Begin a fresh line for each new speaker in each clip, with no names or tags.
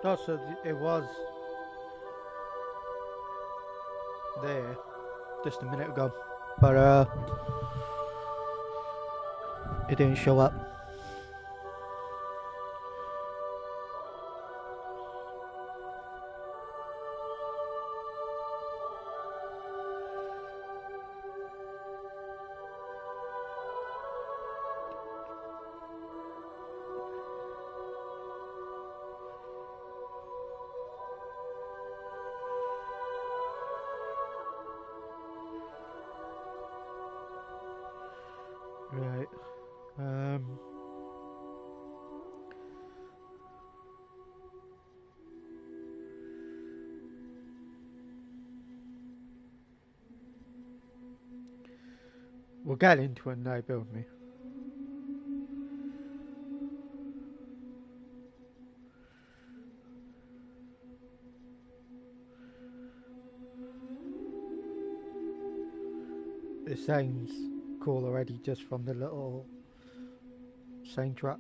No, so it was there just a minute ago, but it didn't show up. Right. We'll get into it now, bear with me. It sounds cool already just from the little soundtrack.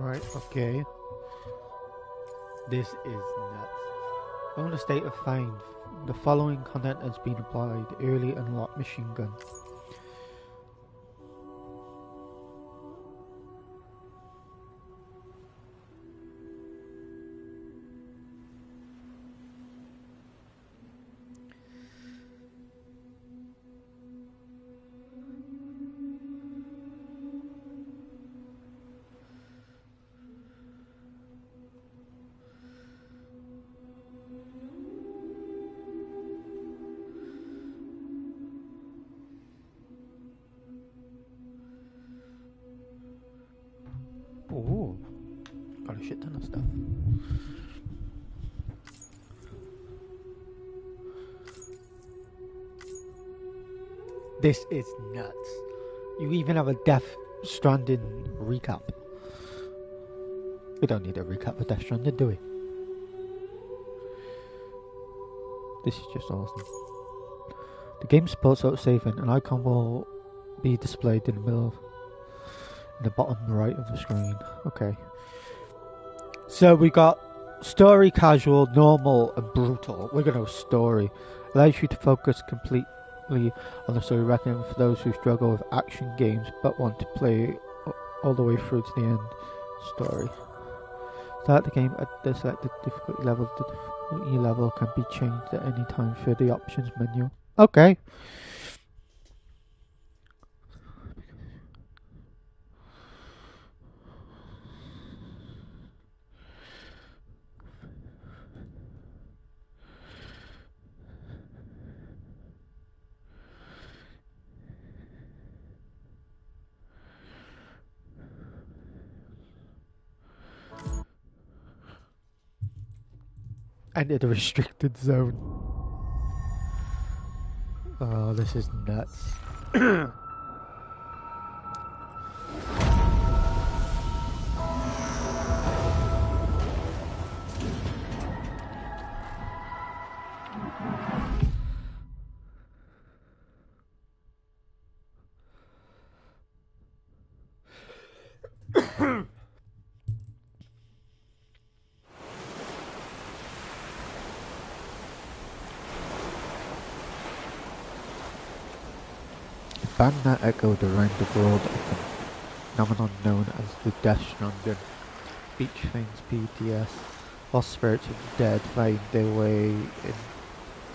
Right, okay. This is nuts. On the state of find, the following content has been applied. Early unlocked machine gun. Ooh, got a shit ton of stuff. This is nuts. You even have a Death Stranding recap. We don't need a recap of Death Stranding, do we? This is just awesome. The game supports auto-saving. An icon will be displayed in the middle, in the bottom right of the screen. Okay. So we got story, casual, normal, and brutal. We're gonna go story. Allows you to focus completely on the story, recommended for those who struggle with action games but want to play all the way through to the end. Story. Start the game at the selected difficulty level. The difficulty level can be changed at any time through the options menu. Okay. Enter the restricted zone. Oh, this is nuts. bang that echoed around the world, a phenomenon known as the Death Stranding. Beach things BTS, lost spirits of the dead find their way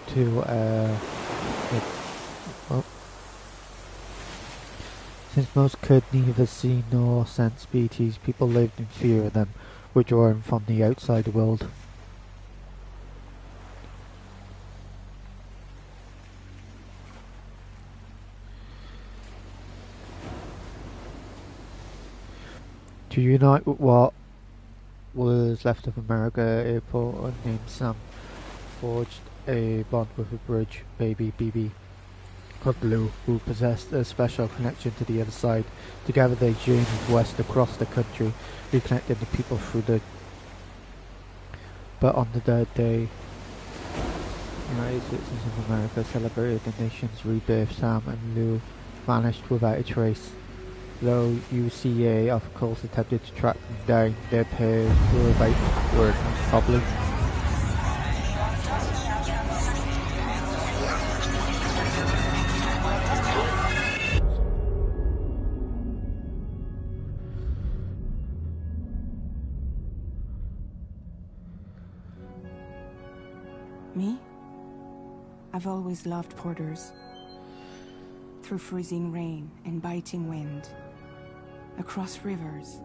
into well, since most could neither see nor sense BTs, people lived in fear of them, withdrawing from the outside world. To unite with what was left of America, Airport unnamed Sam forged a bond with a bridge baby BB called Lou, who possessed a special connection to the other side. Together they journeyed west across the country, reconnecting the people through the... But on the third day, United Citizens of America celebrated the nation's rebirth. Sam and Lou vanished without a trace. Though UCA of course attempted to track them down, their pairs were unstoppable.
Me? I've always loved porters. Through freezing rain and biting wind, across rivers,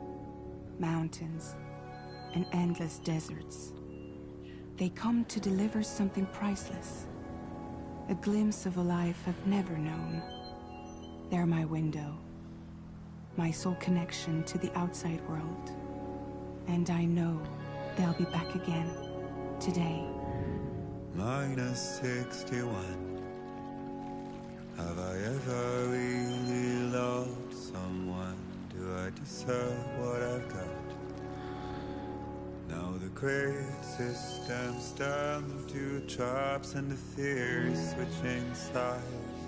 mountains, and endless deserts, they come to deliver something priceless, a glimpse of a life I've never known. They're my window, my sole connection to the outside world, and I know they'll be back again today.
-61. Have I ever really loved someone? Do I deserve what I've got? Now the great systems turn to traps and the fears switching sides.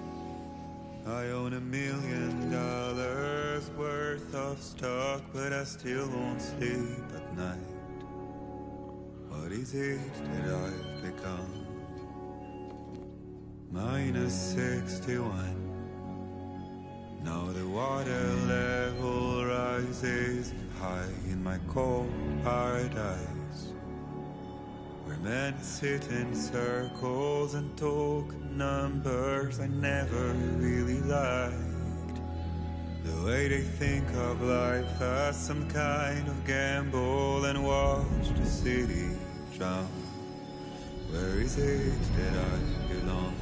I own $1 million worth of stock, but I still won't sleep at night. What is it that I've become? -61. Now the water level rises high in my cold paradise, where men sit in circles and talk numbers I never really liked. The way they think of life as some kind of gamble and watch the city drown. Where is it that I belong?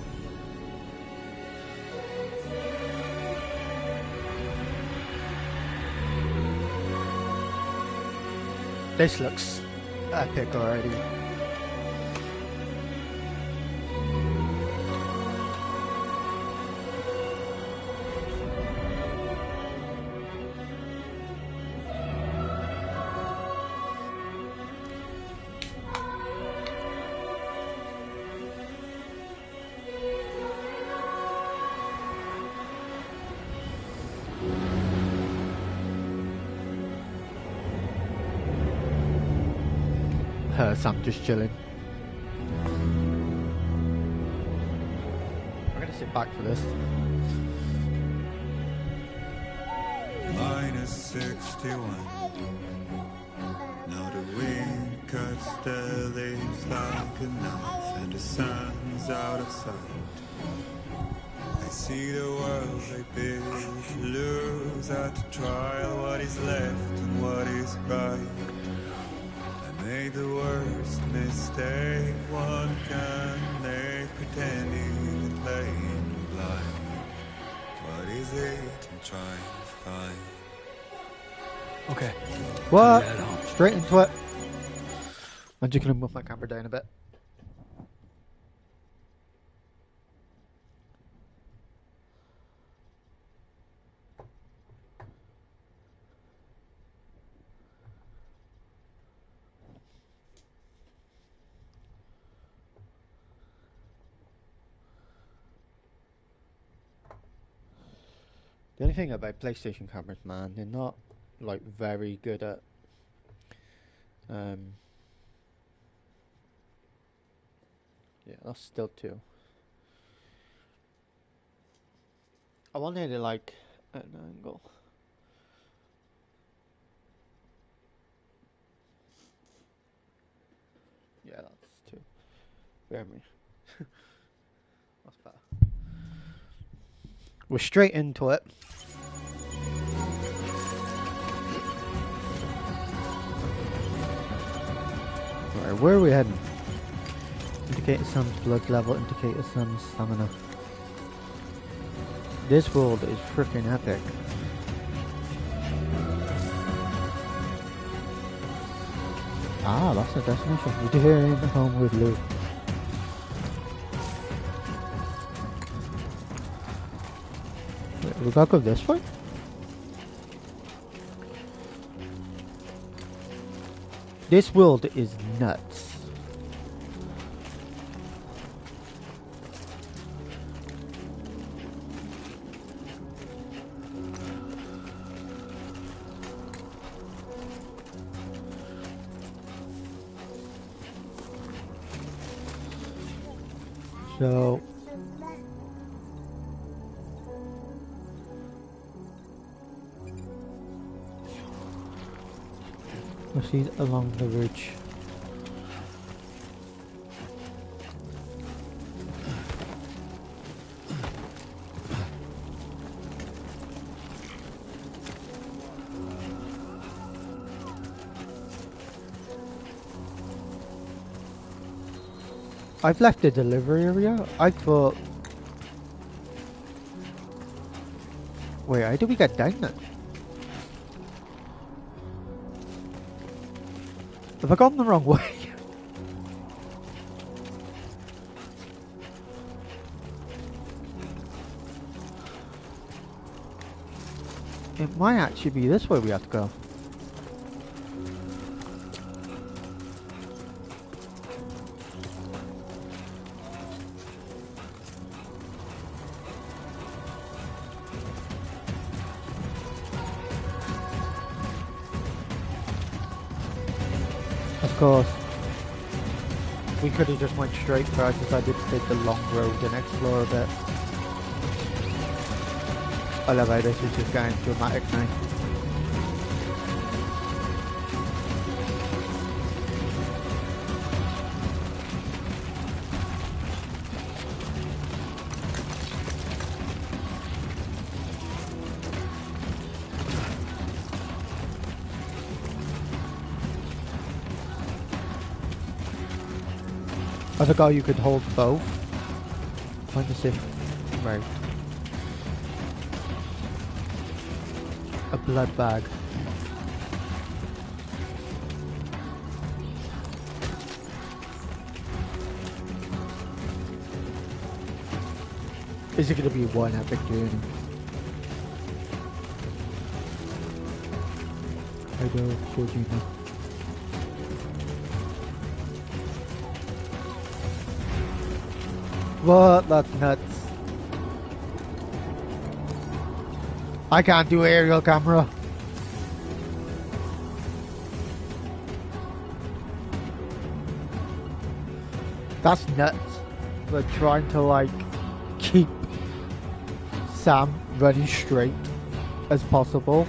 This looks epic already. Sam just chilling. I'm gonna sit back for this.
-61. Now the wind cuts the leaves like a knife, and the sun's out of sight. I see the world I built to lose at the trial. What is left and what is right? Made the worst mistake one can make, pretending and playing blind. What is it I'm trying to find?
Okay.
What? Straight into it. I'm just gonna move my camera down a bit. The only thing about PlayStation cameras, man, they're not like very good at yeah, that's still 2. I wanted it like at an angle. Yeah, that's too. Bear me. That's better. We're straight into it. Right, where are we heading? Indicator sun's blood level, indicator sun's stamina. This world is freaking epic. Ah, that's the destination. Return home with Lou. Wait, we gotta go this way? This world is nuts. So proceed along the ridge. I've left the delivery area. I thought. Wait, how do we get down then? Have I gone the wrong way? It might actually be this way we have to go. Of course, we could have just went straight, but I decided to take the long road and explore a bit. I love how this is just going dramatic now. I forgot you could hold both. Find the sim. Right. A blood bag. Is it going to be one epic journey? I know, Georgina. What? That's nuts. I can't do aerial camera. That's nuts. We're trying to like keep Sam running straight as possible.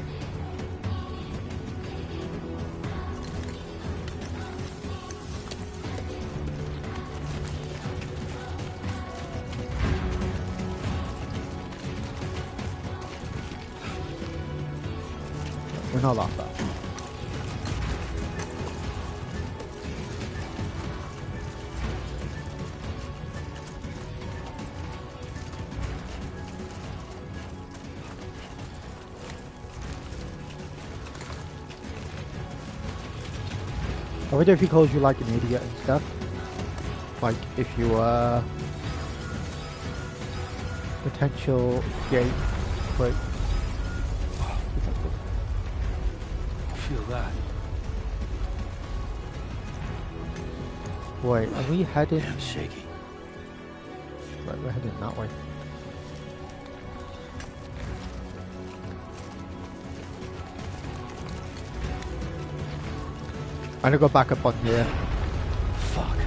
We're not that bad. I wonder if he calls you like an idiot and stuff. Like if you potential gate. Wait.
Feel that.
Wait, are we heading?
Damn shaky.
Right, we're heading that way. I'm gonna go back up on here.
Fuck.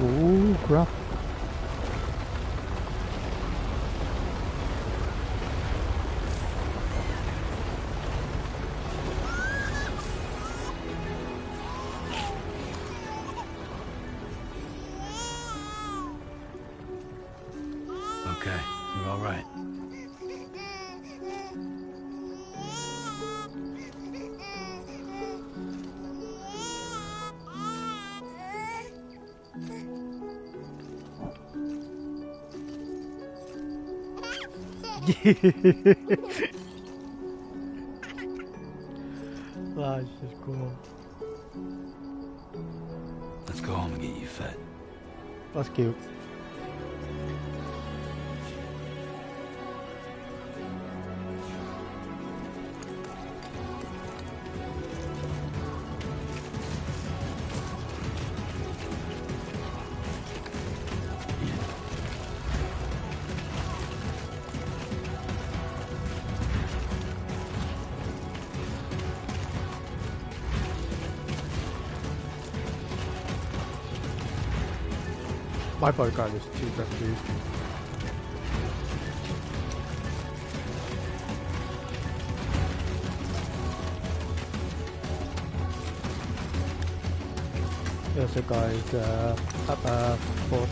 Ooh, crap. That's just cool.
Let's go home and get you fed.
That's cute. My bodyguard is too confused. There's a guy's up 40.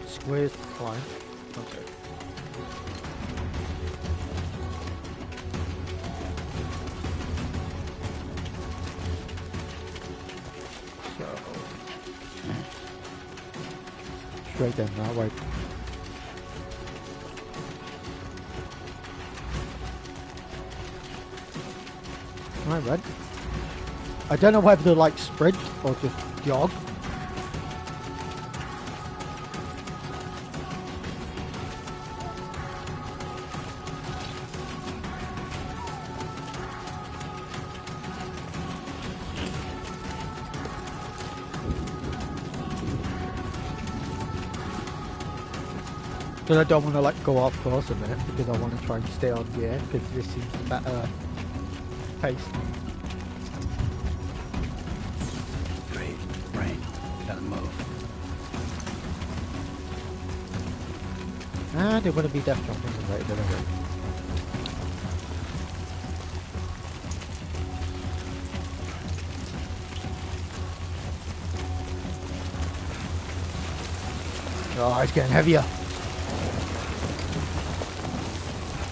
Squares to climb. Okay. Straight down that way. Alright, Red. I don't know whether to like sprint or just jog. Because I don't want to like go off course a minute because I want to try and stay on gear because this seems better pace.
Great. Rain. Gotta move.
And it wouldn't be death jumping right anyway. Oh, it's getting heavier.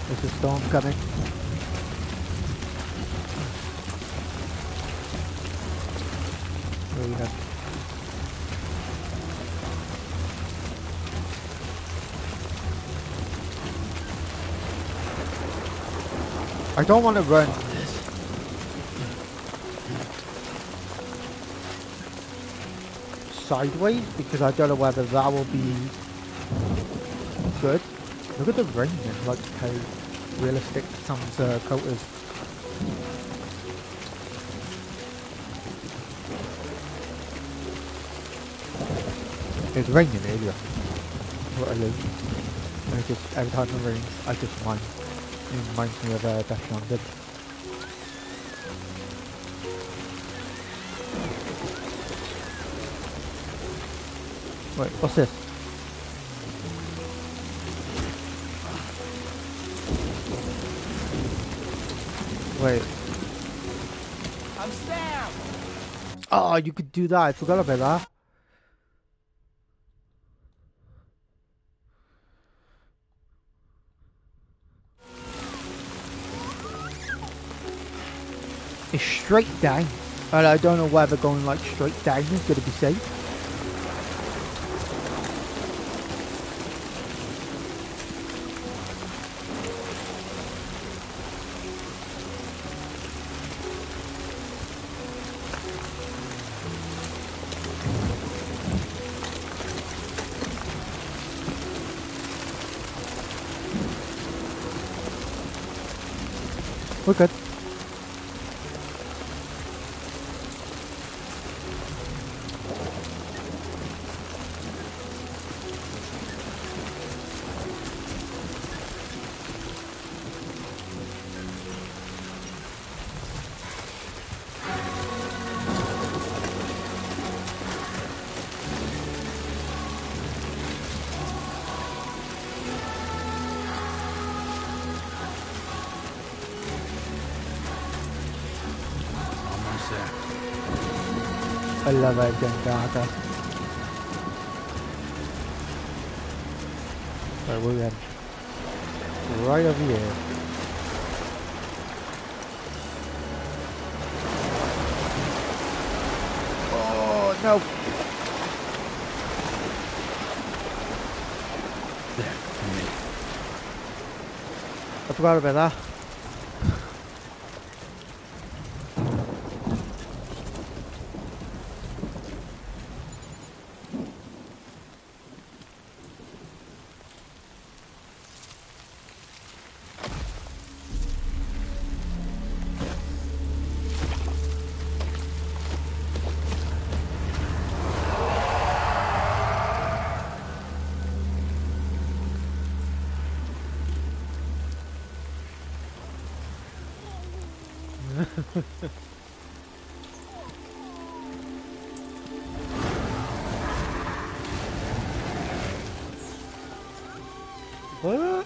There's a storm coming. Where we have? I don't want to run sideways because I don't know whether that will be good. Look at the rain and like how realistic some coat is. It's raining earlier. What I do. And just every time it rains, I just mind. It reminds me of Death Stranding. Wait, what's this? Wait.
I'm Sam!
Oh, you could do that. I forgot about that. It's straight down. And I don't know whether going like straight down is going to be safe. We're good. I love it getting darker. Right, we're in. Right over here. Oh. No.
There, for me.
I forgot about that. What?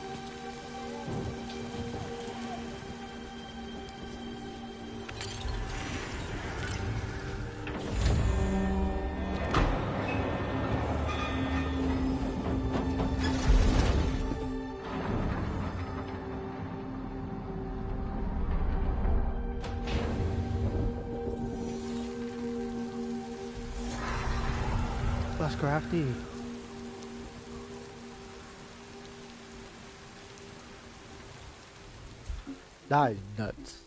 That's crafty. That is nuts.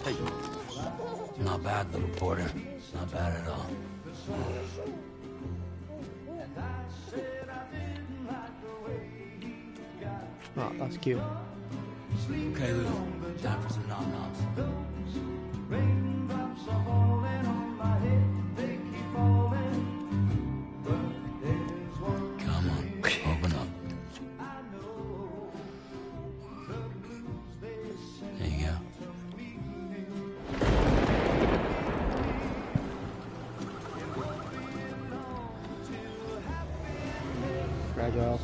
Hey. Not bad, little porter. Not bad at all.
Oh, that's cute.
Okay, Lou. Time for some nom-noms. Come on, open up. There you go.
Fragile.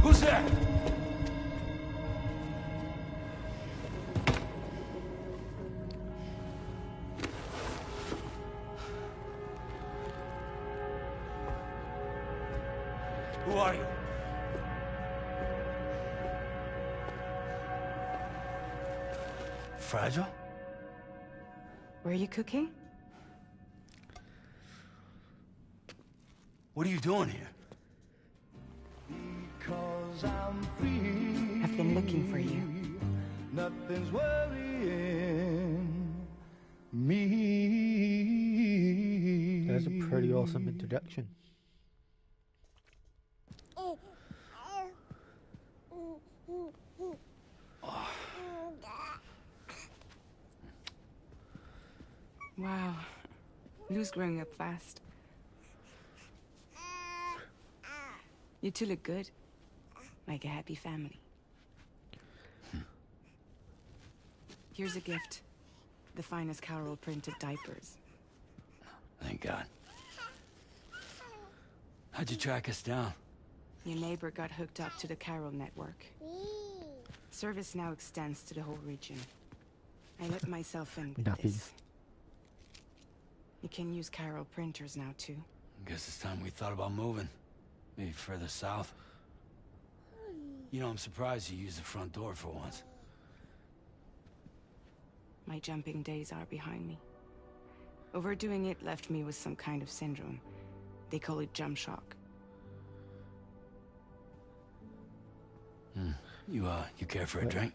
Who's there? Who are you? Fragile?
Were you cooking?
What are you doing here?
I've been looking for you.
Nothing's worrying me.
That's a pretty awesome introduction.
Wow. Lou's growing up fast. You two look good. Like a happy family. Here's a gift. The finest Carol printed diapers.
Thank God. How'd you track us down?
Your neighbor got hooked up to the Carol network. Service now extends to the whole region. I let myself in with
Nappies.
this. You can use chiral printers now too.
Guess it's time we thought about moving. Maybe further south. You know, I'm surprised you used the front door for once.
My jumping days are behind me. Overdoing it left me with some kind of syndrome. They call it jump shock.
You care for a drink?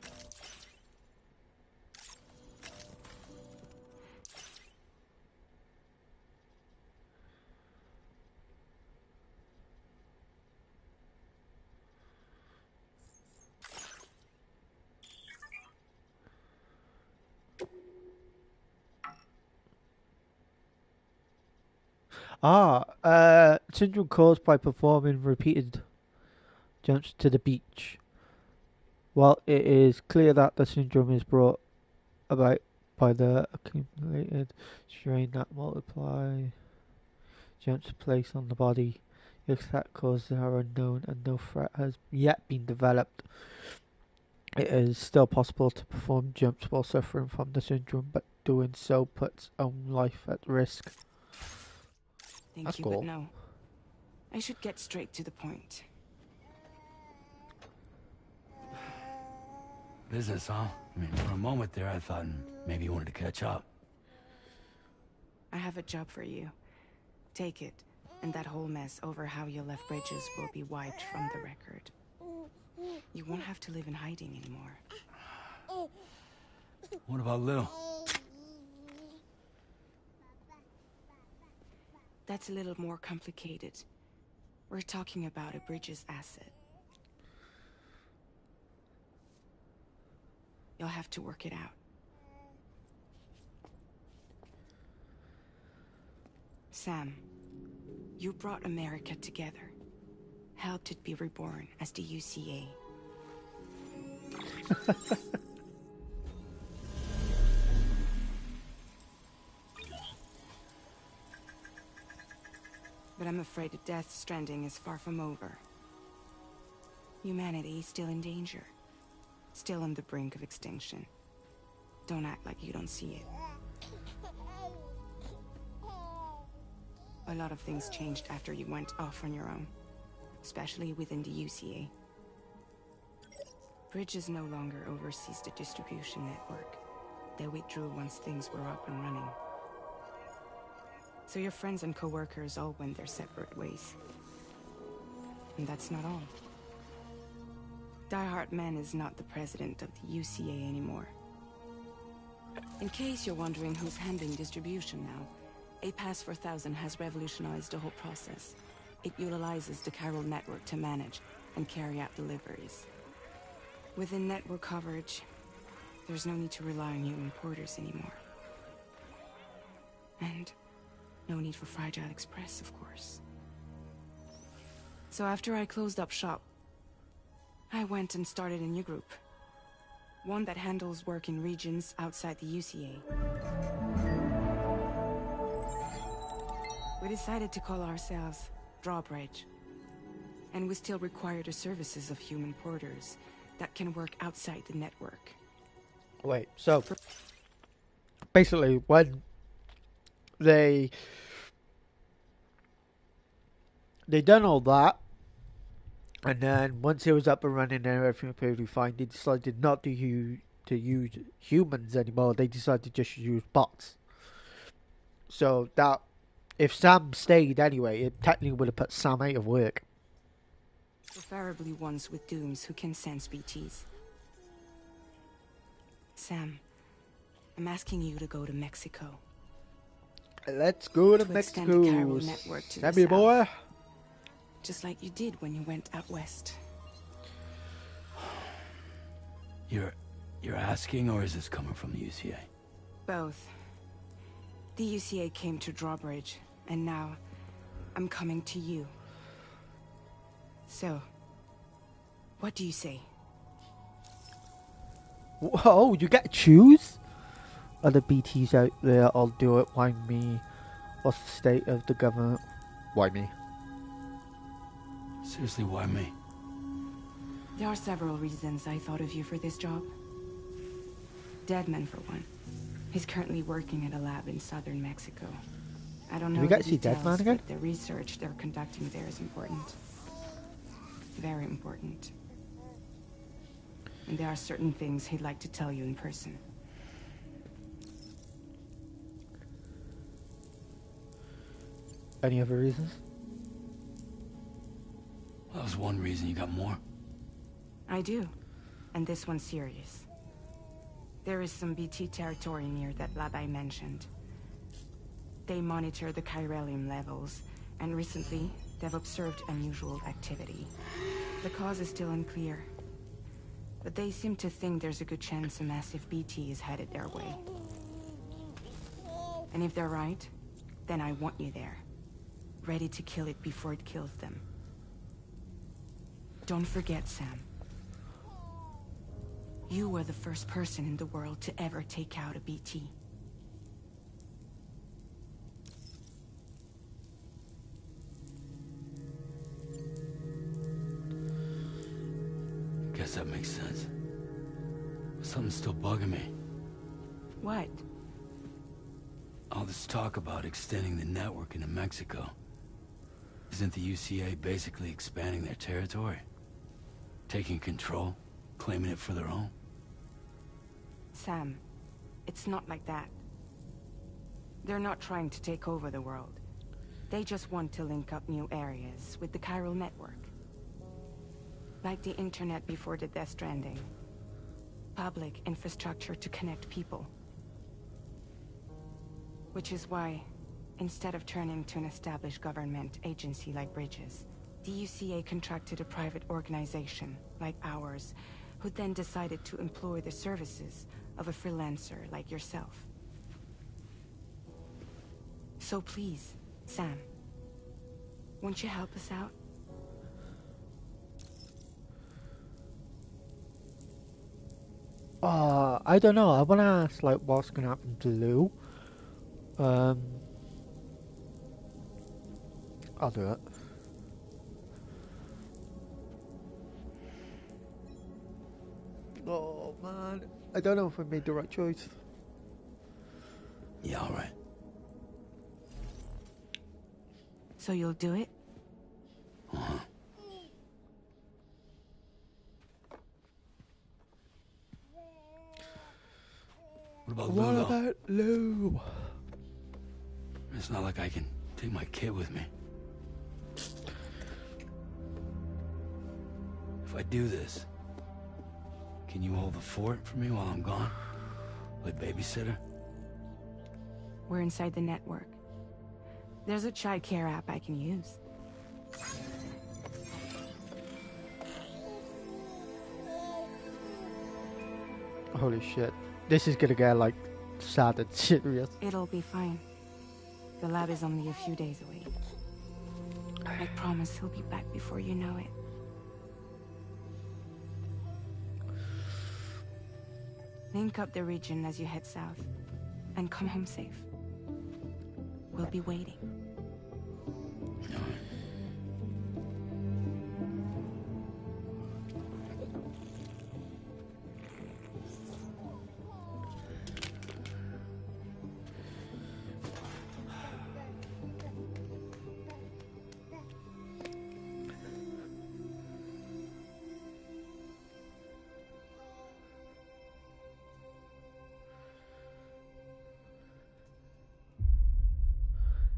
Syndrome caused by performing repeated jumps to the beach. While it is clear that the syndrome is brought about by the accumulated strain that multiply jumps placed on the body, the exact causes are unknown and no threat has yet been developed. It is still possible to perform jumps while suffering from the syndrome, but doing so puts own life at risk.
Thank
That's
you,
cool.
but no. I should get straight to the point.
Business, huh? I mean, for a moment there, I thought maybe you wanted to catch up.
I have a job for you. Take it, and that whole mess over how you left bridges will be wiped from the record. You won't have to live in hiding anymore.
What about Lil?
That's a little more complicated. We're talking about a bridges asset. You'll have to work it out. Sam, you brought America together. Helped it be reborn as the UCA. But I'm afraid the Death Stranding is far from over. Humanity is still in danger. Still on the brink of extinction. Don't act like you don't see it. A lot of things changed after you went off on your own. Especially within the UCA. Bridges no longer oversees the distribution network. They withdrew once things were up and running. So your friends and co-workers all went their separate ways. And that's not all. Die Hard Man is not the president of the UCA anymore. In case you're wondering who's handling distribution now, A Pass for 1000 has revolutionized the whole process. It utilizes the chiral network to manage and carry out deliveries. Within network coverage, there's no need to rely on human porters anymore. And no need for Fragile Express, of course. So after I closed up shop, I went and started a new group. One that handles work in regions outside the UCA. We decided to call ourselves Drawbridge. And we still require the services of human porters that can work outside the network.
Wait, so basically when they done all that, and then once it was up and running and everything was perfectly fine, they decided not to use humans anymore. They decided to just use bots. So that if Sam stayed anyway, it technically would have put Sam out of work.
Preferably ones with dooms who can sense BTs. Sam, I'm asking you to go to Mexico.
Let's go to
extend the chiral
Mexico.
network to the
Sammy
south.
boy.
Just like you did when you went out west.
You're asking, or is this coming from the UCA?
Both. The UCA came to Drawbridge, and now I'm coming to you. So, what do you say?
Whoa, you get to choose? Other BTs out there, I'll do it. Why me? What's the state of the government? Why me?
Seriously, why me?
There are several reasons I thought of you for this job. Deadman, for one. He's currently working at a lab in southern Mexico. I don't
Do
know
we
the
get to see
details,
Deadman again?
but the research they're conducting there is important. Very important. And there are certain things he'd like to tell you in person.
Any other reasons?
That was one reason. You got more?
I do. And this one's serious. There is some BT territory near that lab I mentioned. They monitor the chiralium levels, and recently, they've observed unusual activity. The cause is still unclear, but they seem to think there's a good chance a massive BT is headed their way. And if they're right, then I want you there, ready to kill it before it kills them. Don't forget, Sam. You were the first person in the world to ever take out a BT.
Guess that makes sense. But something's still bugging me.
What?
All this talk about extending the network into Mexico. Isn't the UCA basically expanding their territory? Taking control? Claiming it for their own?
Sam, it's not like that. They're not trying to take over the world. They just want to link up new areas with the chiral network. Like the internet before the Death Stranding. Public infrastructure to connect people. Which is why, instead of turning to an established government agency like Bridges, the UCA contracted a private organization, like ours, who then decided to employ the services of a freelancer like yourself. So please, Sam, won't you help us out?
I don't know. I want to ask, like, what's going to happen to Lou. I'll do it. Oh, man. I don't know if I made the right choice.
Yeah, all right.
So you'll do it?
Uh-huh. What about Lou,
What
though?
about Lou?
It's not like I can take my kid with me. If I do this, can you hold the fort for me while I'm gone? Play babysitter?
We're inside the network. There's a child care app I can use.
Holy shit. This is gonna get, like, sad and serious.
It'll be fine. The lab is only a few days away. I promise he'll be back before you know it. Link up the region as you head south, and come home safe. We'll be waiting.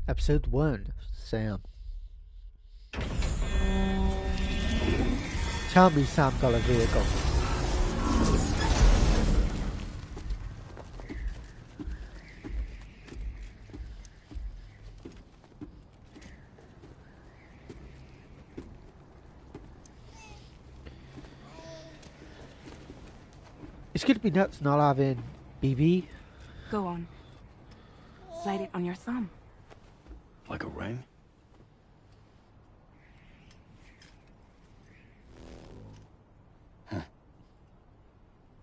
Episode 1, Sam. Tell me Sam got a vehicle. It's gonna be nuts not having BB.
Go on. Slide it on your thumb.
Like a ring? Huh.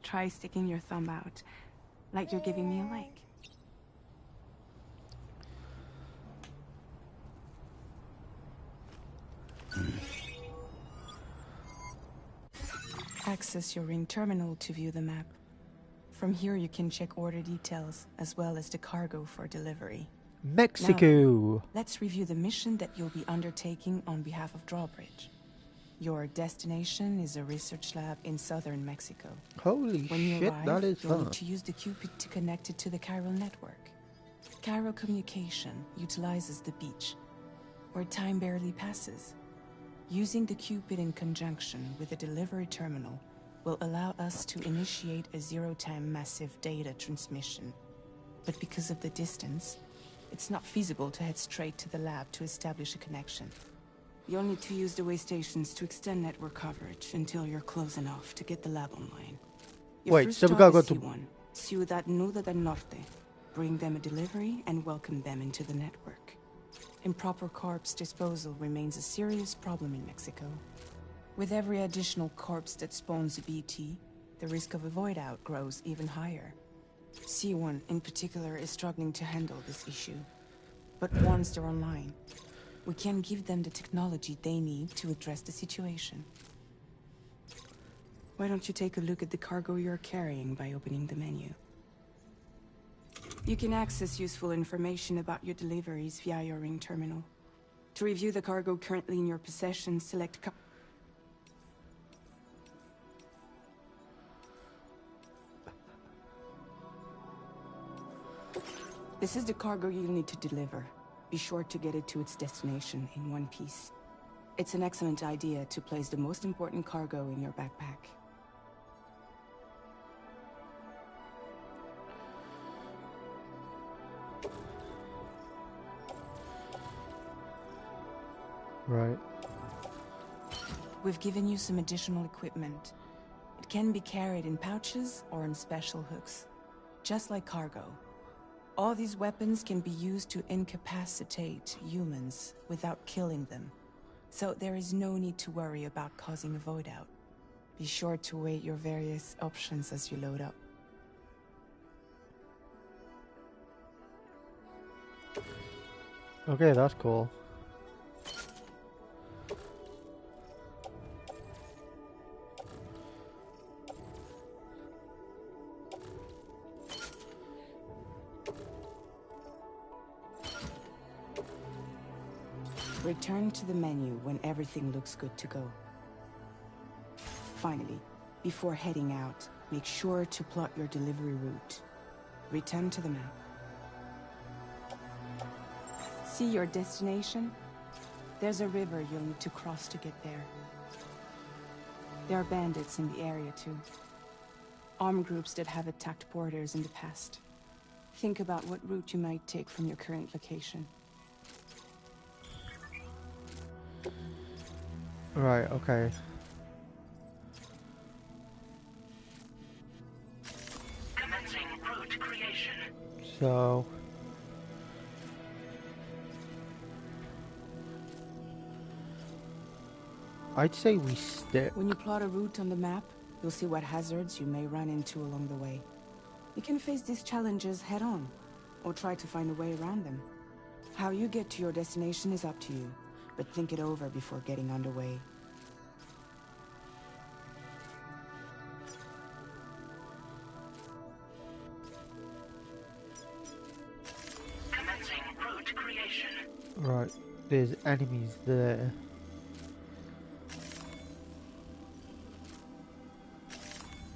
Try sticking your thumb out, like you're giving me a like. Access your ring terminal to view the map. From here you can check order details, as well as the cargo for delivery.
Mexico!
Let's review the mission that you'll be undertaking on behalf of Drawbridge. Your destination is a research lab in southern Mexico.
Holy
When you
shit,
arrive,
that is
you'll
fun.
need to use the Cupid to connect it to the chiral network. Chiral communication utilizes the beach, where time barely passes. Using the Cupid in conjunction with the delivery terminal will allow us to initiate a zero-time massive data transmission. But because of the distance, it's not feasible to head straight to the lab to establish a connection. You'll need to use the way stations to extend network coverage until you're close enough to get the lab online. Your
Wait,
first
so we
job
gotta go
is
to...
C1, Ciudad Nuda del Norte. Bring them a delivery and welcome them into the network. Improper corpse disposal remains a serious problem in Mexico. With every additional corpse that spawns a BT, the risk of a void out grows even higher. C1 in particular is struggling to handle this issue. But once they're online, we can give them the technology they need to address the situation. Why don't you take a look at the cargo you're carrying by opening the menu? You can access useful information about your deliveries via your ring terminal. To review the cargo currently in your possession, select This is the cargo you'll need to deliver. Be sure to get it to its destination in one piece. It's an excellent idea to place the most important cargo in your backpack.
Right.
We've given you some additional equipment. It can be carried in pouches or in special hooks, just like cargo. All these weapons can be used to incapacitate humans without killing them. So there is no need to worry about causing a void out. Be sure to weigh your various options as you load up.
Okay, that's cool.
Return to the menu when everything looks good to go. Finally, before heading out, make sure to plot your delivery route. Return to the map. See your destination? There's a river you'll need to cross to get there. There are bandits in the area too. Armed groups that have attacked porters in the past. Think about what route you might take from your current location.
Right, okay.
Commencing route creation.
So... I'd say we stick.
When you plot a route on the map, you'll see what hazards you may run into along the way. You can face these challenges head-on, or try to find a way around them. How you get to your destination is up to you, but think it over before getting underway.
Commencing route creation.
Right, there's enemies there.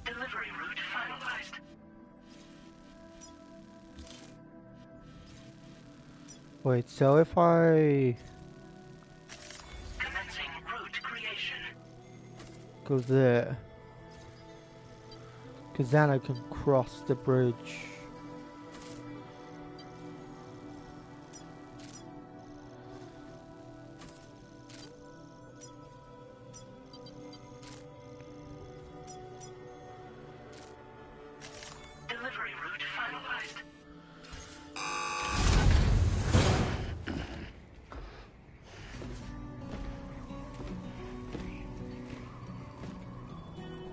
Delivery route finalized.
Wait, so if I
Commencing route creation.
go there, because then I can cross the bridge.
Delivery route finalized.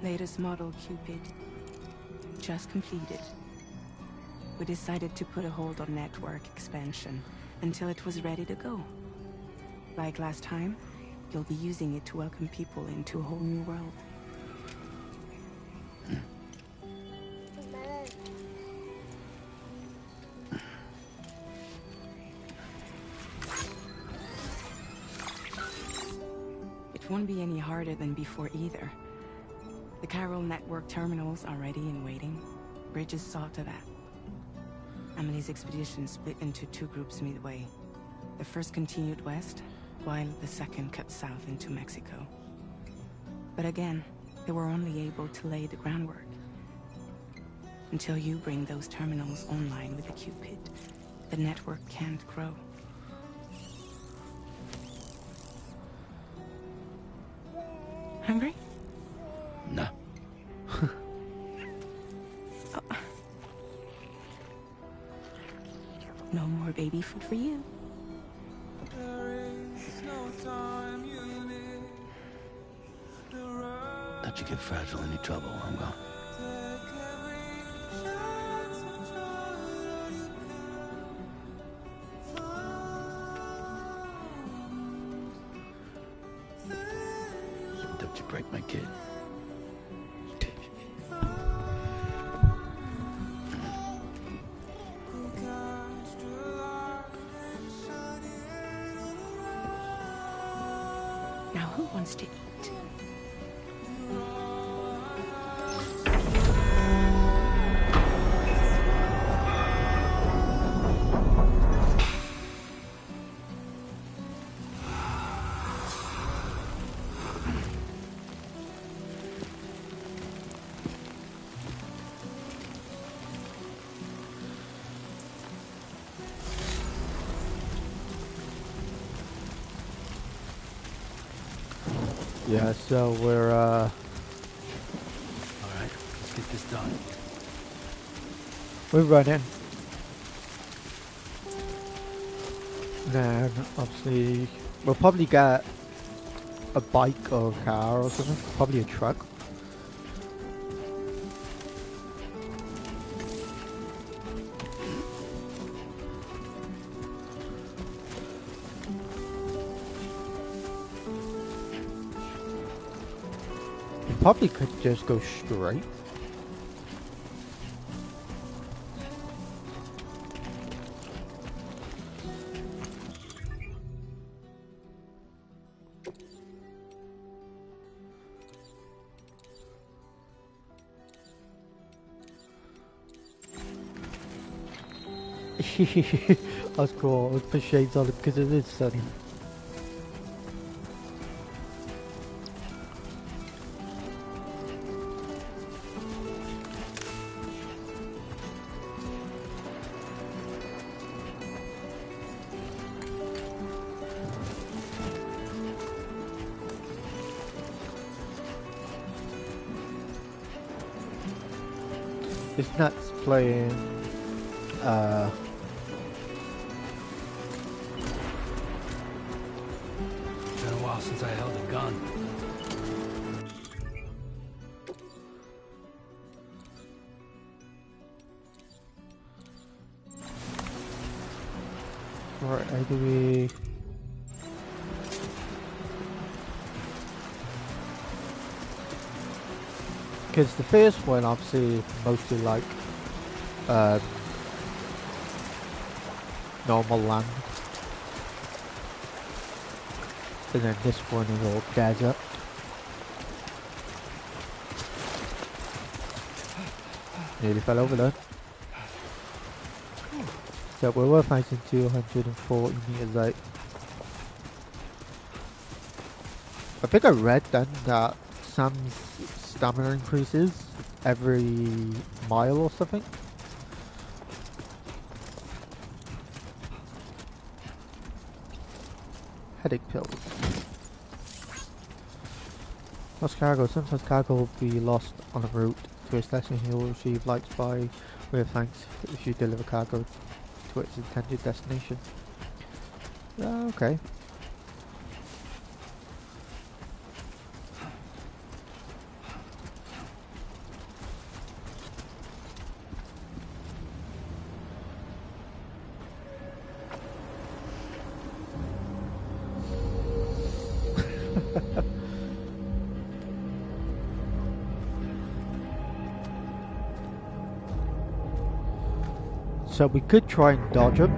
Latest model Cupid. Just completed. We decided to put a hold on network expansion until it was ready to go. Like last time, you'll be using it to welcome people into a whole new world. It won't be any harder than before either. The Carol network terminals are ready and waiting. Bridges saw to that. Emily's expedition split into two groups midway. The first continued west, while the second cut south into Mexico. But again, they were only able to lay the groundwork. Until you bring those terminals online with the Cupid, the network can't grow. Hungry?
No.
No more baby food for you.
Let you get fragile any trouble while I'm gone. Don't you break my kid.
Now who wants to eat?
Yeah, so we're
Alright, let's get this done.
we're running. Then obviously we'll probably get a bike or a car or something, probably a truck. You probably could just go straight. That's cool. I'll put shades on it because it is sunny. It's nuts playing
Been a while since I held a gun.
right, how do we because the first one obviously mostly like normal land, and then this one is all desert. Nearly fell over there. So we were fighting 240 meters out. I think I read then that Sam's stamina increases every mile or something. Headache pills. Lost cargo. Sometimes cargo will be lost on a route to its destination. You'll receive lights by way of thanks if you deliver cargo to its intended destination. Okay. So we could try and dodge him.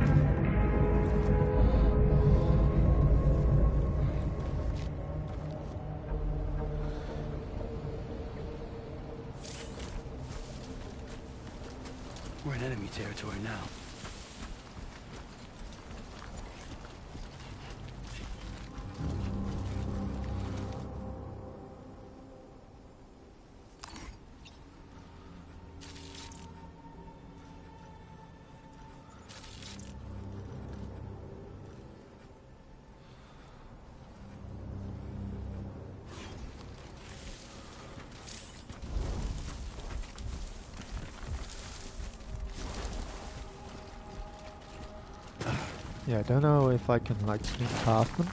territory now.
Yeah, I don't know if I can like sneak past them.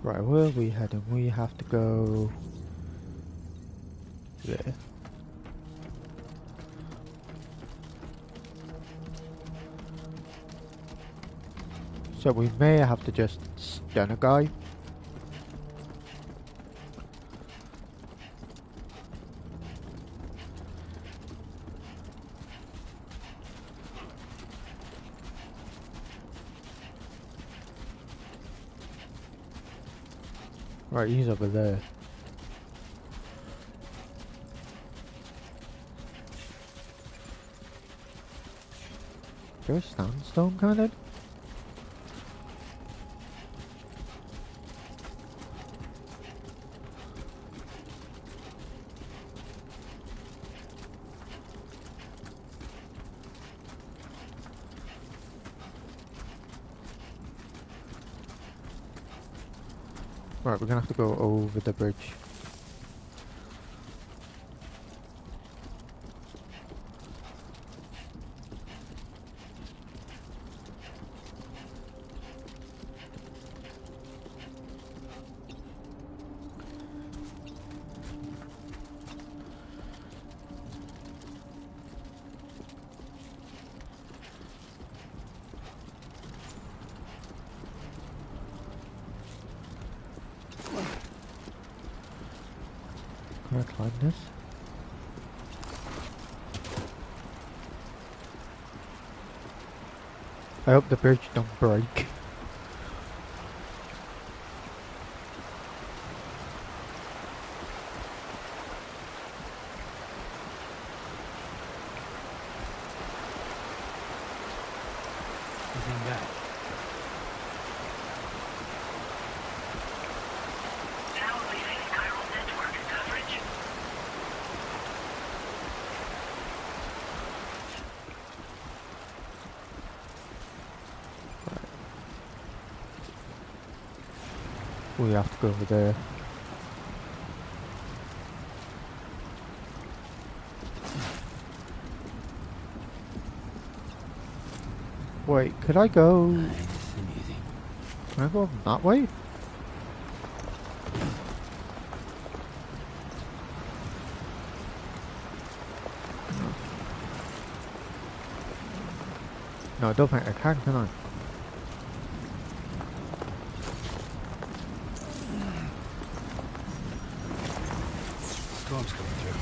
Right, where are we heading? We have to go there. So we may have to just stun a guy. Right, he's over there. There's sandstone cannon? Right, we're gonna have to go over the bridge. Can I climb this? I hope the bridge don't break.
Anything back?
Now leaving chiral network coverage.
We have to go over there. Wait, could I go?
Nice and easy.
Can I go that way? No, I don't think I can I?
Storm's coming through.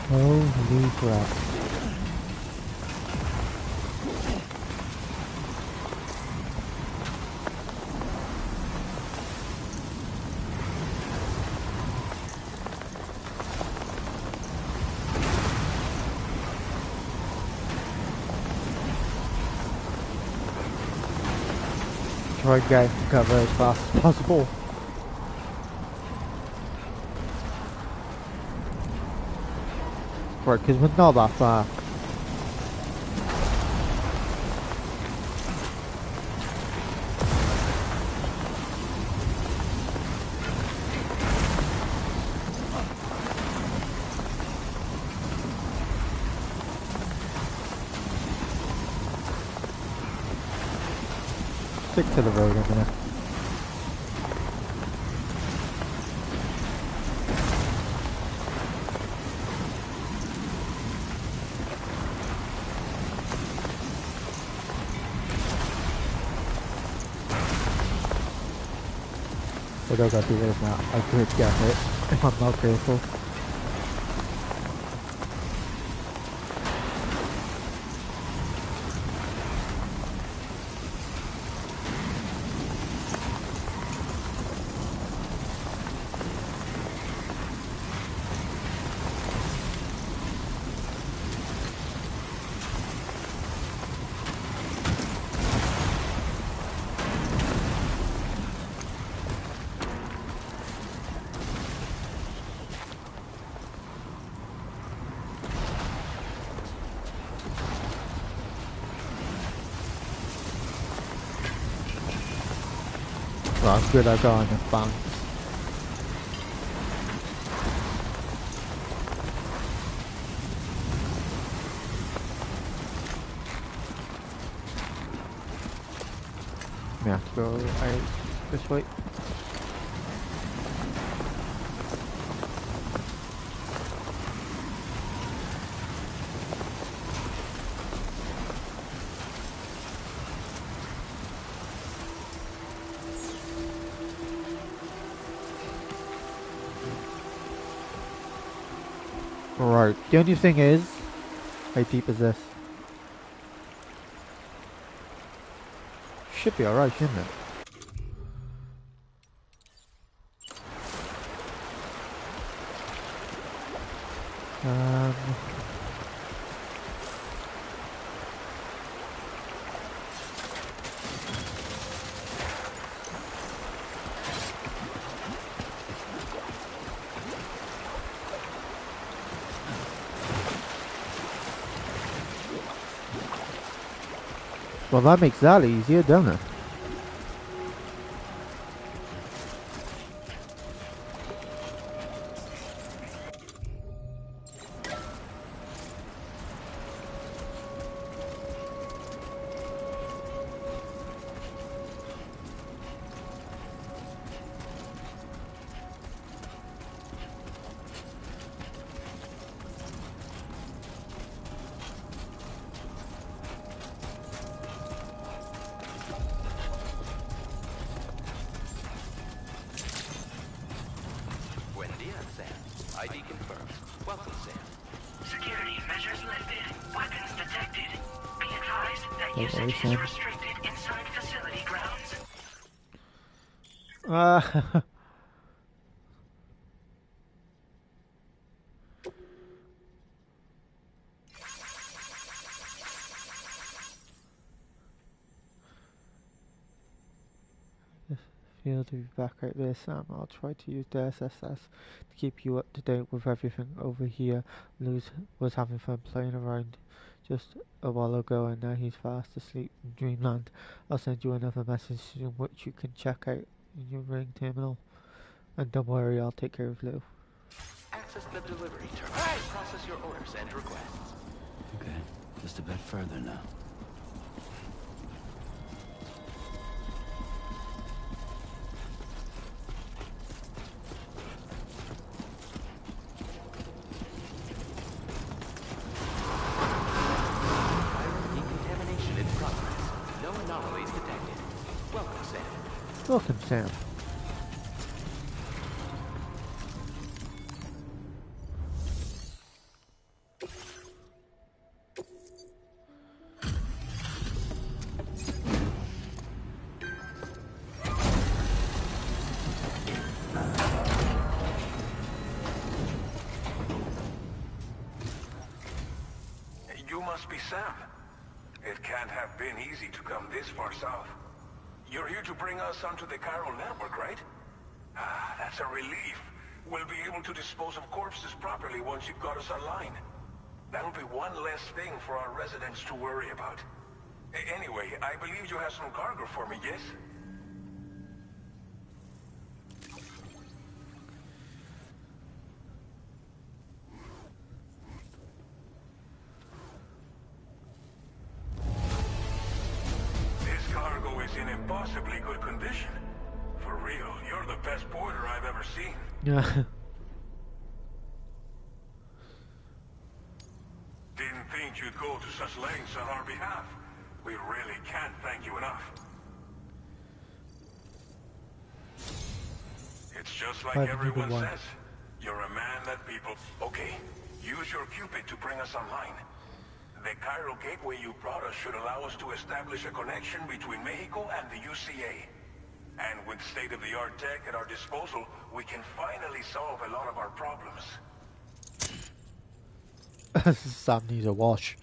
Holy crap. Try getting to cover as fast as possible. Right, because we're not that far. Stick to the road a minute. What I gotta do is now, I could get hit if I'm not careful. Well, I'm good I got on the bounce. We have to go out this way. Right, the only thing is, how deep is this? Should be alright, shouldn't it? Well, that makes that easier, doesn't it?
ID confirmed. Welcome, Sam.
Security measures lifted. Weapons detected. Be advised that
Don't worry,
usage
Sam.
is restricted inside facility grounds.
Feel to be back out there, Sam. I'll try to use the SSS to keep you up to date with everything over here. Luz was having fun playing around just a while ago, and now he's fast asleep in dreamland. I'll send you another message soon which you can check out in your ring terminal. And don't worry, I'll take care of Lou.
Access the delivery terminal to process your orders and requests.
Okay, just a bit further now.
Decontamination in progress. No anomalies detected. Welcome, Sam.
Welcome, Sam.
You must be Sam. It can't have been easy to come this far south. You're here to bring us onto the chiral network, right? Ah, that's a relief. We'll be able to dispose of corpses properly once you've got us online. That'll be one less thing for our residents to worry about. Anyway, I believe you have some cargo for me, yes? This cargo is in impossibly good condition. For real, you're the best porter I've ever seen.
Yeah.
Didn't think you'd go to such lengths on our behalf. We really can't thank you enough. It's just like everyone says. You're a man that people... Okay, use your Cupid to bring us online. The Cairo gateway you brought us should allow us to establish a connection between Mexico and the UCA. And with state-of-the-art tech at our disposal, we can finally solve a lot of our problems.
Sam needs a wash.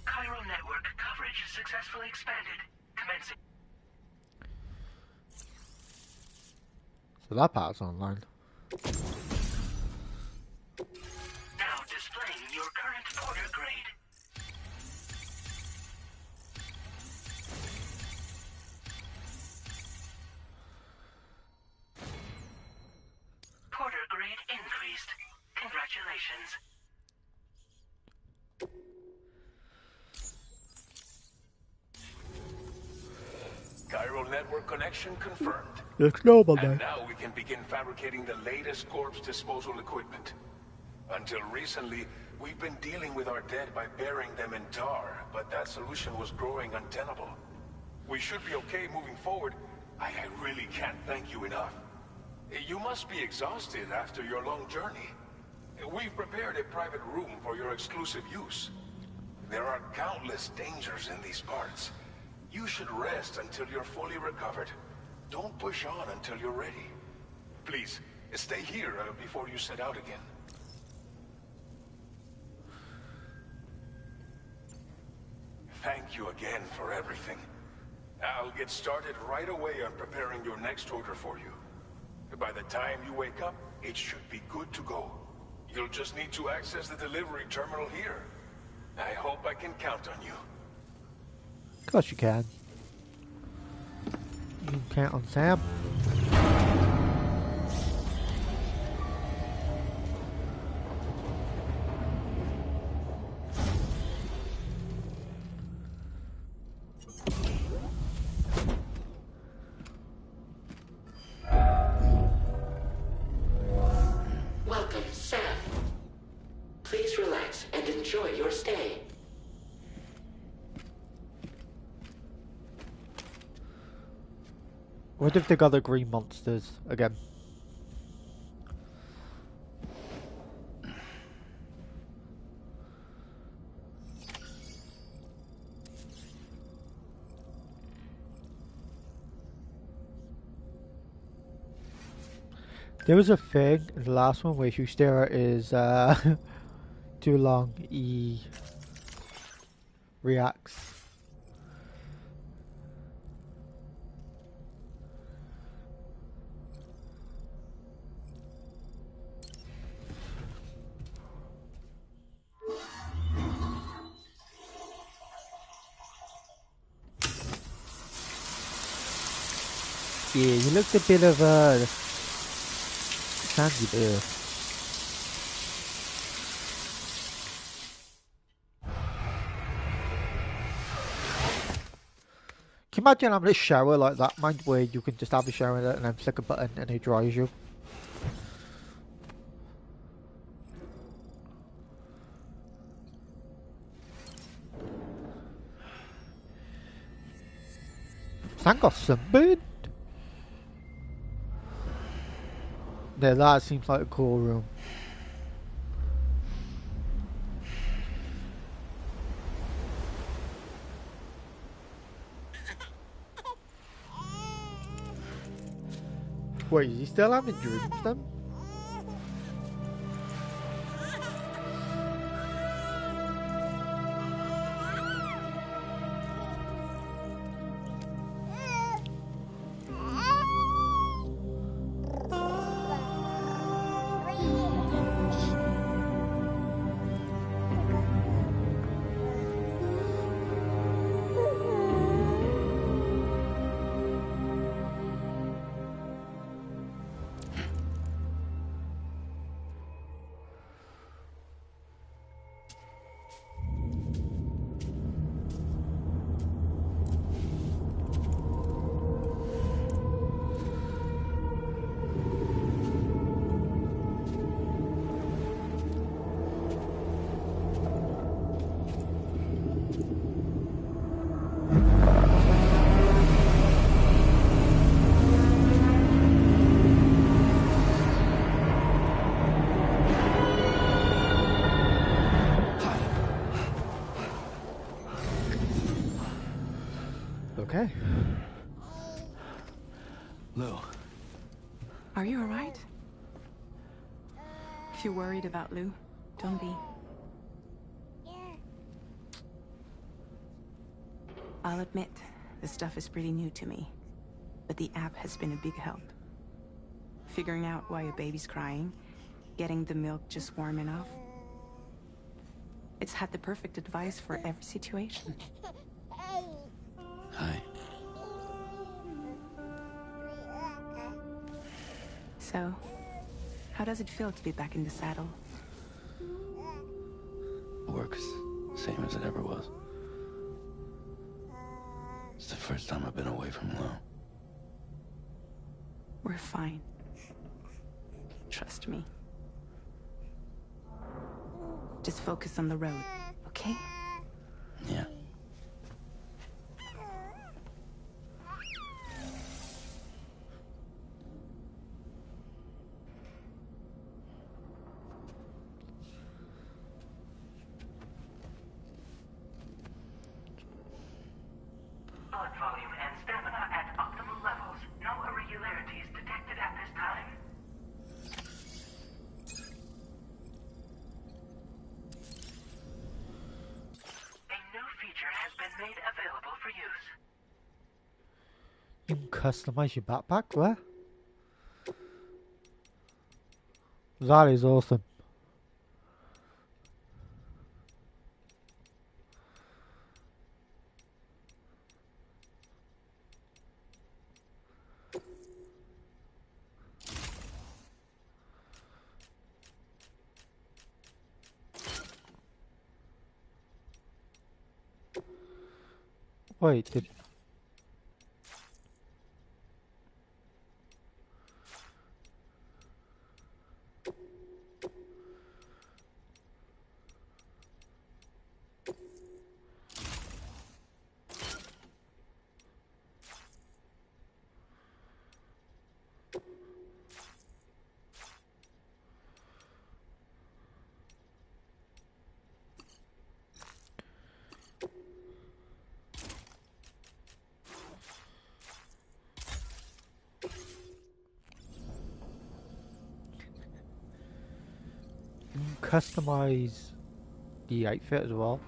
Cairo network coverage successfully expanded. Commencing.
So that part's online.
Now displaying your current porter grade. Porter grade increased. Congratulations.
Cairo network connection confirmed.
It's global,
And
man.
now we can begin fabricating the latest corpse disposal equipment. Until recently, we've been dealing with our dead by burying them in tar, but that solution was growing untenable. We should be okay moving forward. I really can't thank you enough. You must be exhausted after your long journey. We've prepared a private room for your exclusive use. There are countless dangers in these parts. You should rest until you're fully recovered. Don't push on until you're ready. Please, stay here before you set out again. Thank you again for everything. I'll get started right away on preparing your next order for you. By the time you wake up, it should be good to go. You'll just need to access the delivery terminal here. I hope I can count on you.
Of course you can. You can count on Sam.
Welcome, Sam. Please relax and enjoy your stay.
What if they got the green monsters again? There was a thing in the last one where if you stare at his too long, he reacts. Yeah, you looked a bit of a sandy there. Can you imagine having a shower like that, mind, where you can just have a shower and then flick a button and it dries you? Sam got sunburned. Yeah, that seems like a cool room. Wait, is he still having dreams then? Okay.
Lou.
Are you alright? If you're worried about Lou, don't be. I'll admit, this stuff is pretty new to me, but the app has been a big help. Figuring out why a baby's crying, getting the milk just warm enough. It's had the perfect advice for every situation.
Hi.
So, how does it feel to be back in the saddle?
Work's same as it ever was. It's the first time I've been away from Lou.
We're fine. Trust me. Just focus on the road, okay?
Yeah.
Blood volume and stamina at optimal levels. No irregularities detected at this time. A new feature has been made available for use.
You can customize your backpack there. That is awesome. Wait, did... You can customize the outfit as well.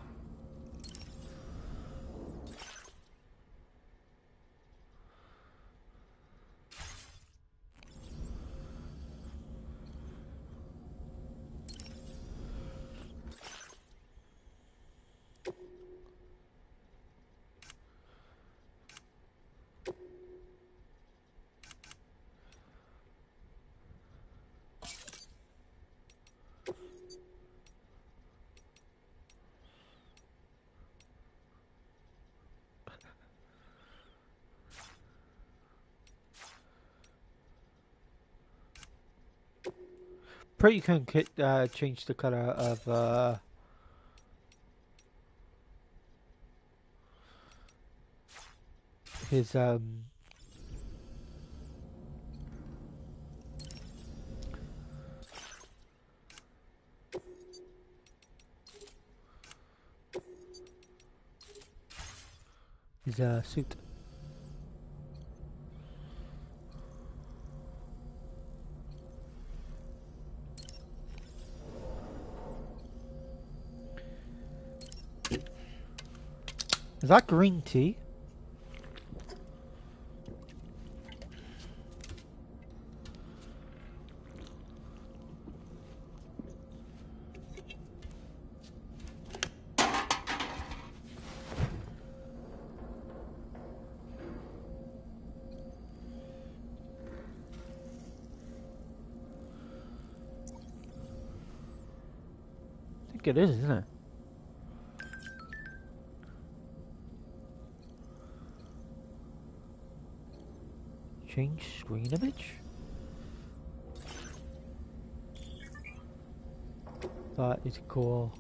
Pretty can change the color of his his suit. Is that green tea? I think it is, isn't it? Change screen image? That is cool.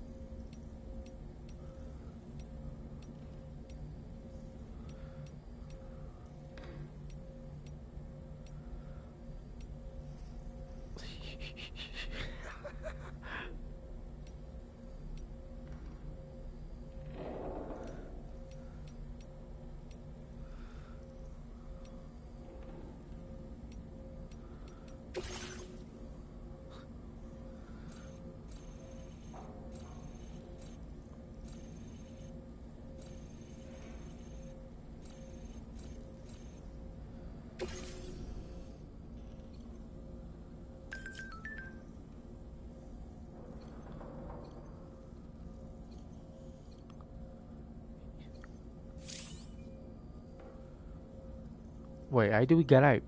Wait, how do we get out?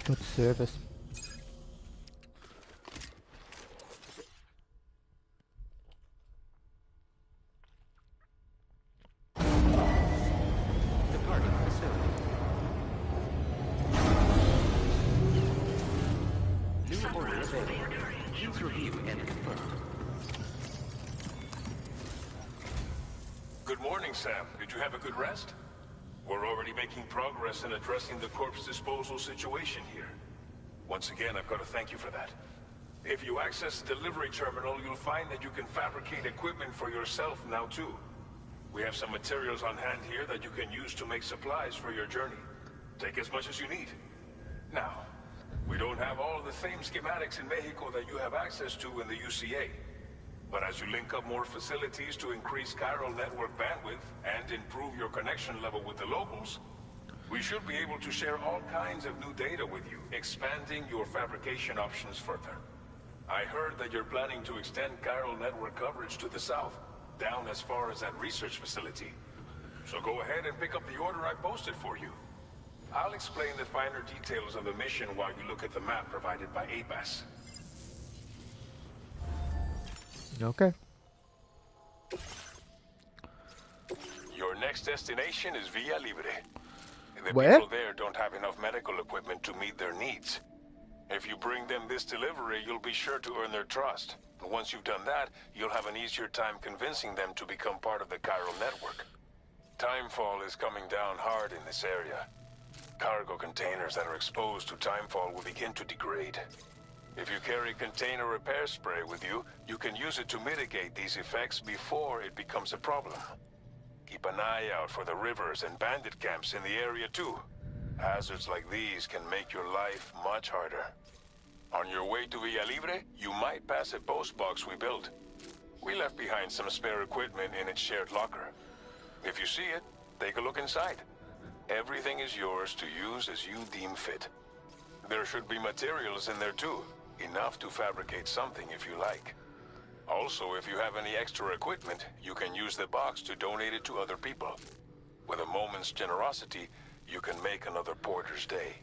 Good service.
Departing facility. New order available. Please review and confirm.
Good morning, Sam. Did you have a good rest? We're already making progress in addressing the corpse disposal situation here. Once again, I've got to thank you for that. If you access the delivery terminal, you'll find that you can fabricate equipment for yourself now too. We have some materials on hand here that you can use to make supplies for your journey. Take as much as you need. Now, we don't have all the same schematics in Mexico that you have access to in the UCA. But as you link up more facilities to increase chiral network bandwidth and improve your connection level with the locals, we should be able to share all kinds of new data with you, expanding your fabrication options further. I heard that you're planning to extend chiral network coverage to the south, down as far as that research facility. So go ahead and pick up the order I posted for you. I'll explain the finer details of the mission while you look at the map provided by ABAS.
Okay.
Your next destination is Villa Libre. The
Where?
people there don't have enough medical equipment to meet their needs. If you bring them this delivery, you'll be sure to earn their trust. And once you've done that, you'll have an easier time convincing them to become part of the chiral network. Timefall is coming down hard in this area. Cargo containers that are exposed to timefall will begin to degrade. If you carry container repair spray with you, you can use it to mitigate these effects before it becomes a problem. Keep an eye out for the rivers and bandit camps in the area too. Hazards like these can make your life much harder. On your way to Villa Libre, you might pass a post box we built. We left behind some spare equipment in its shared locker. If you see it, take a look inside. Everything is yours to use as you deem fit. There should be materials in there too, enough to fabricate something if you like. Also, if you have any extra equipment, you can use the box to donate it to other people. With a moment's generosity, you can make another porter's day.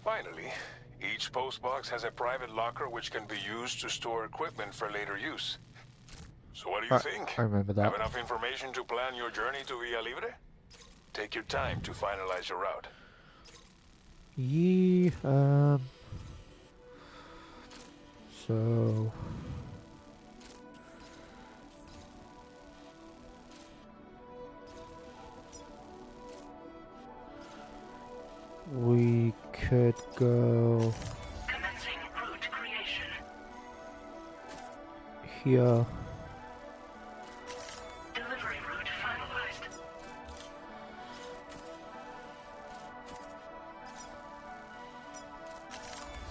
Finally, each postbox has a private locker which can be used to store equipment for later use. So what do you think?
I remember that.
Have enough information to plan your journey to Villa Libre? Take your time to finalize your route.
Yeah, so we could go
Commencing route creation.
here.
Delivery route finalized.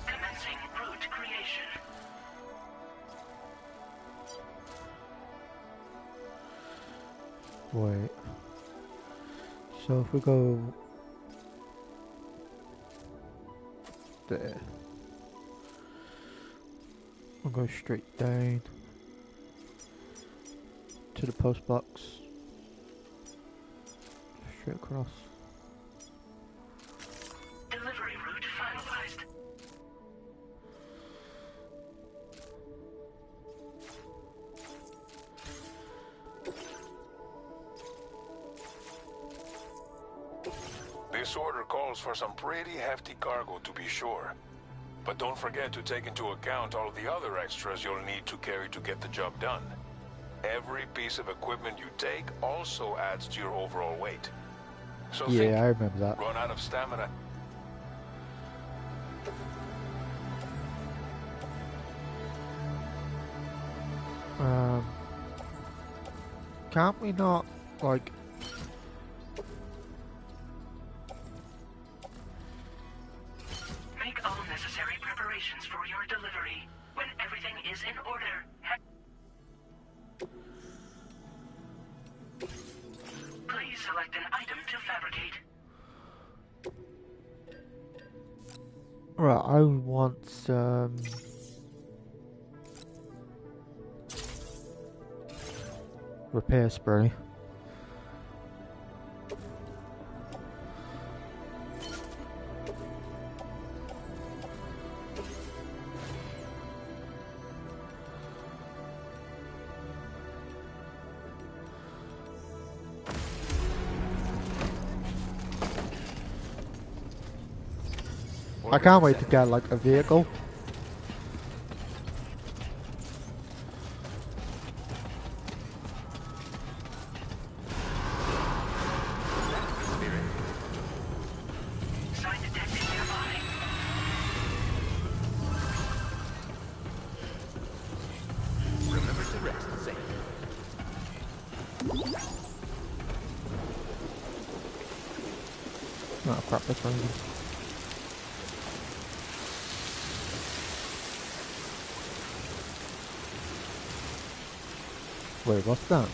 Commencing route creation.
Wait. So if we go there, we'll go straight down to the post box, straight across.
Delivery route finalized.
This order calls for some pretty hefty cargo, to be sure. But don't forget to take into account all the other extras you'll need to carry to get the job done. Every piece of equipment you take also adds to your overall weight. So
Yeah, I remember that.
run out of stamina.
Can't we not, like,
Make all necessary preparations for your delivery. When everything is in order, please select an item to fabricate.
right, I want repair spray. I can't wait to get like a vehicle.
Sign detected nearby.
Remember to rest safe.
Oh crap, that's raining. Wait, what's that?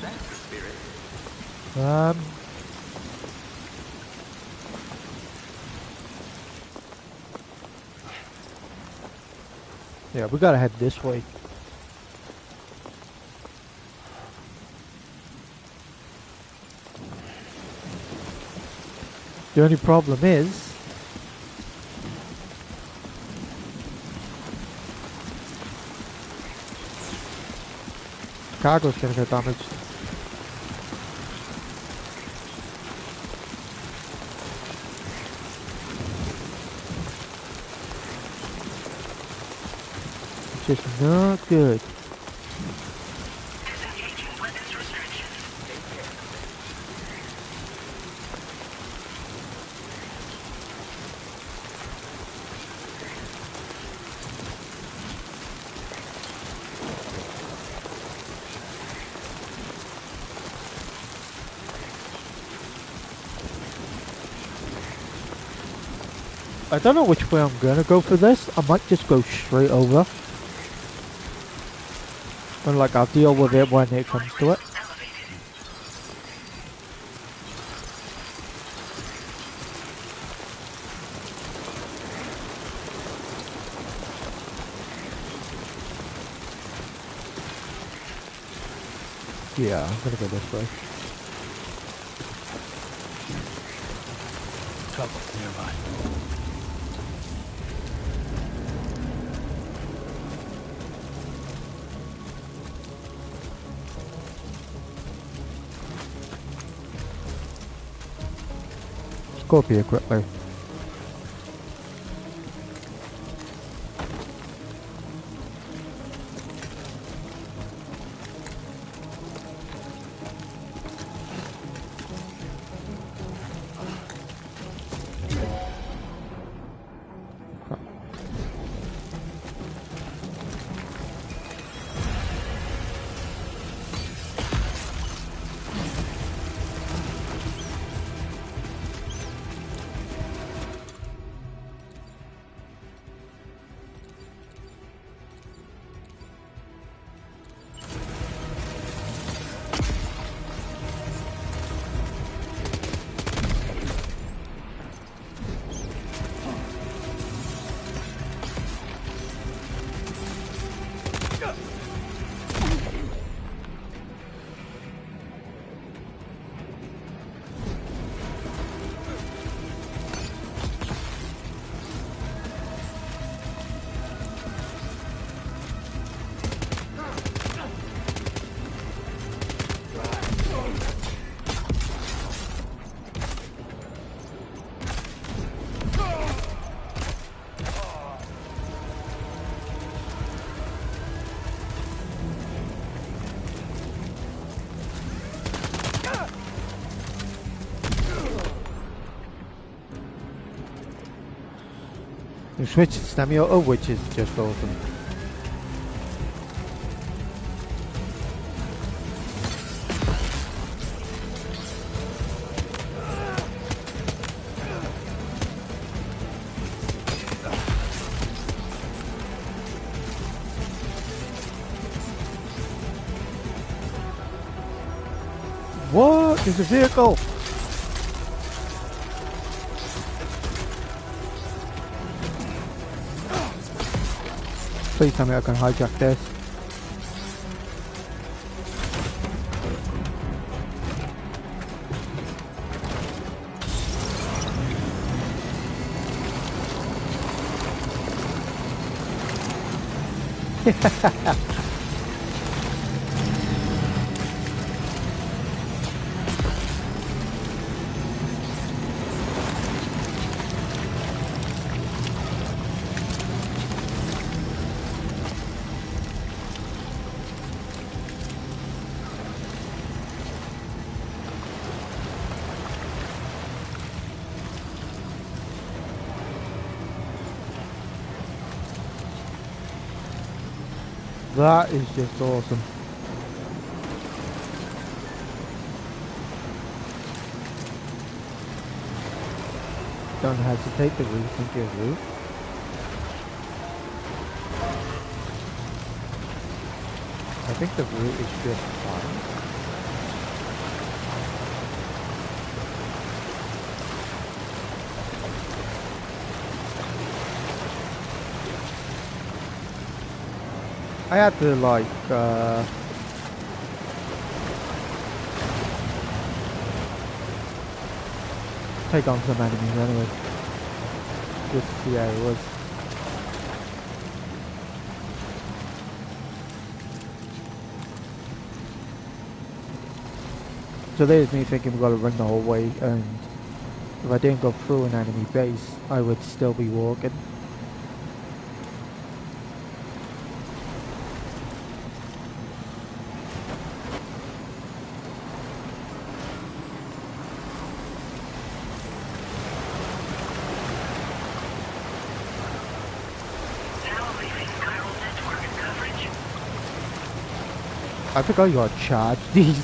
That's the spirit.
Yeah, we gotta head this way. The only problem is cargo's gonna get damaged. Which is not good.
Disengaging weapons restrictions.
I don't know which way I'm gonna go for this. I might just go straight over. And like I'll deal with it when it comes to it.
Elevated.
Yeah, I'm gonna go this way.
Trouble nearby.
Go up here quickly. You switch to semi-auto, which is just awesome. What? There's a vehicle! Please tell me I can hijack this. That is just awesome. Don't hesitate to rethink your route. I think the route is just fine. I had to like take on some enemies anyway, just to see how it was. So there's me thinking we've got to run the whole way, and if I didn't go through an enemy base, I would still be walking. I forgot you got charged these.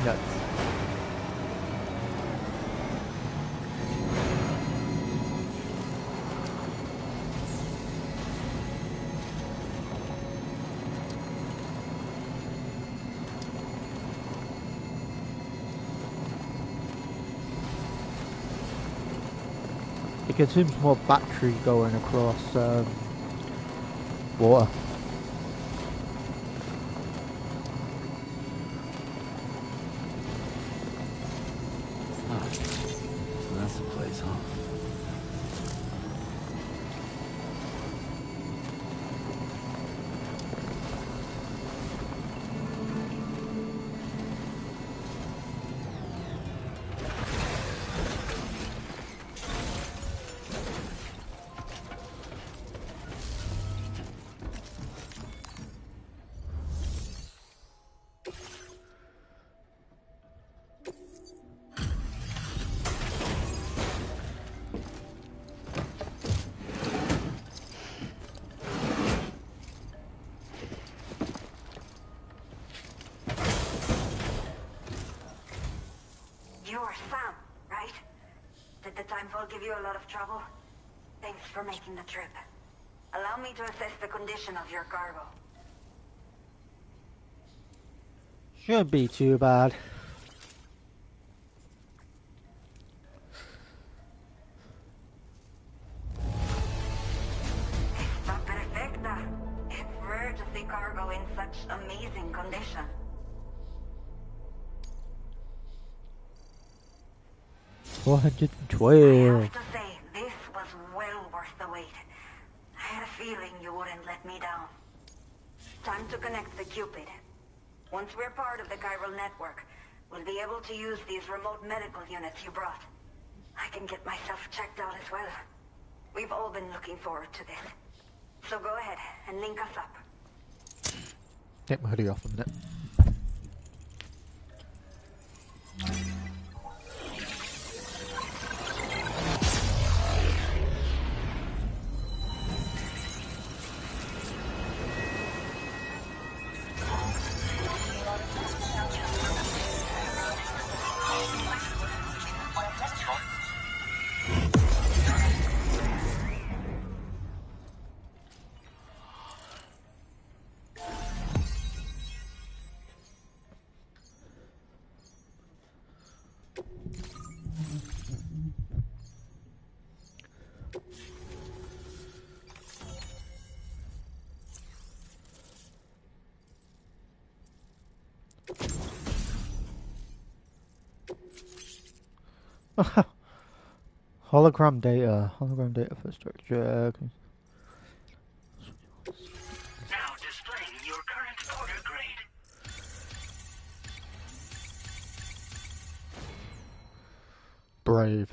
Nuts. It consumes more battery going across water.
Oh, so that's the place, huh?
You're Sam, right? Did the Timefall give you a lot of trouble? Thanks for making the trip. Allow me to assess the condition of your cargo.
Shouldn't be too bad.
Está perfecta. It's rare to see cargo in such amazing condition. I
412.
have to say, this was well worth the wait. I had a feeling you wouldn't let me down. Time to connect the Cupid. Once we're part of the chiral network, we'll be able to use these remote medical units you brought. I can get myself checked out as well. We've all been looking forward to this. So go ahead and link us up.
Take my hoodie off a minute. Hologram data for structure.
Now displaying your current order grade.
Brave.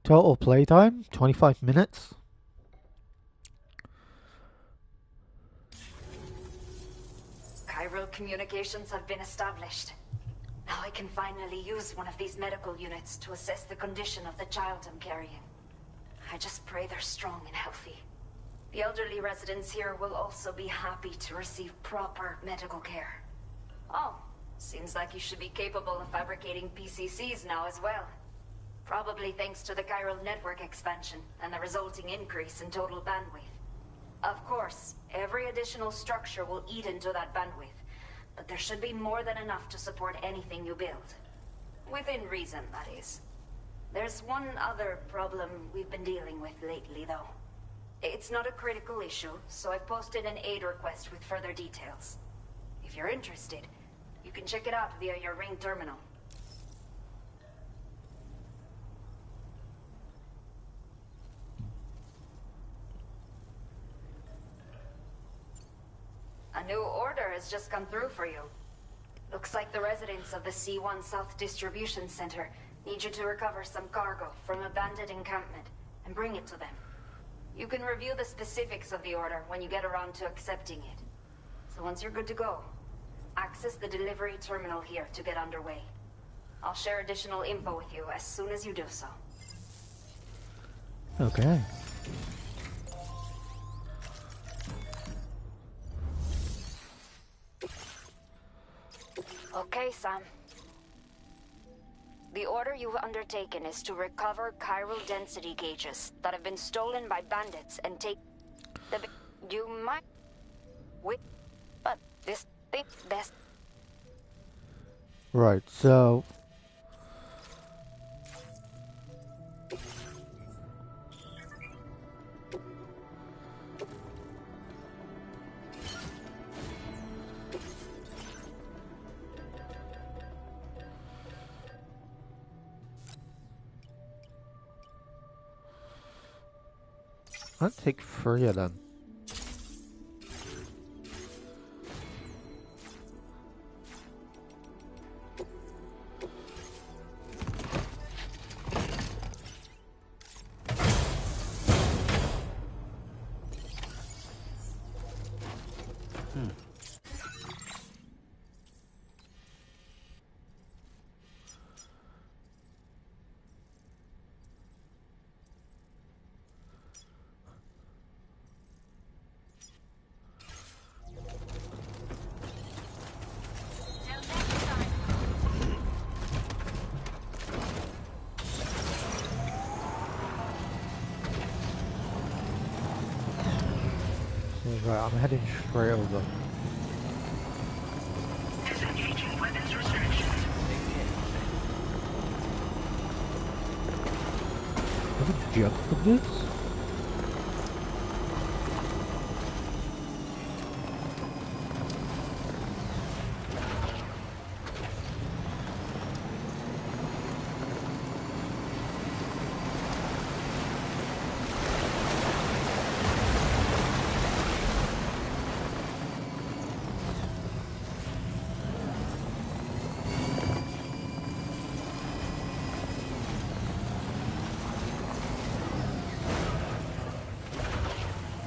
Total playtime 25 minutes.
Chiral communications have been established. Now I can finally use one of these medical units to assess the condition of the child I'm carrying. I just pray they're strong and healthy. The elderly residents here will also be happy to receive proper medical care. Oh, seems like you should be capable of fabricating PCCs now as well. Probably thanks to the chiral network expansion and the resulting increase in total bandwidth. Of course, every additional structure will eat into that bandwidth, but there should be more than enough to support anything you build. Within reason, that is. There's one other problem we've been dealing with lately, though. It's not a critical issue, so I've posted an aid request with further details. If you're interested, you can check it out via your ring terminal. A new order has just come through for you. Looks like the residents of the C1 South Distribution Center need you to recover some cargo from a bandit encampment and bring it to them. You can review the specifics of the order when you get around to accepting it. So once you're good to go, access the delivery terminal here to get underway. I'll share additional info with you as soon as you do so.
Okay.
Okay, Sam. The order you've undertaken is to recover chiral density gauges that have been stolen by bandits and take the... You might... Wait, but this thing... Best...
Right, so... I'll take 3 of them. Right, I'm heading straight over.
Disengaging weapons restrictions.
Have we jumped from this?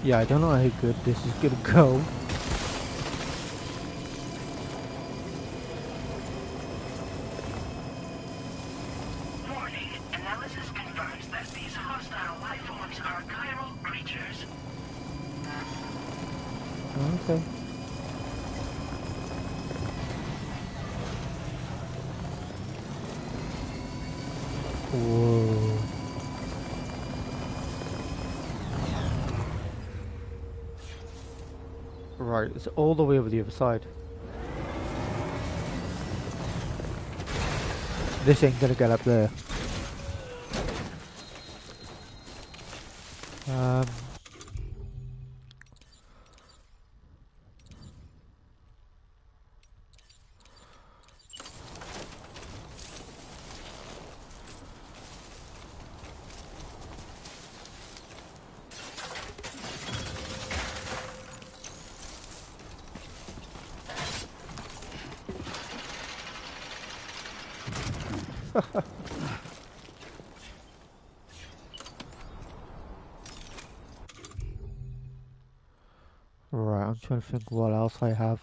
Yeah, I don't know how good this is gonna go.
Warning. Analysis confirms that these hostile life forms are chiral creatures.
Okay. Whoa. Right, it's all the way over the other side. This ain't gonna get up there. Right, I'm trying to think what else I have.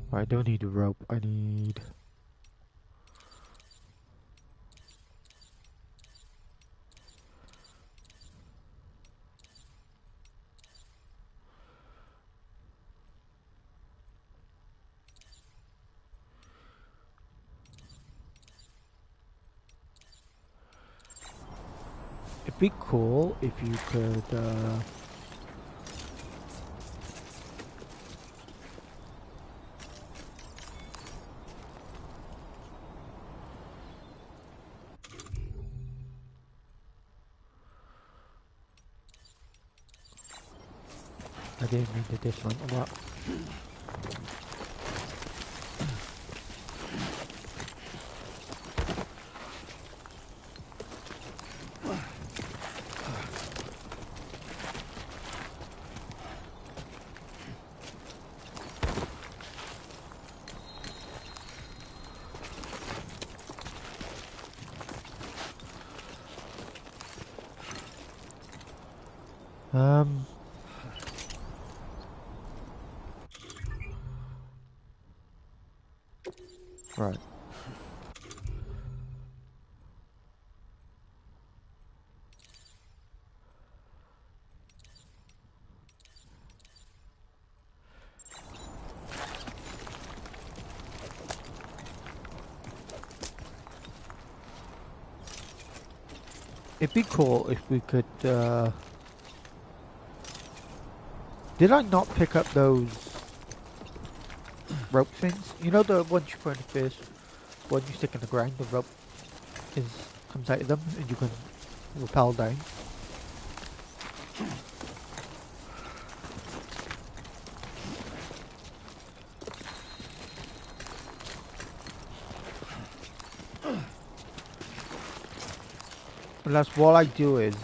Right, I don't need a rope, I need... It'd be cool if you could, I didn't mean to dismantle that. Right. It'd be cool if we could, did I not pick up those rope things? You know the ones you put in the fish, one you stick in the ground, the rope comes out of them and you can rappel down. And that's what I do is,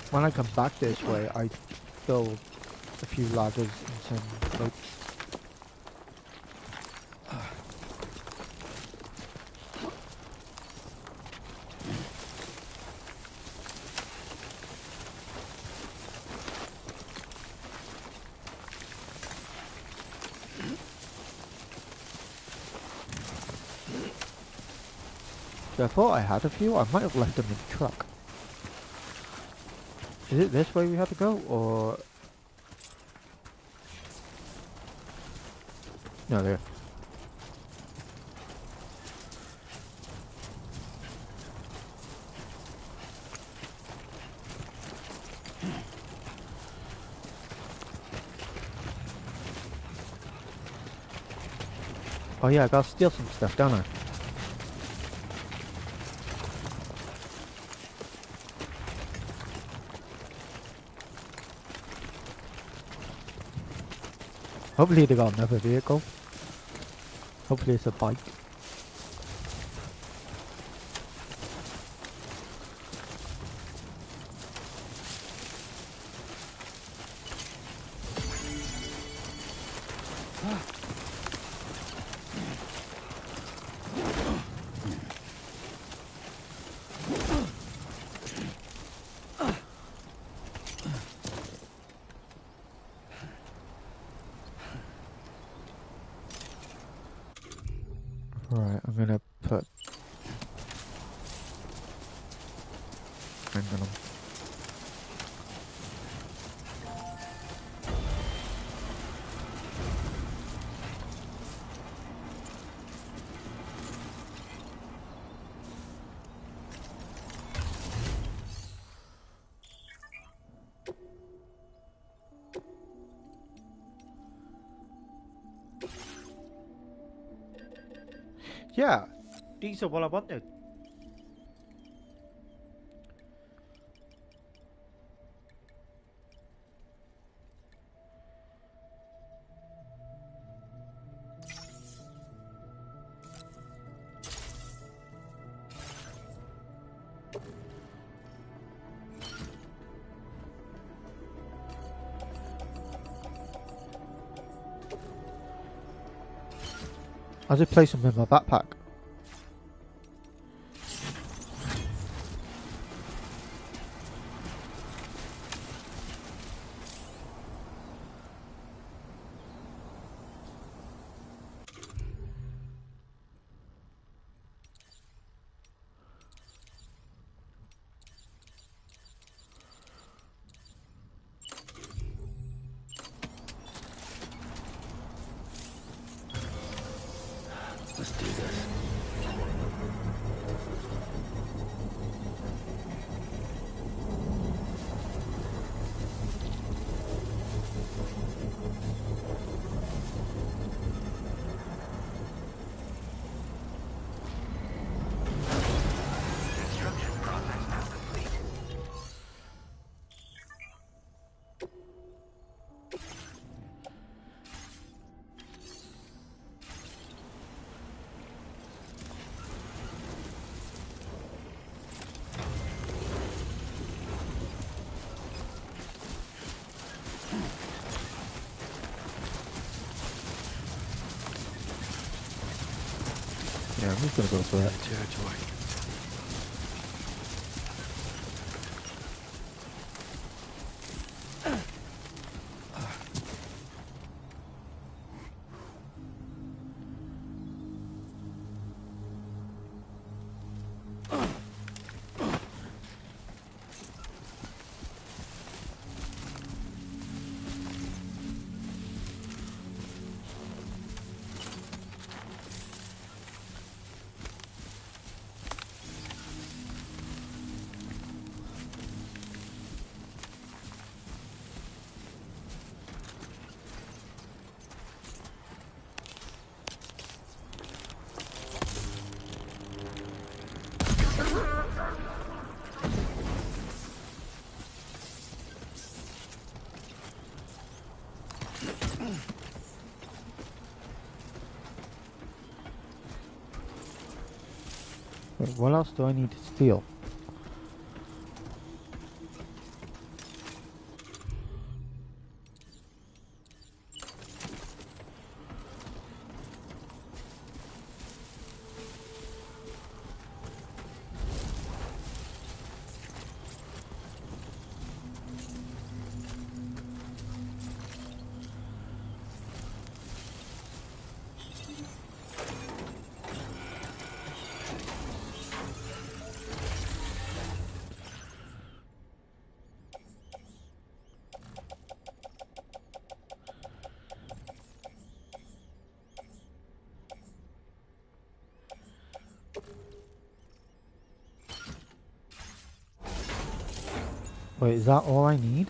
when I come back this way, I build a few ladders and some ropes. So I thought I had a few, I might have left them in the truck. Is it this way we have to go, or... No, there. Oh yeah, I gotta steal some stuff, don't I? Hopefully they got another vehicle. Hopefully it's a bike. Right, I'm gonna put... Hang on. Yeah, these are what I wanted. I'll just place them in my backpack.
Let's do this.
Construction process now complete.
Yeah, I'm just gonna go for that.
Territory.
Wait, what else do I need to steal? Wait, is that all I need?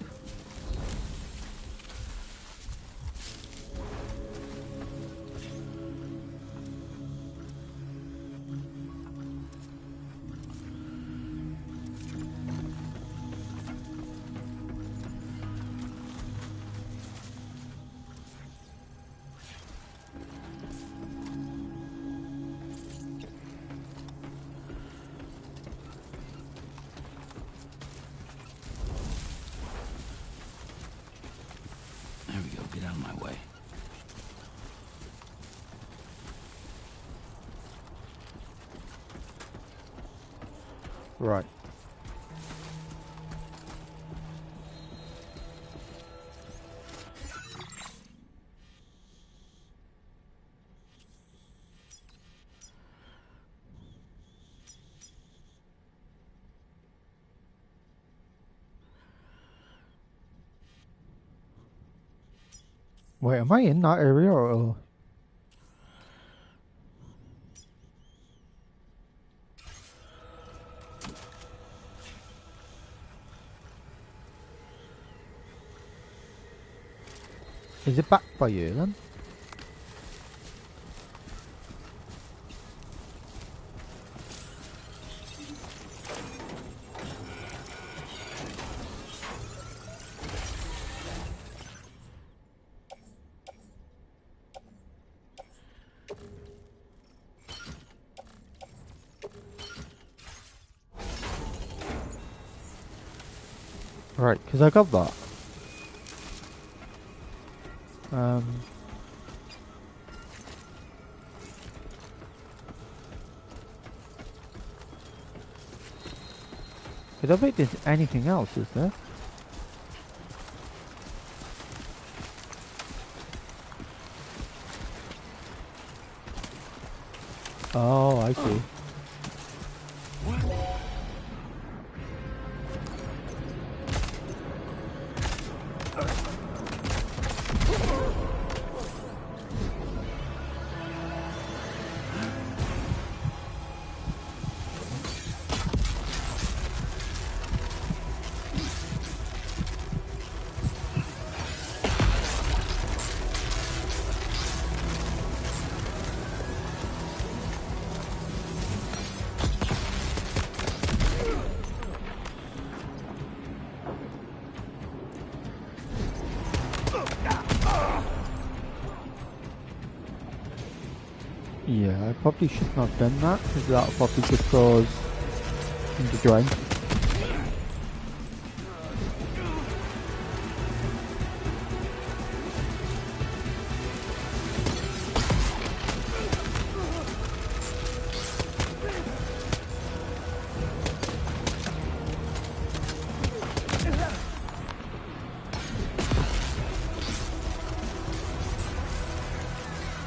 Right. Wait, am I in that area or? Is it back by you then? Right, because I got that. I don't think there's anything else, is there? Oh, I see. Yeah, I probably shouldn't have done that, because that'll probably just cause him to drain.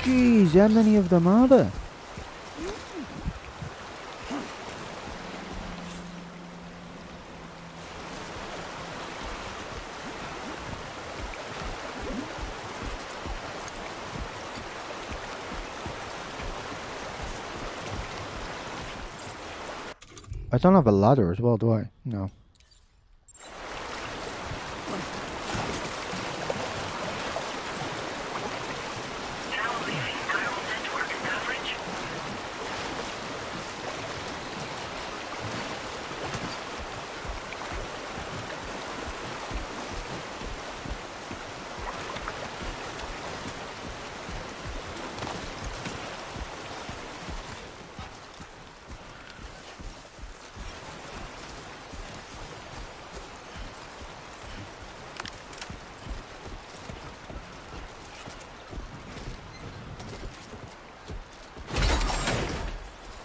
Jeez, how many of them are there? I don't have a ladder as well, do I? No.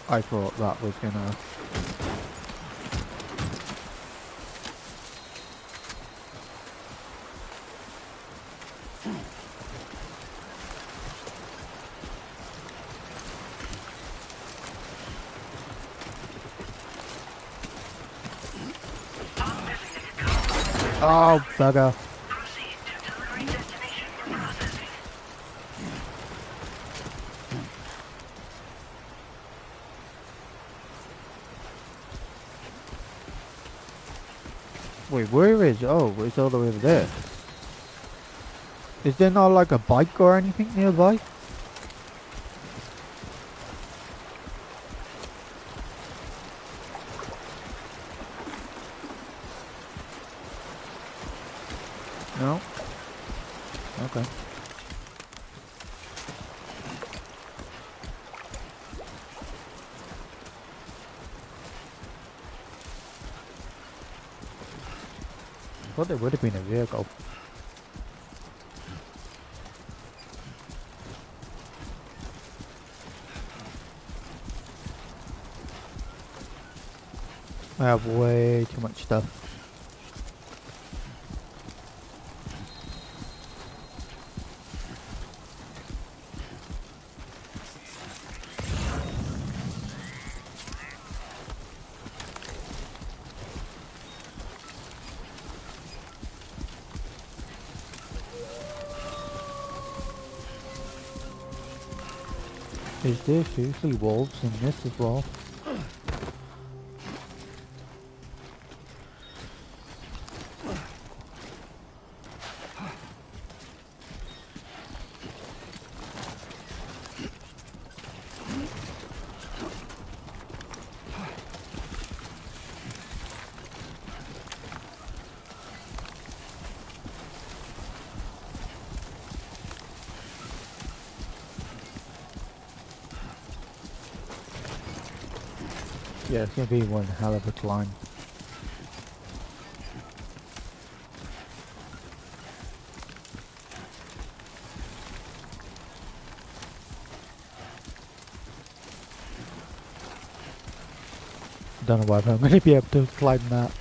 I thought that was gonna... Oh, bugger. Wait, where is... Oh, it's all the way over there. Is there not like a bike or anything nearby? No? Okay. I thought there would have been a vehicle. I have way too much stuff. Is there seriously wolves in this as well? Yeah, it's gonna be one hell of a climb. Don't know whether I'm gonna be able to climb that.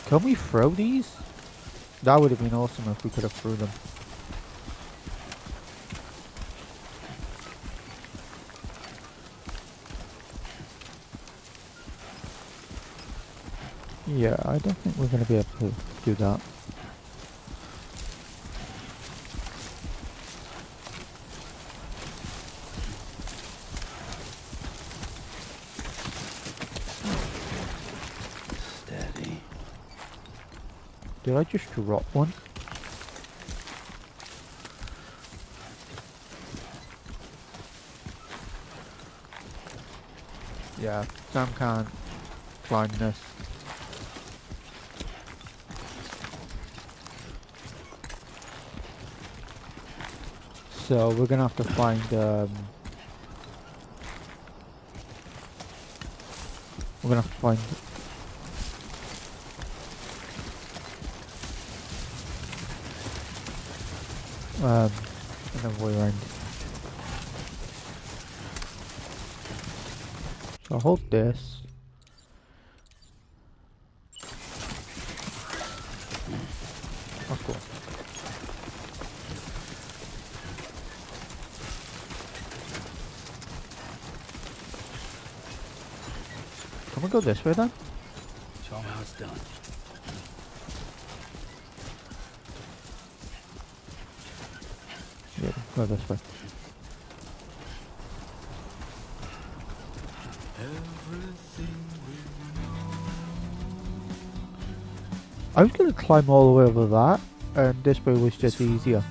Can we throw these? That would have been awesome if we could have threw them. Yeah, I don't think we're going to be able to do that.
Steady.
Did I just drop one? Yeah, Sam can't climb this. So we're gonna have to find we're gonna have to find another way around. So I'll hold this. Oh, cool. Can we go this way then?
Show 'em how it's done.
Yeah, go this way. I was gonna climb all the way over that, and this way was just easier.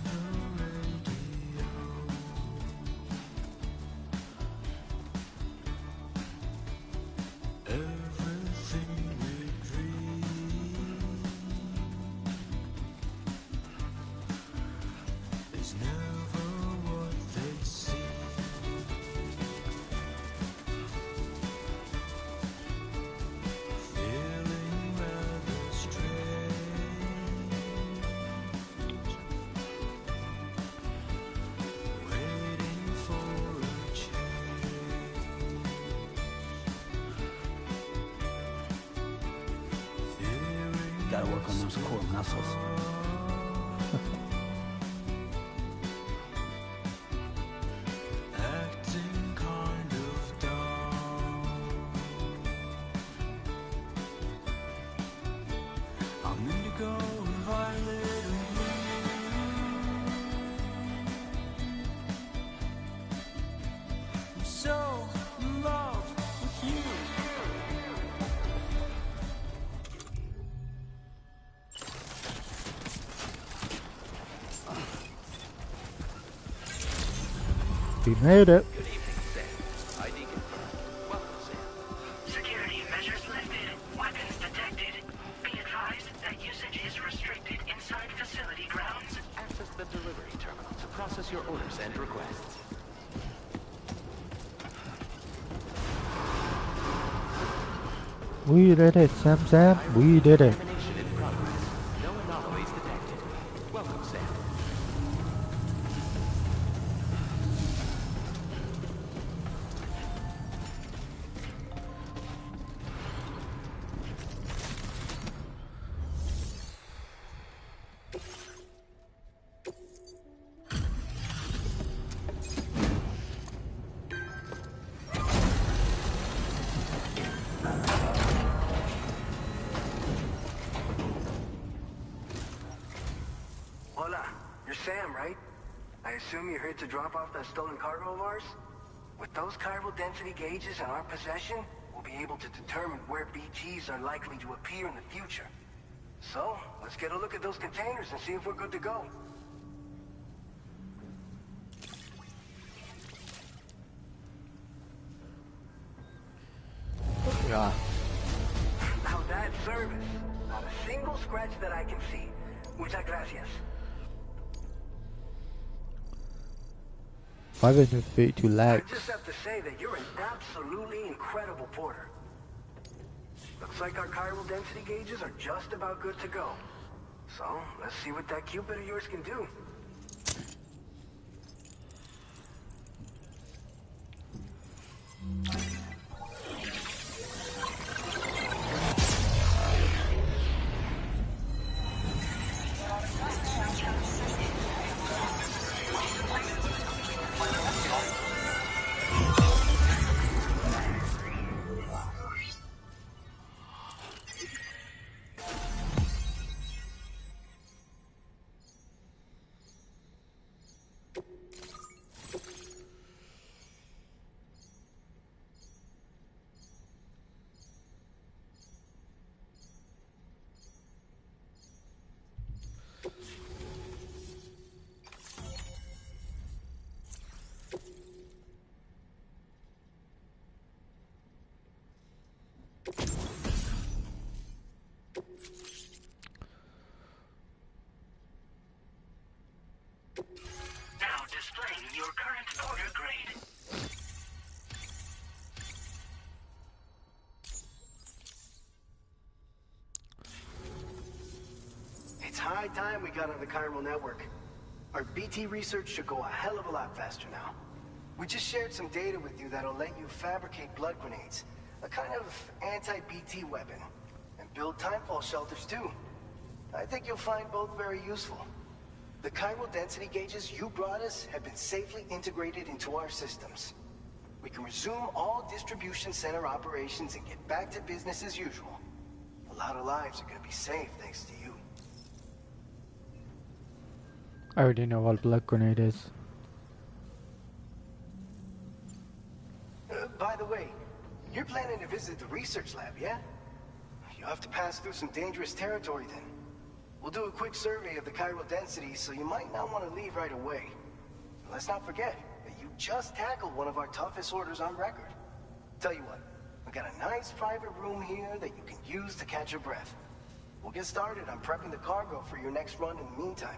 Gotta work on those core muscles.
We made it.
Good evening, Sam. ID confirmed. Welcome, Sam. Security measures lifted. Weapons detected. Be advised that usage is restricted inside facility grounds.
Access the delivery terminal to process your orders and requests.
We did it, Sam. We did it.
Examination in progress. No anomalies detected. Welcome, Sam.
Hola, you're Sam, right? I assume you're here to drop off that stolen cargo of ours? With those chiral density gauges in our possession, we'll be able to determine where BGs are likely to appear in the future. So, let's get a look at those containers and see if we're good to go.
Yeah.
Now that service, not a single scratch that I can see. Muchas gracias.
532 lakhs.
I just have to say that you're an absolutely incredible porter. Looks like our chiral density gauges are just about good to go. So, let's see what that Cupid of yours can do.
Now displaying your current porter grade.
It's high time we got on the chiral network. Our BT research should go a hell of a lot faster now. We just shared some data with you that'll let you fabricate blood grenades, a kind of anti-BT weapon, and build timefall shelters too. I think you'll find both very useful. The chiral density gauges you brought us have been safely integrated into our systems. We can resume all distribution center operations and get back to business as usual. A lot of lives are gonna be saved thanks to you.
I already know what blood grenade is.
By the way, you're planning to visit the research lab, yeah? You'll have to pass through some dangerous territory then. We'll do a quick survey of the chiral density, so you might not want to leave right away. Let's not forget that you just tackled one of our toughest orders on record. Tell you what, we got a nice private room here that you can use to catch your breath. We'll get started on prepping the cargo for your next run in the meantime.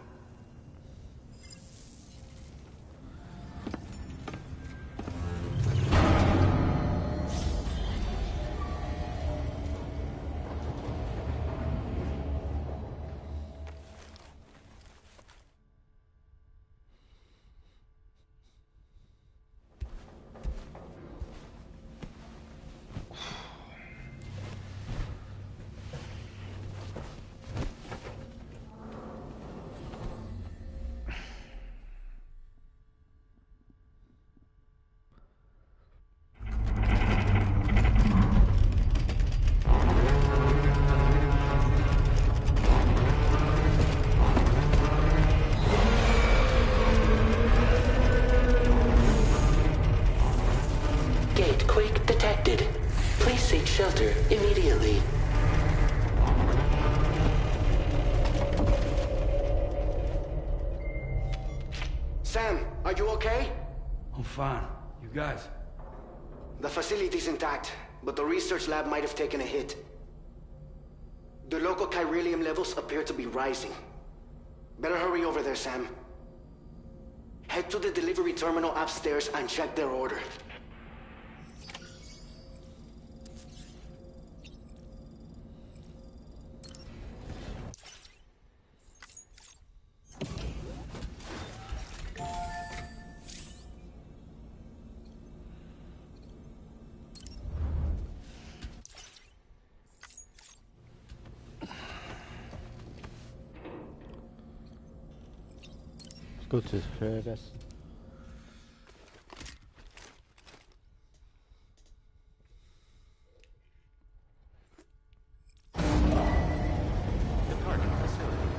Shelter immediately.
Sam, are you okay?
I'm fine. You guys?
The facility's intact, but the research lab might have taken a hit. The local chiralium levels appear to be rising. Better hurry over there, Sam. Head to the delivery terminal upstairs and check their order.
Go to the fair, I guess.
Departing facility.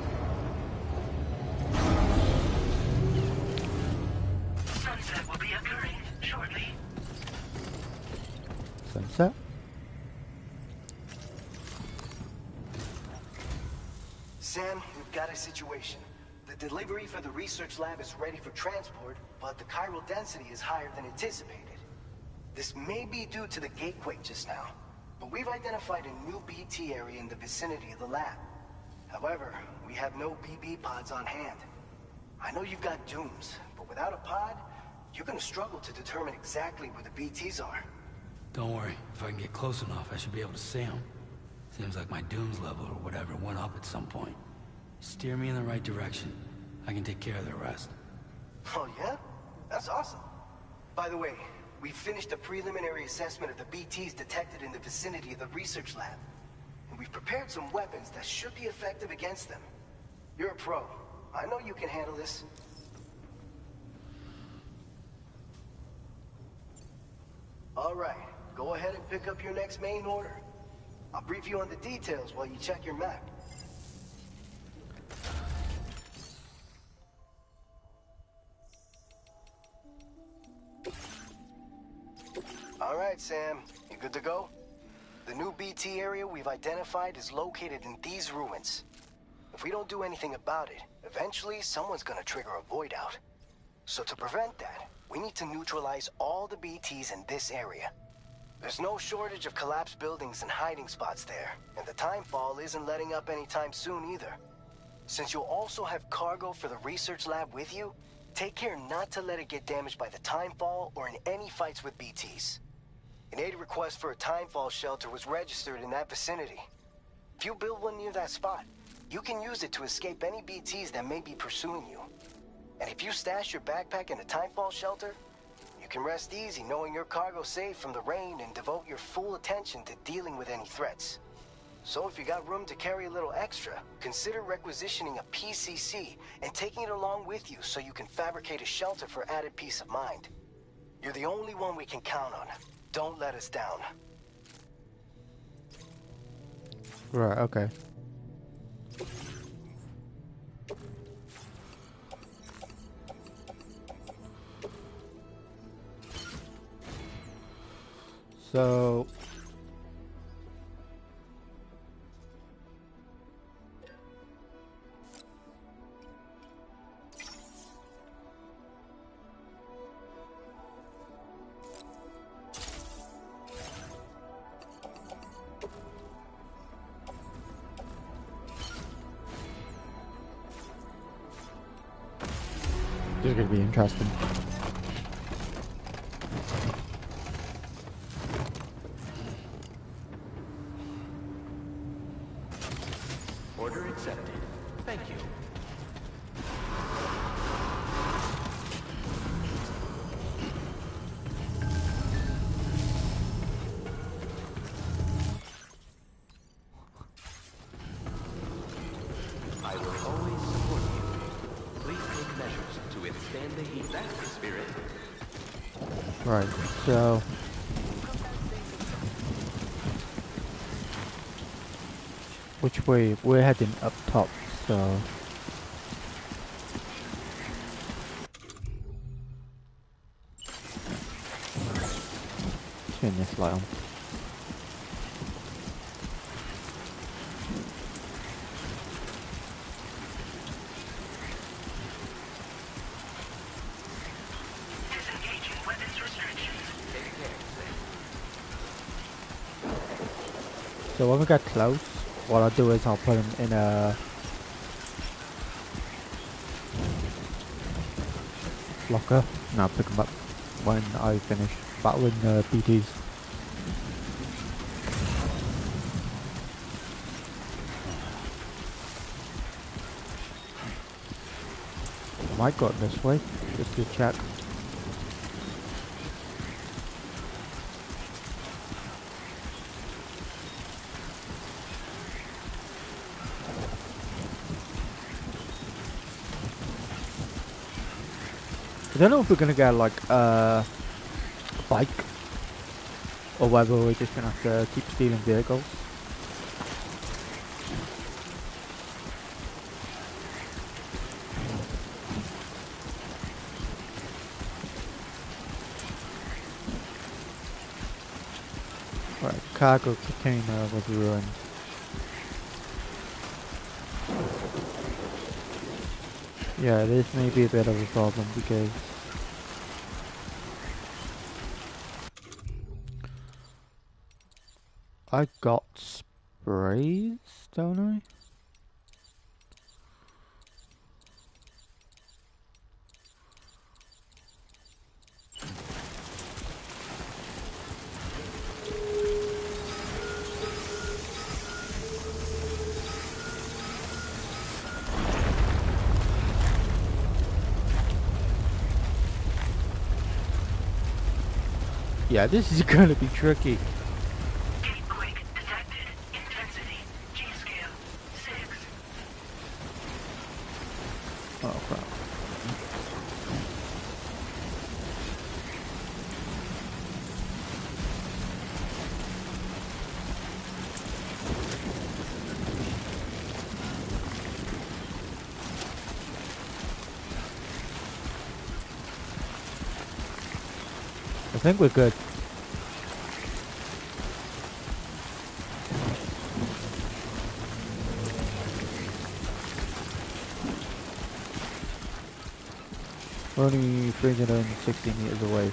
set.
Sam, we've got a situation. The delivery for the research lab is ready for transport, but the chiral density is higher than anticipated. This may be due to the gateway just now, but we've identified a new BT area in the vicinity of the lab. However, we have no BB pods on hand. I know you've got dooms, but without a pod, you're gonna struggle to determine exactly where the BTs are.
Don't worry. If I can get close enough, I should be able to see them. Seems like my dooms level or whatever went up at some point. Steer me in the right direction. I can take care of the rest.
Oh yeah? That's awesome. By the way, we finished a preliminary assessment of the BTs detected in the vicinity of the research lab. And we've prepared some weapons that should be effective against them. You're a pro. I know you can handle this. All right, go ahead and pick up your next main order. I'll brief you on the details while you check your map. All right, Sam, you good to go? The new BT area we've identified is located in these ruins. If we don't do anything about it, eventually someone's gonna trigger a void out. So to prevent that, we need to neutralize all the BTs in this area. There's no shortage of collapsed buildings and hiding spots there, and the timefall isn't letting up anytime soon either. Since you'll also have cargo for the research lab with you, take care not to let it get damaged by the timefall or in any fights with BTs. An aid request for a timefall shelter was registered in that vicinity. If you build one near that spot, you can use it to escape any BTs that may be pursuing you. And if you stash your backpack in a timefall shelter, you can rest easy knowing your cargo's safe from the rain and devote your full attention to dealing with any threats. So if you got room to carry a little extra, consider requisitioning a PCC and taking it along with you so you can fabricate a shelter for added peace of mind. You're the only one we can count on. Don't let us down.
Right, okay. So this is going to be interesting.
Order accepted. Thank you. I will always support you. Please take measures to withstand the heat. That's the spirit.
Right, so which way? We're heading up top, so turn this light on.
Disengaging weapons restrictions.
So when we get close, what I'll do is I'll put him in a locker and I'll pick him up when I finish battling the BTs. I might go this way, just to check. I don't know if we're gonna get like a bike or whether we're just gonna have to keep stealing vehicles. Right, cargo container was ruined. Yeah, this may be a bit of a problem because I got sprays, don't I? Yeah, this is gonna be tricky.
Gatequake detected. Intensity. G-scale. 6.
Oh crap. I think we're good. We're only 360 meters away.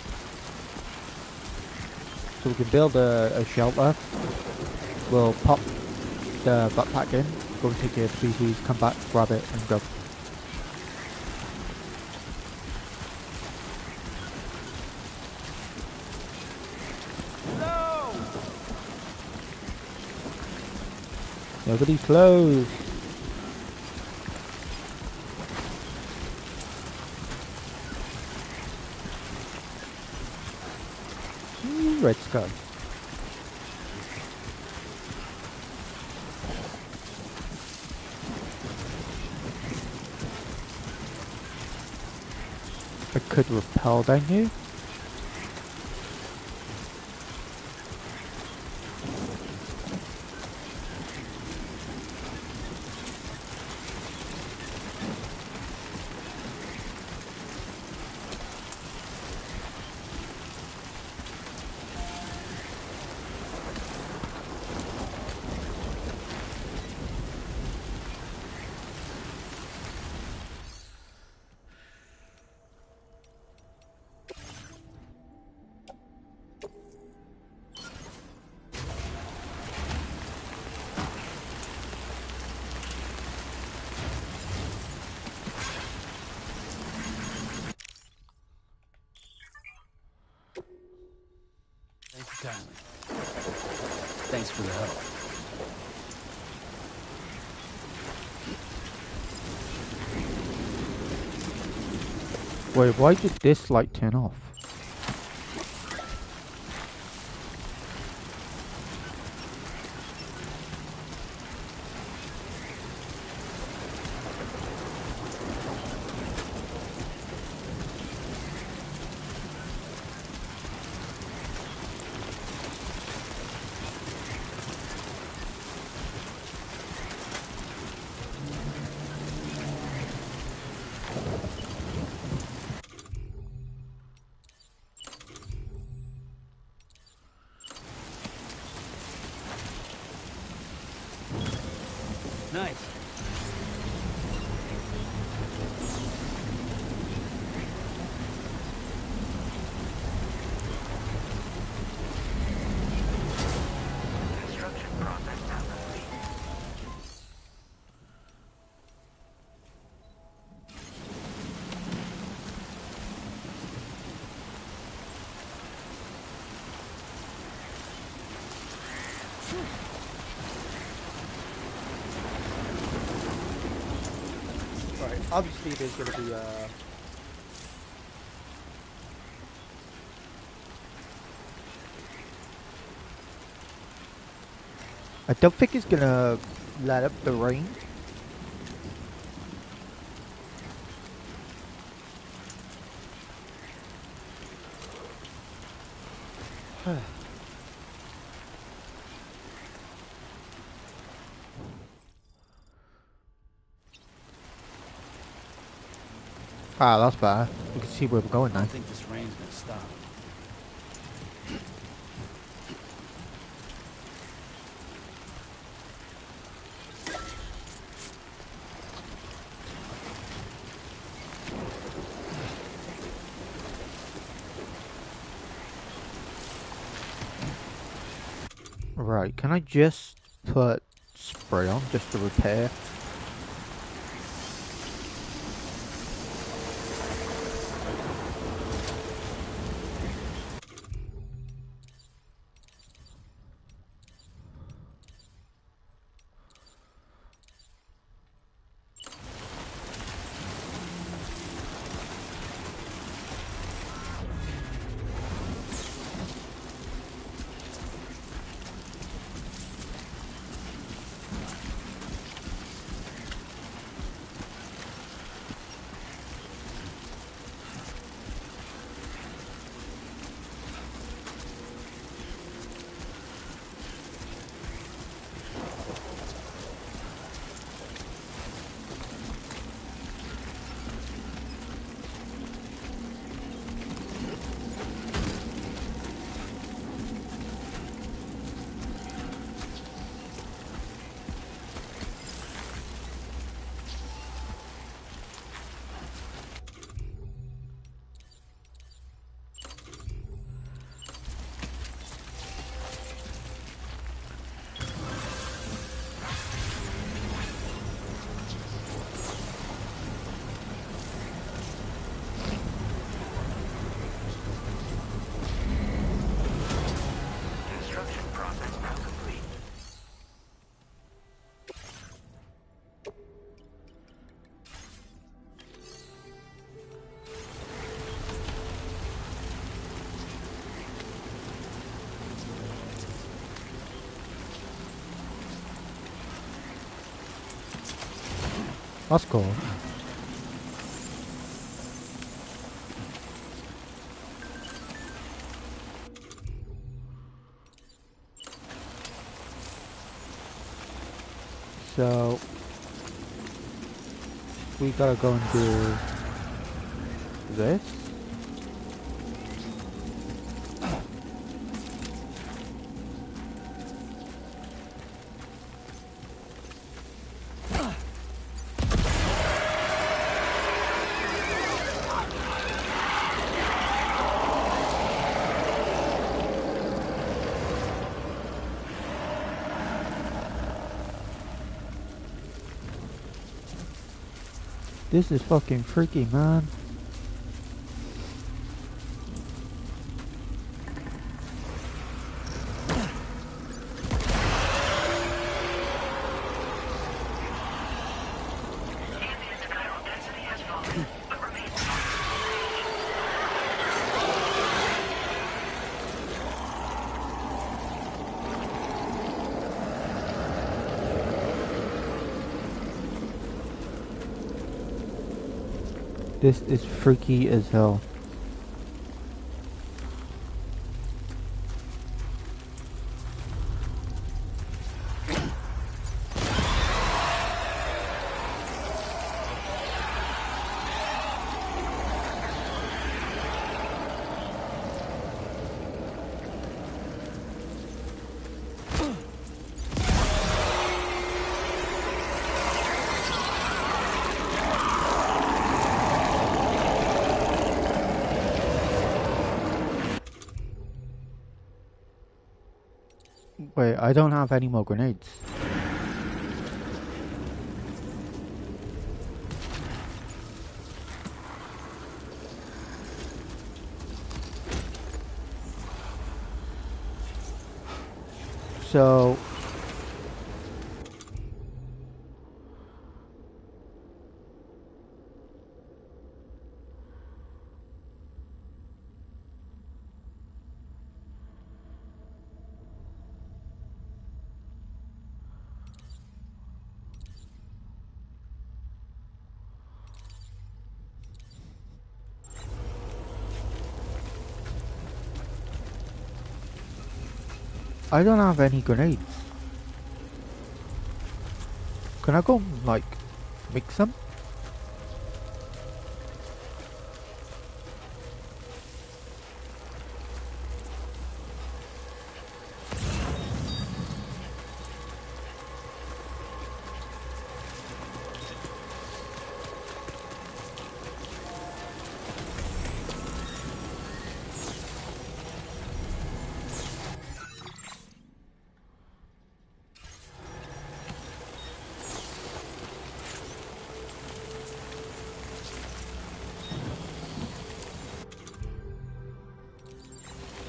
So we can build a shelter. We'll pop the backpack in, go take care of the PCs, come back, grab it, and go.
No!
Nobody's close. Red sky. I could repel down here.
Thank you kindly. Thanks for the help.
Wait, why did this light turn off?
Nice.
Construction process now complete.
Right, obviously there's gonna be I don't think it's gonna let up the rain. Ah, that's better. We can see where we're going
I
now.
don't think this rain's gonna stop.
Right, can I just put spray on just to repair?
Construction process now complete.
That's cool. So we gotta go and do this. This is fucking freaky, man. This is freaky as hell. Wait, I don't have any more grenades. So I don't have any grenades. Can I go, like, mix them?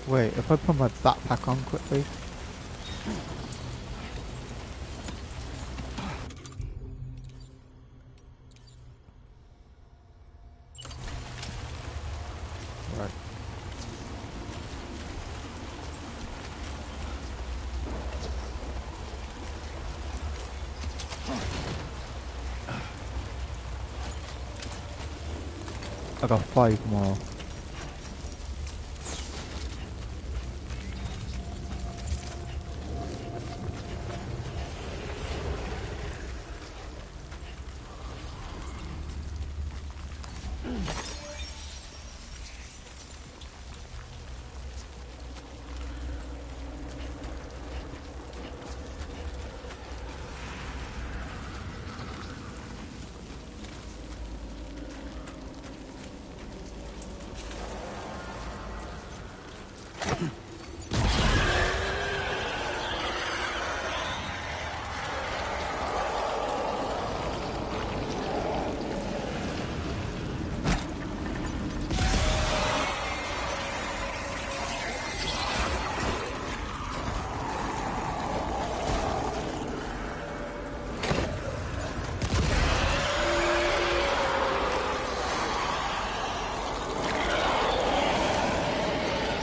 Wait, if I put my backpack on quickly. Right. I got 5 more.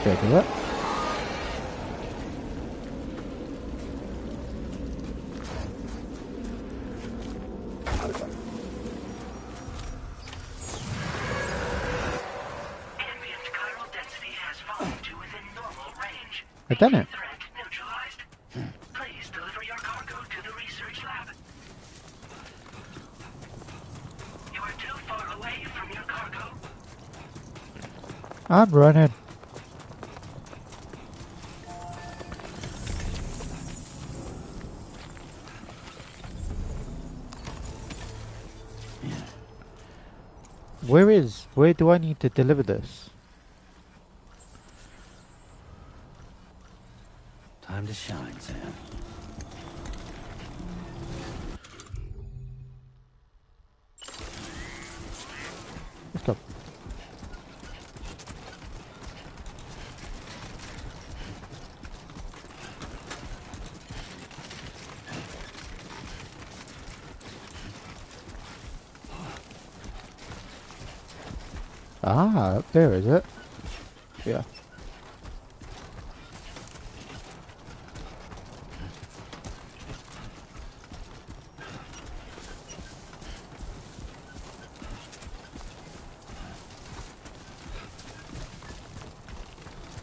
Did I do it?
Ambient chiral density has fallen to within normal range.
I done it.
Threat neutralized. Please deliver your cargo to the research lab. You are too far away from your cargo.
I'm running. Where do I need to deliver this?
Time to shine, Sam.
Let's go. Ah, up there, is it? Yeah.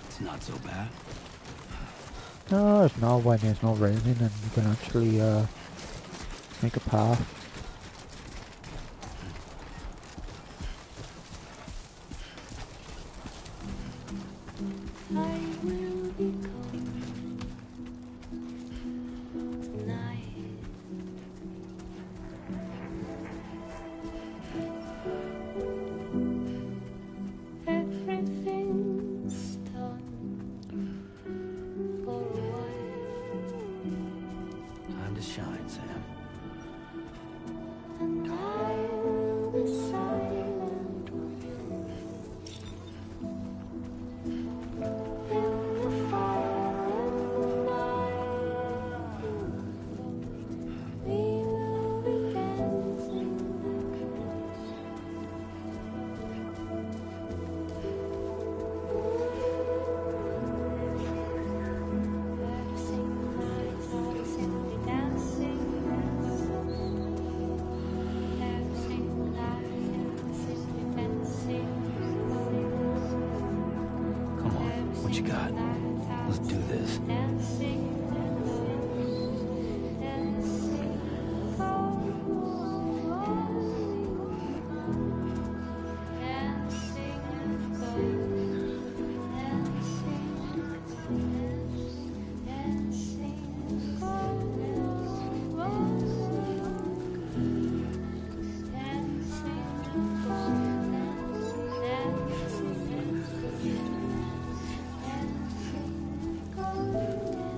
It's not so bad.
No, it's not when it's not raining and you can actually make a path.
Time to shine, Sam. Come on, what you got? Let's do this.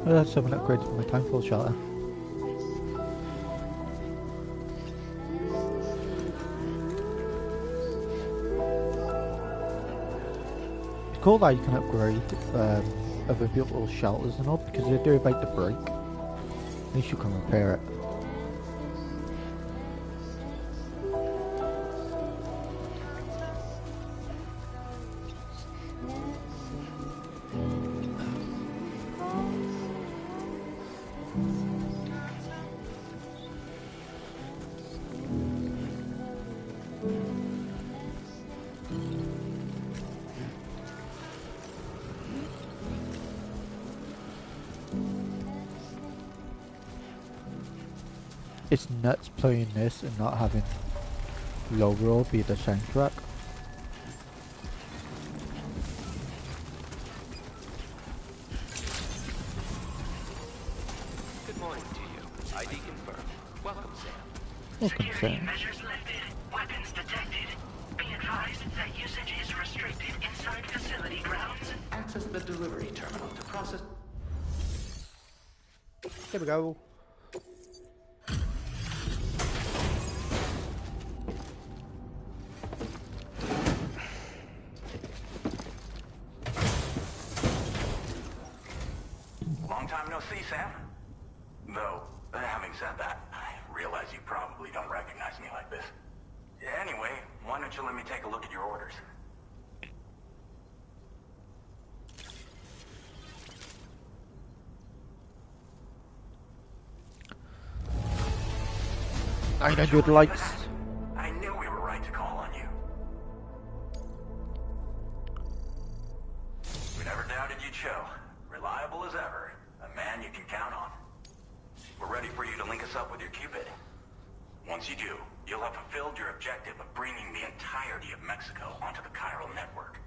Oh, that's something upgrades for my timefall shelter. cool that you can upgrade other people's shelters and all, because if they're about to break, at least you can repair it. It's nuts playing this and not having low roll be the soundtrack.
Good morning to you. ID confirmed. Welcome, Sam.
Welcome,
Security
Sam.
measures lifted. Weapons detected. Be advised that usage is restricted inside facility grounds.
Access the delivery terminal to process...
Here we go.
Long time no see, Sam. Though, having said that, I realize you probably don't recognize me like this. Anyway, why don't you let me take a look at your orders?
I know good likes.
I knew we were right to call on you. We never doubted you'd show. Reliable as ever. A man you can count on. We're ready for you to link us up with your Cupid. Once you do, you'll have fulfilled your objective of bringing the entirety of Mexico onto the chiral network.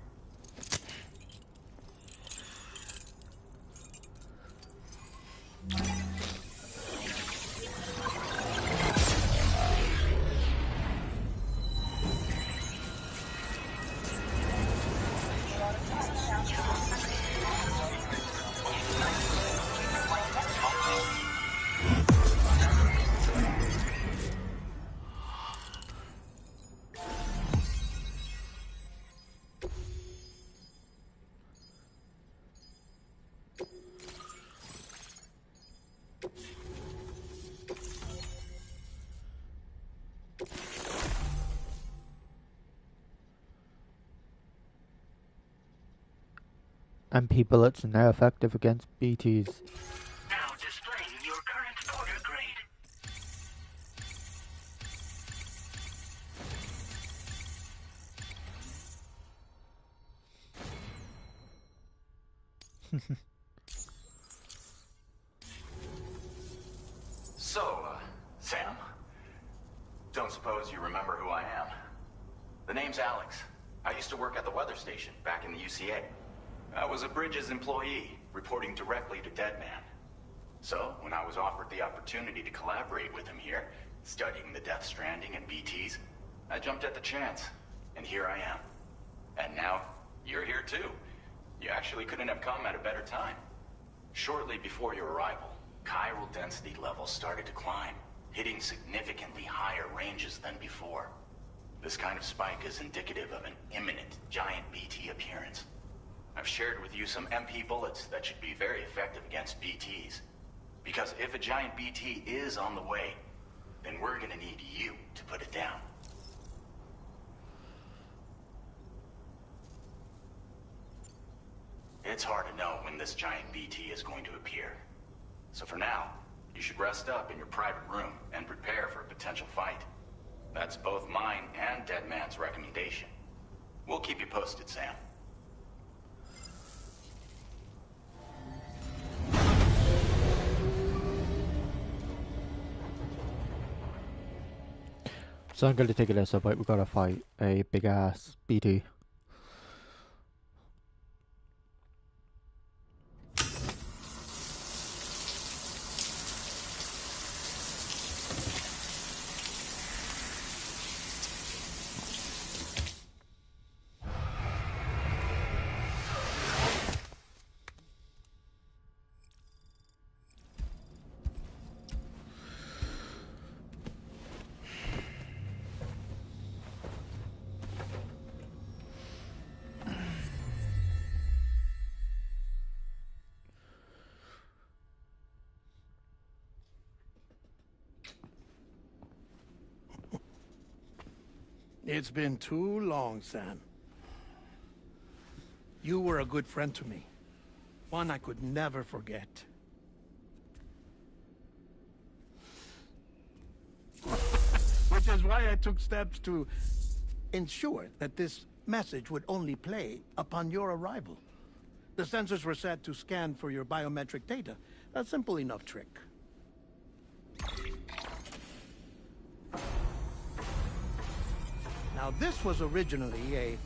MP bullets are now effective against BTs.
Now displaying your current order grade. So, Sam, don't suppose you remember who I am? The name's Alex. I used to work at the weather station back in the UCA. I was a Bridges employee, reporting directly to Deadman. So, when I was offered the opportunity to collaborate with him here, studying the Death Stranding and BTs, I jumped at the chance, and here I am. And now, you're here too. You actually couldn't have come at a better time. Shortly before your arrival, chiral density levels started to climb, hitting significantly higher ranges than before. This kind of spike is indicative of an imminent giant BT appearance. I've shared with you some MP bullets that should be very effective against BTs. Because if a giant BT is on the way, then we're gonna need you to put it down. It's hard to know when this giant BT is going to appear. So for now, you should rest up in your private room and prepare for a potential fight. That's both mine and Deadman's recommendation. We'll keep you posted, Sam.
So I'm going to take it as a bite. We've got to fight a big ass BT.
It's been too long, Sam. You were a good friend to me. One I could never forget. Which is why I took steps to ensure that this message would only play upon your arrival. The sensors were set to scan for your biometric data. A simple enough trick. Now, this was originally a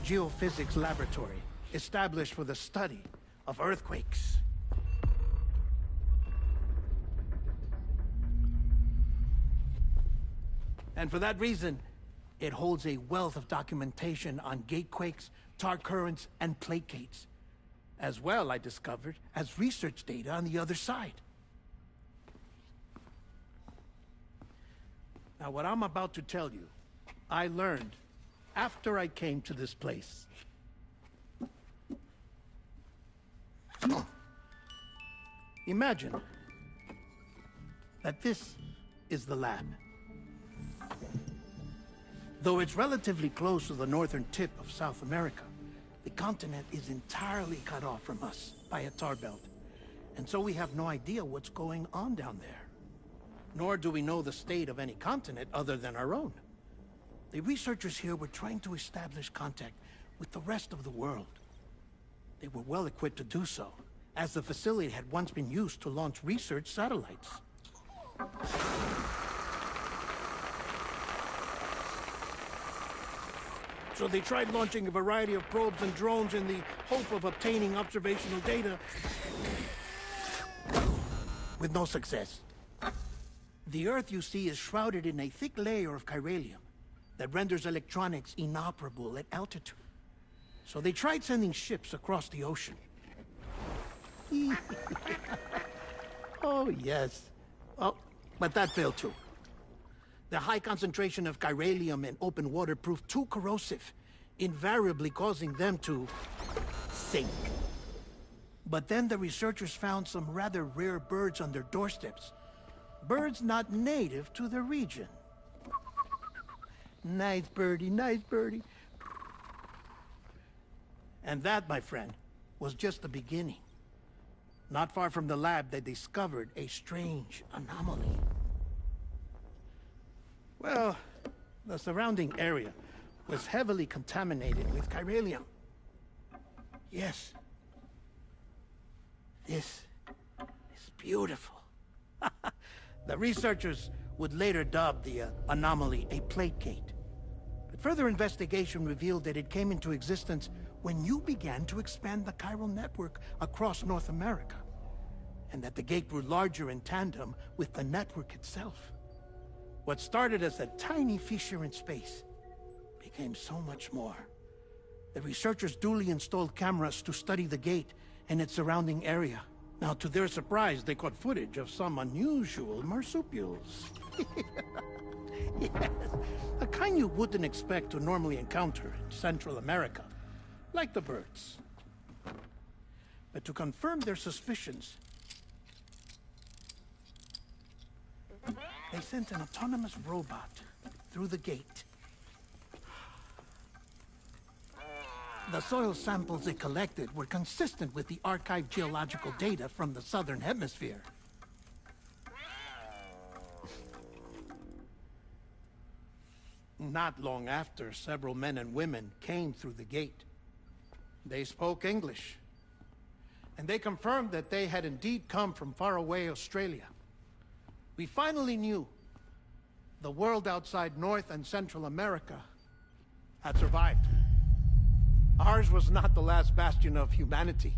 geophysics laboratory established for the study of earthquakes. And for that reason, it holds a wealth of documentation on gatequakes, tar currents, and placates. As well, I discovered, as research data on the other side. Now, what I'm about to tell you, I learned after I came to this place. Imagine that this is the lab. Though it's relatively close to the northern tip of South America, the continent is entirely cut off from us by a tar belt. And so we have no idea what's going on down there. Nor do we know the state of any continent other than our own. The researchers here were trying to establish contact with the rest of the world. They were well equipped to do so, as the facility had once been used to launch research satellites. So they tried launching a variety of probes and drones in the hope of obtaining observational data, with no success. The Earth, you see, is shrouded in a thick layer of chiralium that renders electronics inoperable at altitude. So they tried sending ships across the ocean. Oh, yes. Oh, but that failed too. The high concentration of chiralium in open water proved too corrosive, invariably causing them to sink. But then the researchers found some rather rare birds on their doorsteps. Birds not native to the region. Nice birdie, nice birdie. And that, my friend, was just the beginning. Not far from the lab, they discovered a strange anomaly. Well, the surrounding area was heavily contaminated with chiralium. Yes. This is beautiful. The researchers would later dub the anomaly a plate gate. But further investigation revealed that it came into existence when you began to expand the chiral network across North America, and that the gate grew larger in tandem with the network itself. What started as a tiny fissure in space became so much more. The researchers duly installed cameras to study the gate and its surrounding area. Now, to their surprise, they caught footage of some unusual marsupials. Yes, a kind you wouldn't expect to normally encounter in Central America, like the birds. But to confirm their suspicions, they sent an autonomous robot through the gate. The soil samples it collected were consistent with the archived geological data from the southern hemisphere. Not long after, several men and women came through the gate. They spoke English, and they confirmed that they had indeed come from faraway Australia. We finally knew the world outside North and Central America had survived. Ours was not the last bastion of humanity,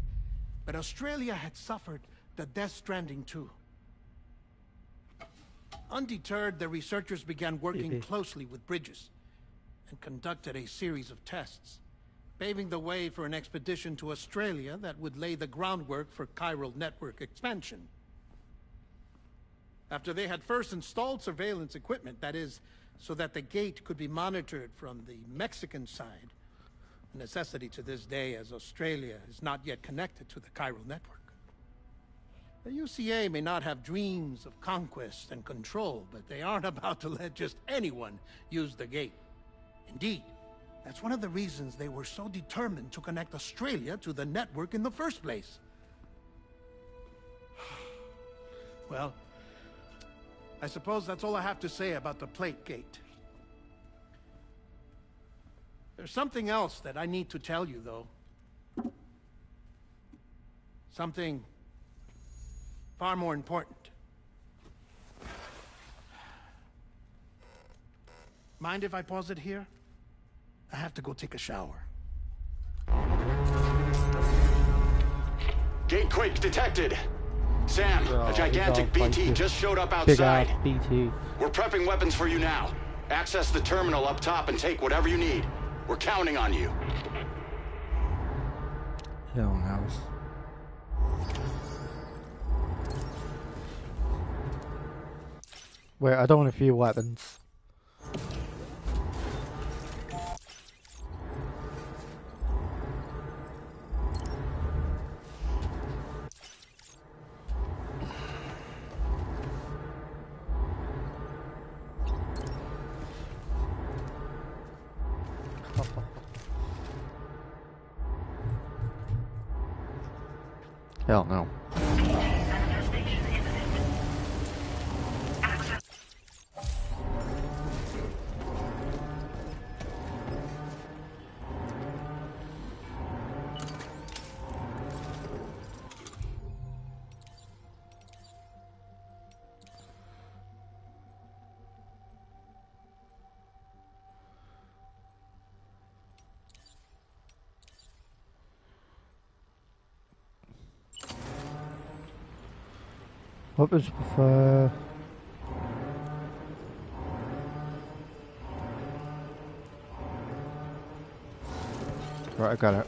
but Australia had suffered the death stranding too. Undeterred, the researchers began working closely with Bridges and conducted a series of tests, paving the way for an expedition to Australia that would lay the groundwork for chiral network expansion. After they had first installed surveillance equipment, that is, so that the gate could be monitored from the Mexican side, a necessity to this day as Australia is not yet connected to the chiral network. The UCA may not have dreams of conquest and control, but they aren't about to let just anyone use the gate. Indeed, that's one of the reasons they were so determined to connect Australia to the network in the first place. Well, I suppose that's all I have to say about the Plate Gate. There's something else that I need to tell you, though. Something far more important. Mind if I pause it here? I have to go take a shower.
Gate quake detected. Sam, a gigantic BT just showed up outside.
Big ass BT.
We're prepping weapons for you now. Access the terminal up top and take whatever you need. We're counting on you.
Hell no. Wait, I don't want a few weapons. Hell no. Weapons prefer. Right, I got it.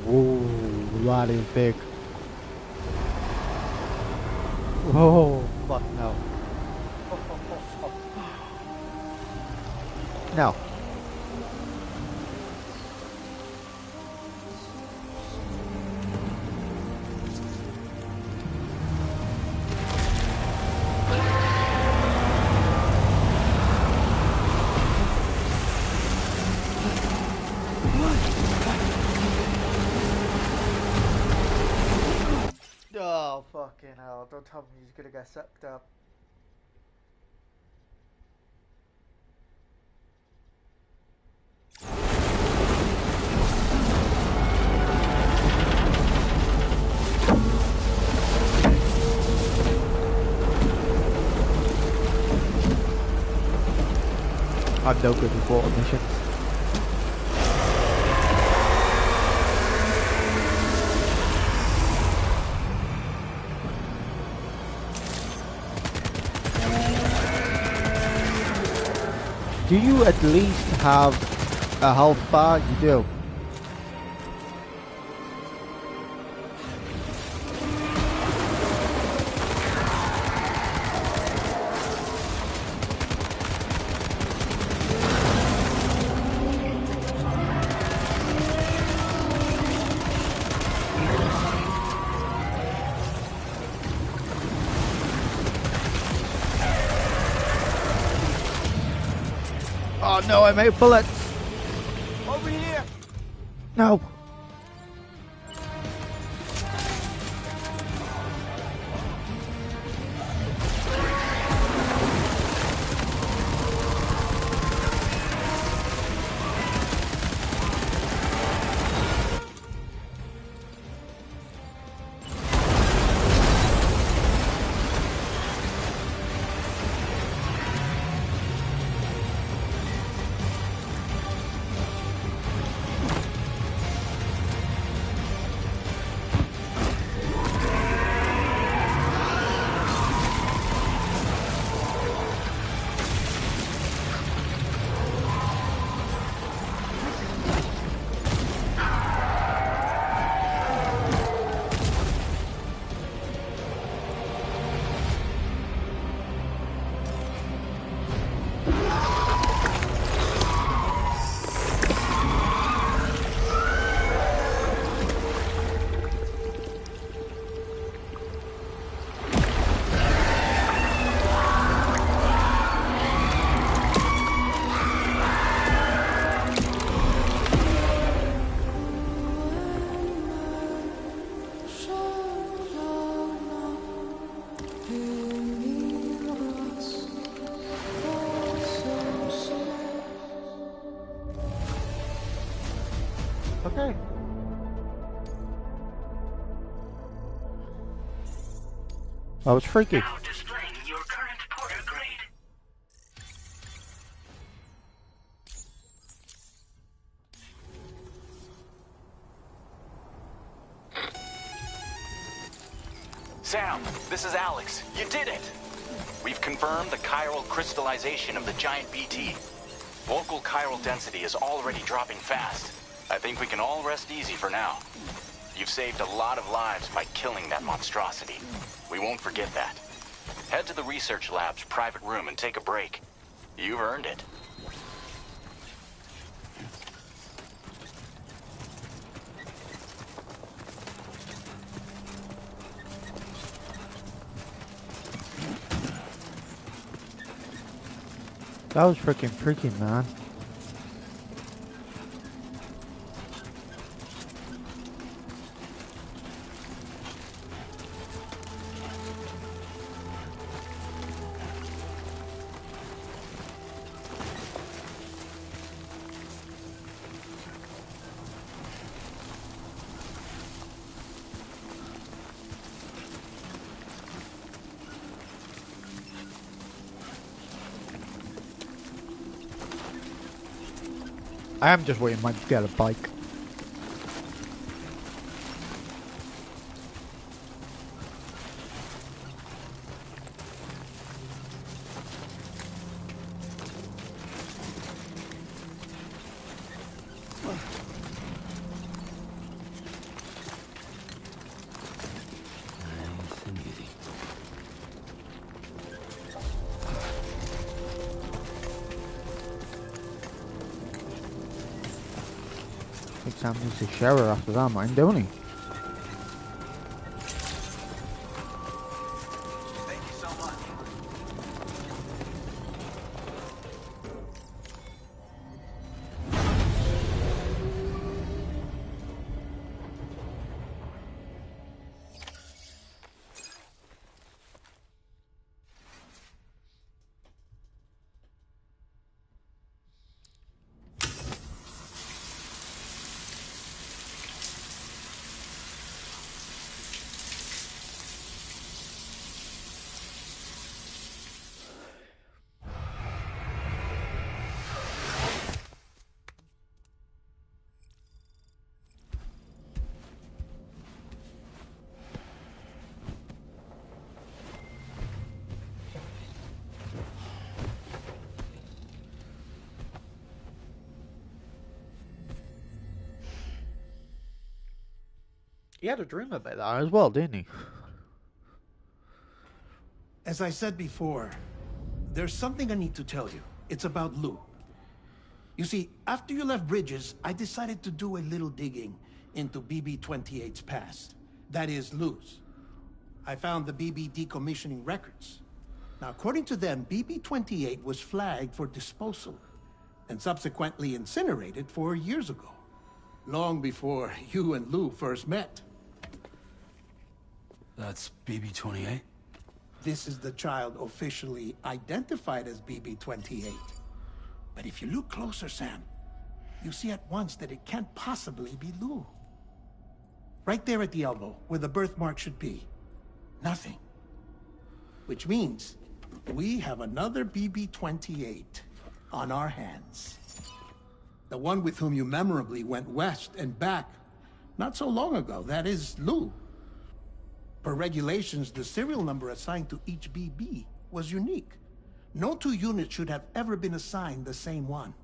Whoa, that is big. Whoa, fuck no. No. Oh, fucking hell. Don't tell me he's gonna get sucked up. I'm no good with water missions. Do you at least have a health bar? You do. Oh no, I'm out of bullets.
Over here.
No. That was freaky.
Now displaying your current porter grade.
Sam, this is Alex. You did it! We've confirmed the chiral crystallization of the giant BT. Local chiral density is already dropping fast. I think we can all rest easy for now. You've saved a lot of lives by killing that monstrosity. We won't forget that. Head to the research lab's private room and take a break. You've earned it.
That was freaking freaky, man. I am just waiting to get a bike. Sam needs a shower after that, mine, don't he?
Thank you so much.
He had a dream about that as well, didn't he?
As I said before, there's something I need to tell you. It's about Lou. You see, after you left Bridges, I decided to do a little digging into BB-28's past. That is, Lou's. I found the BB decommissioning records. Now, according to them, BB-28 was flagged for disposal and subsequently incinerated 4 years ago, long before you and Lou first met.
That's BB-28?
This is the child officially identified as BB-28. But if you look closer, Sam, you see at once that it can't possibly be Lou. Right there at the elbow, where the birthmark should be. Nothing. Which means we have another BB-28 on our hands. The one with whom you memorably went west and back not so long ago. That is Lou. Per regulations, the serial number assigned to each BB was unique. No two units should have ever been assigned the same one.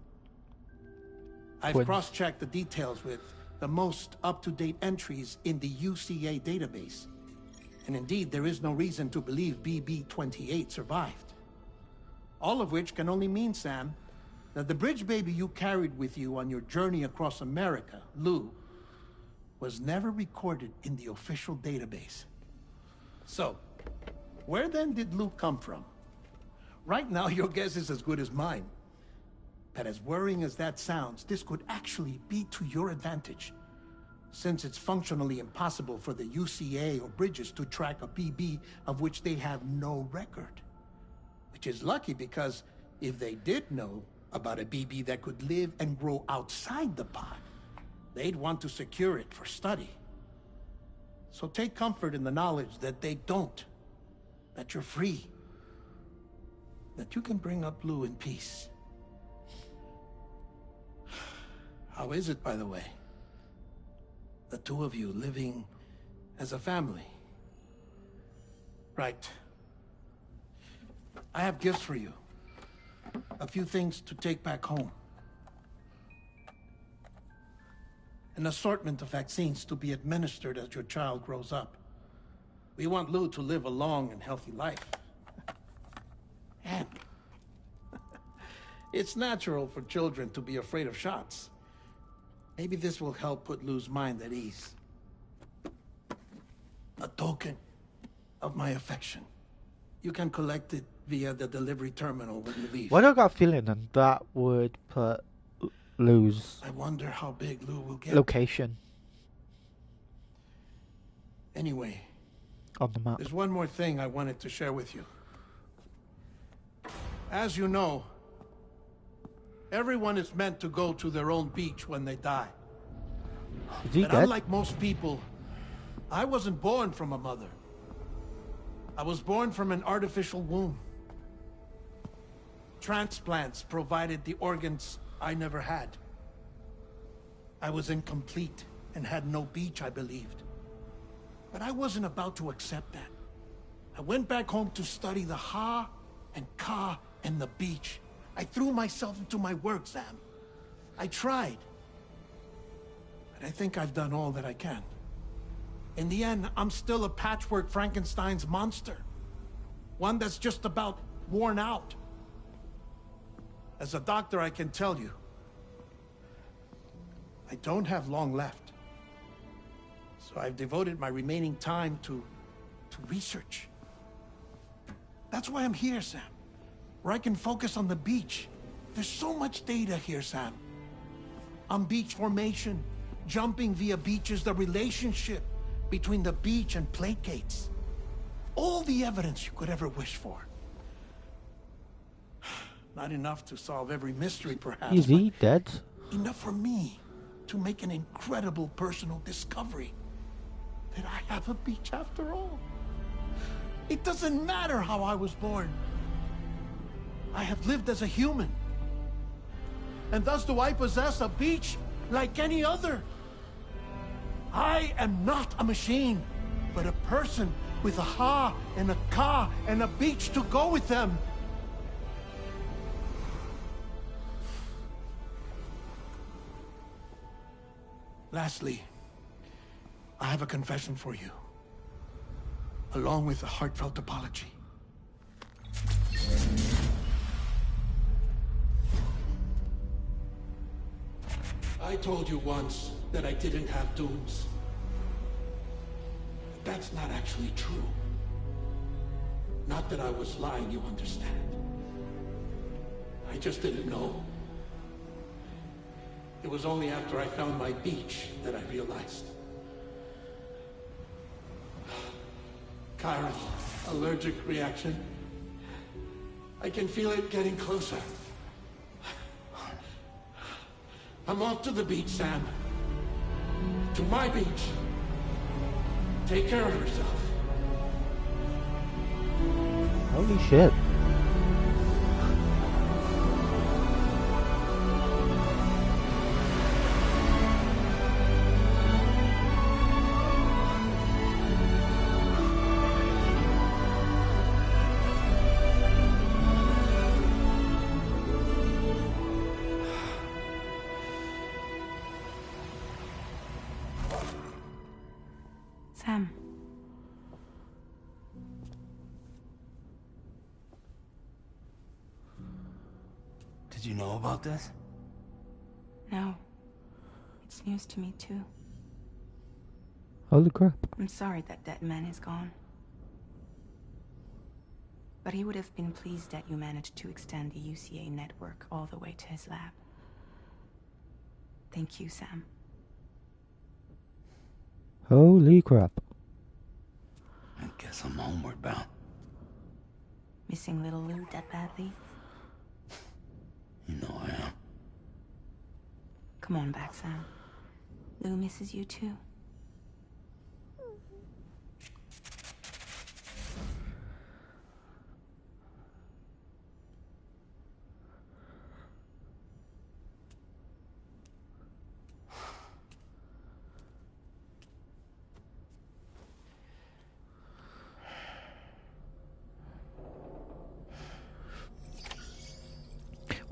I've cross-checked the details with the most up-to-date entries in the UCA database. And indeed, there is no reason to believe BB-28 survived. All of which can only mean, Sam, that the bridge baby you carried with you on your journey across America, Lou, was never recorded in the official database. So, where then did Lou come from? Right now, your guess is as good as mine. But as worrying as that sounds, this could actually be to your advantage, since it's functionally impossible for the UCA or Bridges to track a BB of which they have no record. Which is lucky, because if they did know about a BB that could live and grow outside the pod, they'd want to secure it for study. So take comfort in the knowledge that they don't. that you're free, that you can bring up Lou in peace. How is it, by the way? The two of you living as a family? Right. I have gifts for you. A few things to take back home. An assortment of vaccines to be administered as your child grows up. We want Lou to live a long and healthy life. And it's natural for children to be afraid of shots. Maybe this will help put Lou's mind at ease. A token of my affection. You can collect it via the delivery terminal when you leave.
Why do I got a feeling that would put Lou's
I wonder how big Lou will get.
location
Anyway,
on the map?
there's one more thing I wanted to share with you. As you know, everyone is meant to go to their own beach when they die.
Is he
But
dead?
unlike most people, I wasn't born from a mother. I was born from an artificial womb. Transplants provided the organs I never had. I was incomplete and had no beach, I believed. But I wasn't about to accept that. I went back home to study the Ha and Ka and the beach. I threw myself into my work, Sam. I tried. But I think I've done all that I can. In the end, I'm still a patchwork Frankenstein's monster. One that's just about worn out. As a doctor, I can tell you, I don't have long left. So I've devoted my remaining time to research. That's why I'm here, Sam. Where I can focus on the beach. There's so much data here, Sam. On beach formation, jumping via beaches, the relationship between the beach and plate gates. All the evidence you could ever wish for. Not enough to solve every mystery, perhaps.
Is he dead?
Enough for me to make an incredible personal discovery. That I have a beach after all. It doesn't matter how I was born. I have lived as a human. And thus do I possess a beach like any other. I am not a machine, but a person with a Ha and a Ka and a beach to go with them. Lastly, I have a confession for you, along with a heartfelt apology. I told you once that I didn't have dooms. But that's not actually true. Not that I was lying, you understand. I just didn't know. It was only after I found my beach that I realized. Kyra's allergic reaction. I can feel it getting closer. I'm off to the beach, Sam. To my beach. Take care of yourself.
Holy shit.
Sam.
Did you know about this?
No. It's news to me too.
Holy crap.
I'm sorry that man is gone. But he would have been pleased that you managed to extend the UCA network all the way to his lab. Thank you, Sam.
Holy crap.
I guess I'm homeward bound.
Missing little Lou that badly?
You know I am.
Come on back, Sam. Lou misses you too.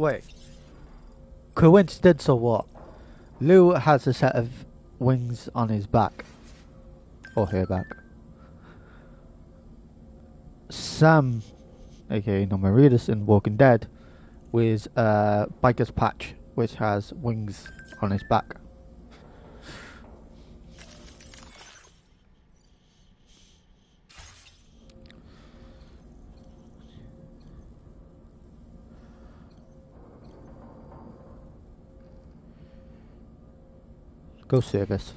Wait. Coincidence or what? Lou has a set of wings on his back. Or her back. Sam, aka Nomaridis in Walking Dead, with a biker's patch which has wings on his back. Go service.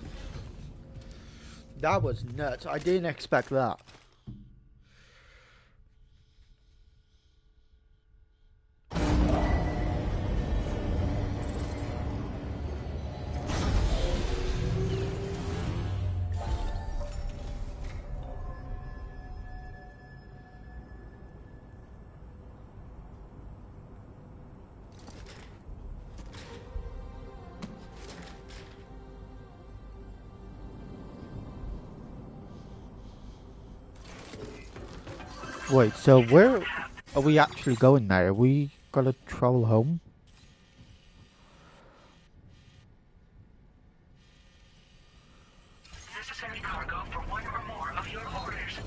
That was nuts. I didn't expect that. Wait, so where are we actually going now? Are we gonna travel home?
Necessary cargo for one or more of your orders.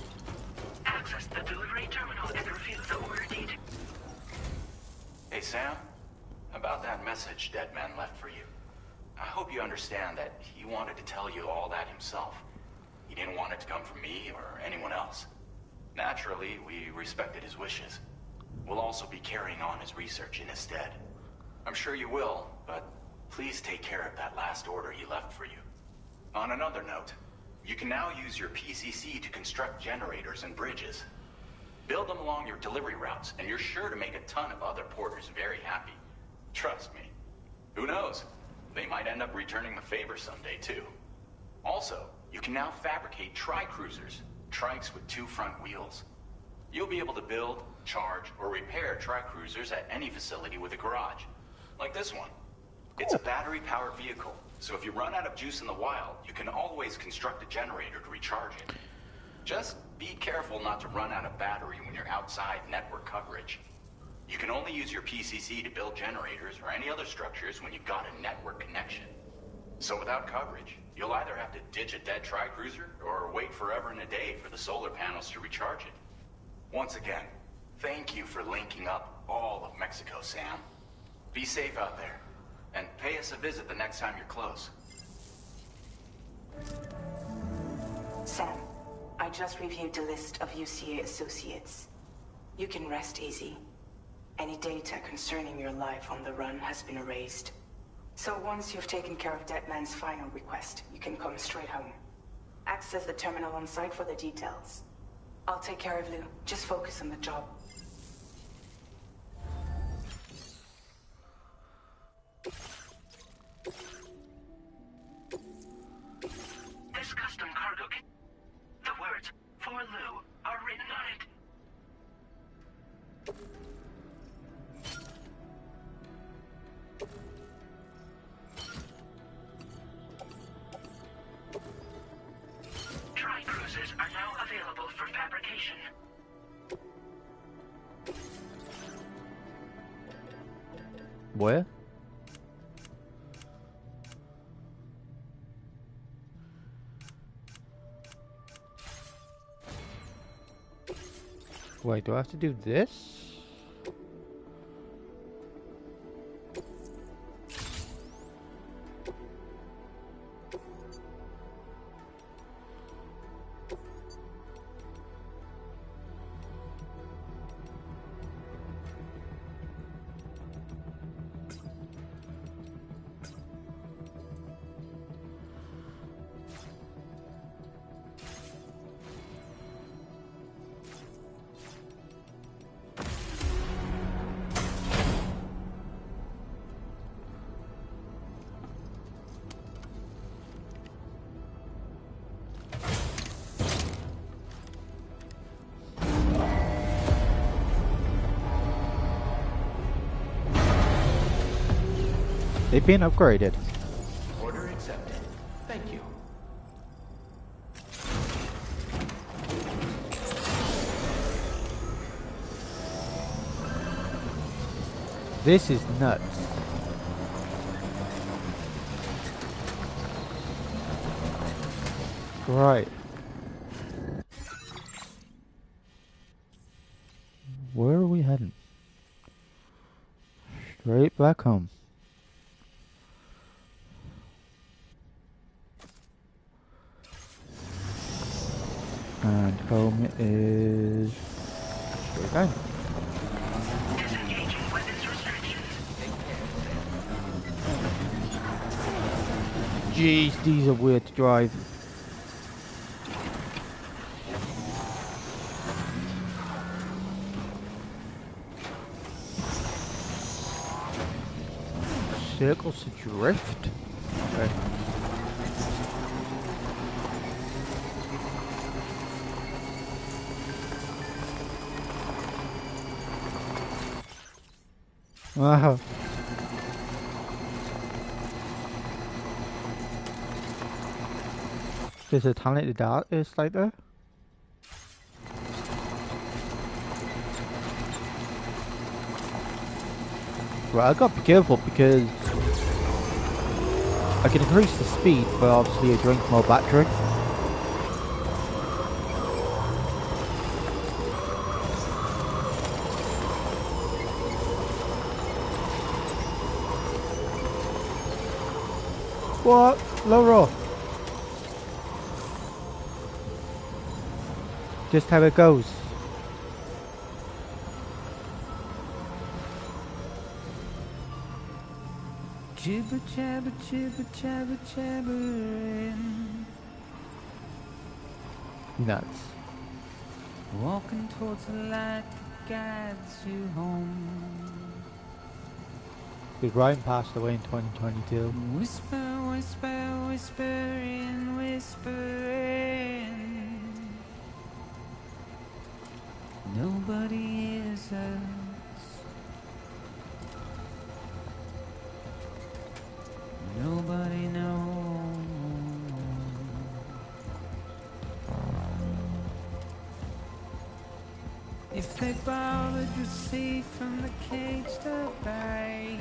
Access the delivery terminal and review the order deed.
Hey, Sam. About that message Deadman left for you. I hope you understand that he wanted to tell you all that himself. He didn't want it to come from me or anyone else. Naturally, we respected his wishes. We'll also be carrying on his research in his stead. I'm sure you will, but please take care of that last order he left for you. On another note, you can now use your PCC to construct generators and bridges. Build them along your delivery routes, and you're sure to make a ton of other porters very happy. Trust me. Who knows? They might end up returning the favor someday, too. Also, you can now fabricate tri-cruisers, trikes with 2 front wheels. You'll be able to build, charge, or repair tri-cruisers at any facility with a garage. Like this one. It's a battery-powered vehicle, so if you run out of juice in the wild, you can always construct a generator to recharge it. Just be careful not to run out of battery when you're outside network coverage. You can only use your PCC to build generators or any other structures when you've got a network connection. So without coverage, you'll either have to ditch a dead tri-cruiser or wait forever and a day for the solar panels to recharge it. Once again, thank you for linking up all of Mexico, Sam. Be safe out there, and pay us a visit the next time you're close.
Sam, I just reviewed the list of UCA associates. You can rest easy. Any data concerning your life on the run has been erased. So once you've taken care of Deadman's final request, you can come straight home. Access the terminal on site for the details. I'll take care of Lou. Just focus on the job.
This custom cargo kit. The words, "For Lou," are written on it. Tri-cruisers are now available for fabrication.
Where? Wait, do I have to do this? They've been upgraded.
Order accepted. Thank you.
This is nuts. Right. Where are we heading? Straight back home. And home is straight down.
Disengaging weapons restrictions.
Jeez, these are weird to drive. Circles adrift? Okay. Wow. There's a talented artist like there. Right, I gotta be careful because I can increase the speed, but obviously I drink more battery. What? Laura? Just how it goes.
Jibber jabber jibber jabber jabbering.
Nuts.
Walking towards the light that guides you home.
Because Ryan passed away in 2022.
Whisper, whisper, whispering, whispering. Nobody hears us. Nobody knows. If they bothered to see from the cage to bay,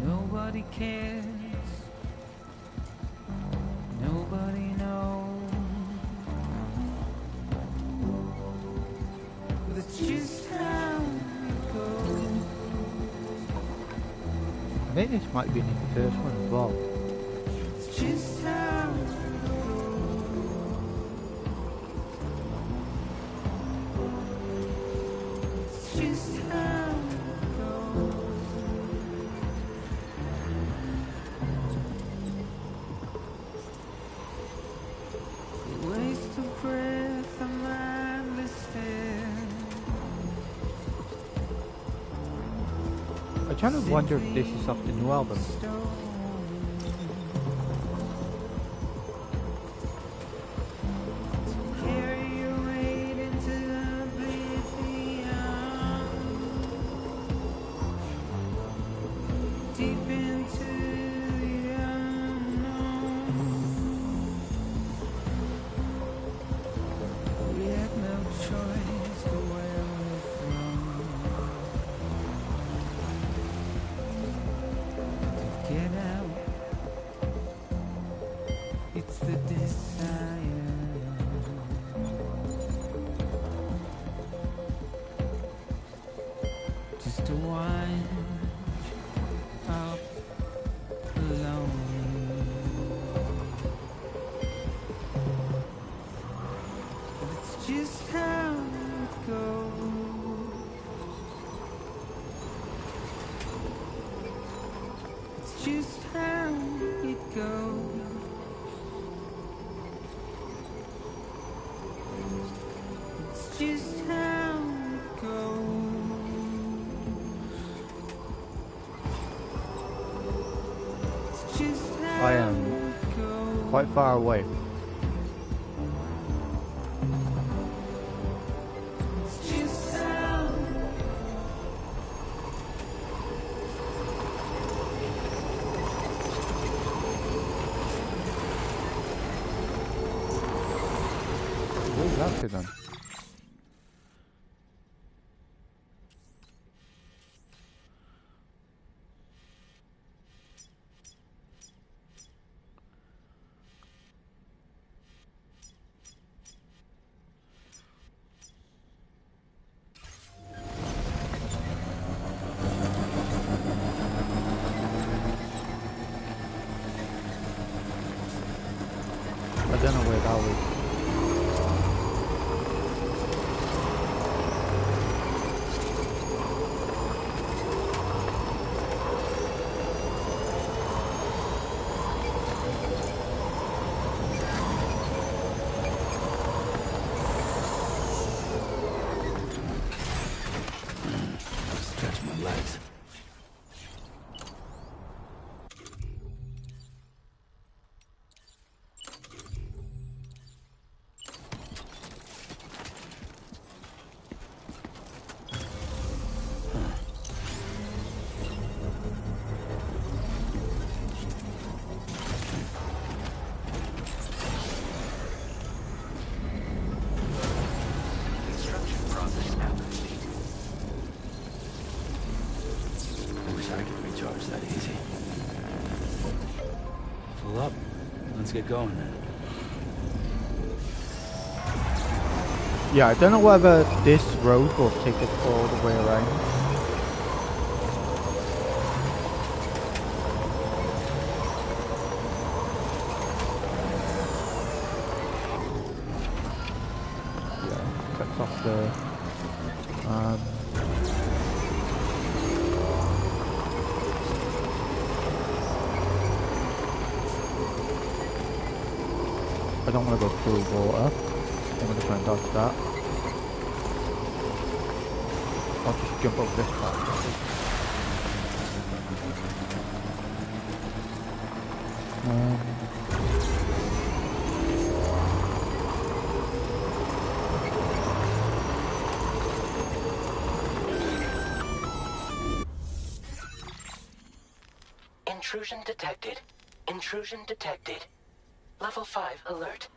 nobody cares. Nobody knows. But it's just how it goes.
I think this might be in the first one as well.
It's just how it goes. It's just how it goes. A waste of breath, a mindless fear.
I kind of wonder if this is off the new album.
Carry your weight into oblivion, deep into the unknown. We have no choice to where we're from. Get out. It's the desire. Just to wind up alone. But it's just how it goes. It's just how it goes. It's just how it goes. It's just how
I am
it goes.
quite far away.
It's just how
Where's that to then?
get going then.
Yeah, I don't know whether this road will take us all the way around. Yeah, cuts off the I don't want to go through water. I'm going to try and dodge that. I'll just jump over this part.
Intrusion detected. Intrusion detected. Level 5 alert.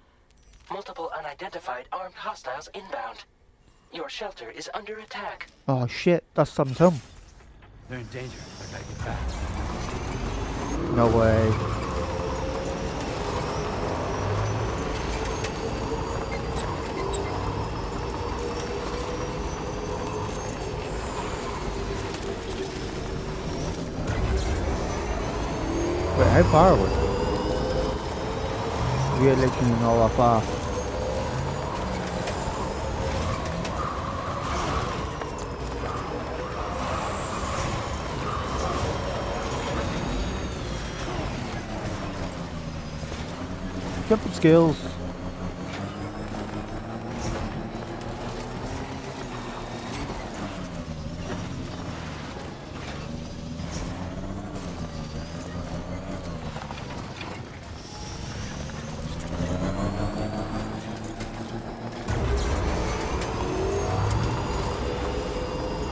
Multiple unidentified armed hostiles inbound. Your shelter is under attack.
Oh shit, that's Sam's home.
They're in danger. I gotta get back.
No way. Wait, how far are we? We are literally not that far. Jumping skills.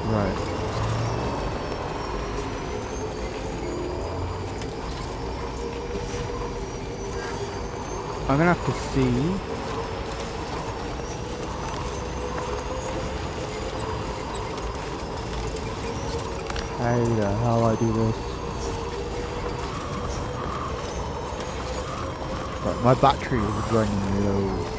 Right. I'm gonna have to see. How the hell I do this? Right, my battery is running low.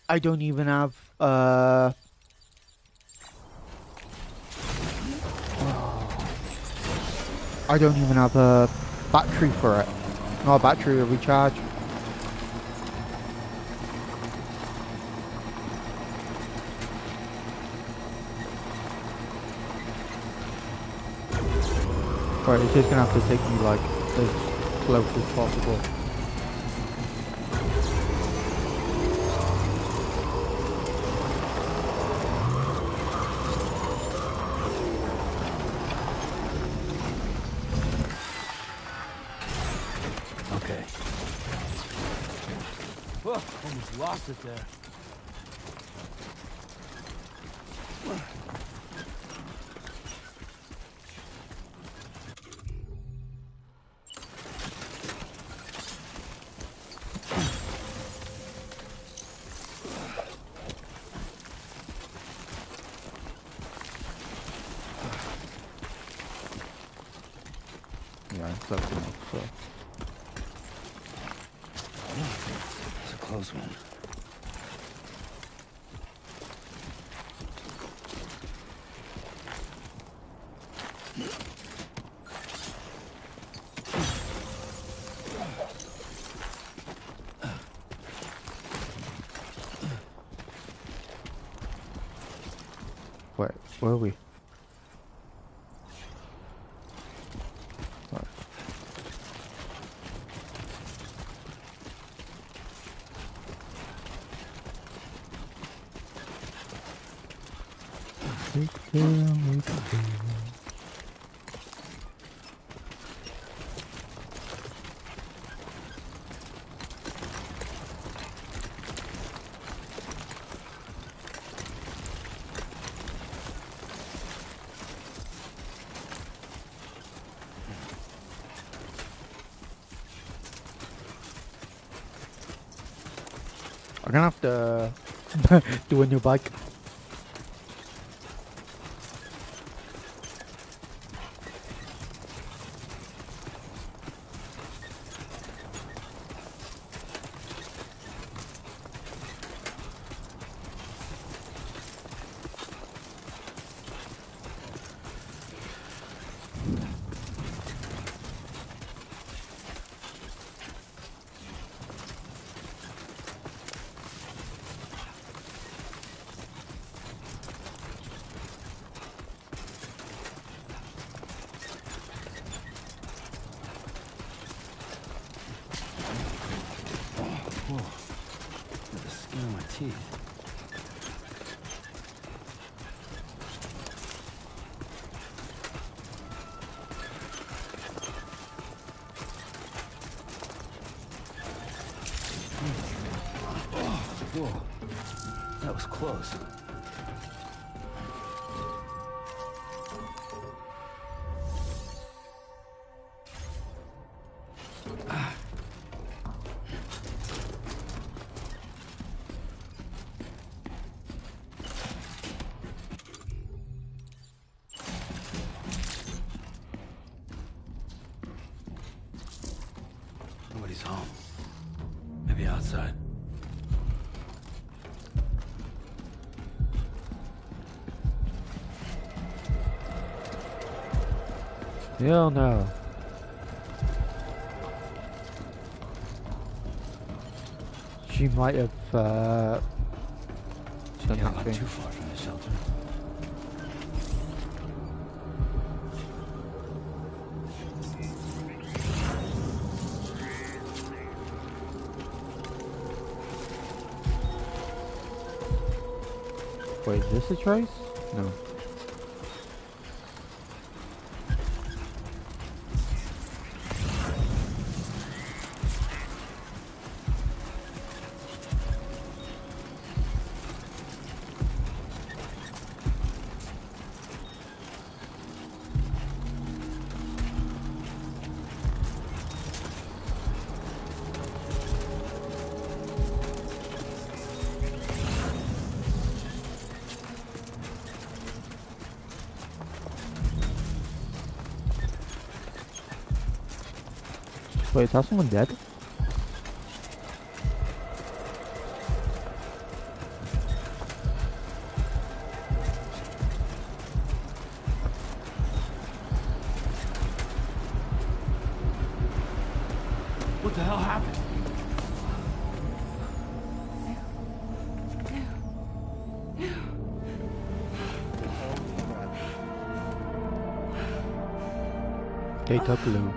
I don't even have I don't even have a battery for it. Not a battery, a recharge. Right, it's just gonna have to take me like as close as possible.
Okay. Whoa, almost lost it there.
Yeah, I'm close enough, so.
It's a close one.
Wait, where are we? Right. gonna have to do a new bike.
Whoa, that was close. Nobody's home. Maybe outside.
Hell no. She might have done
You're
that
not
thing.
too far from the shelter.
Wait, is this a trace? No. Wait, is that someone dead?
What the hell happened?
They took Lou.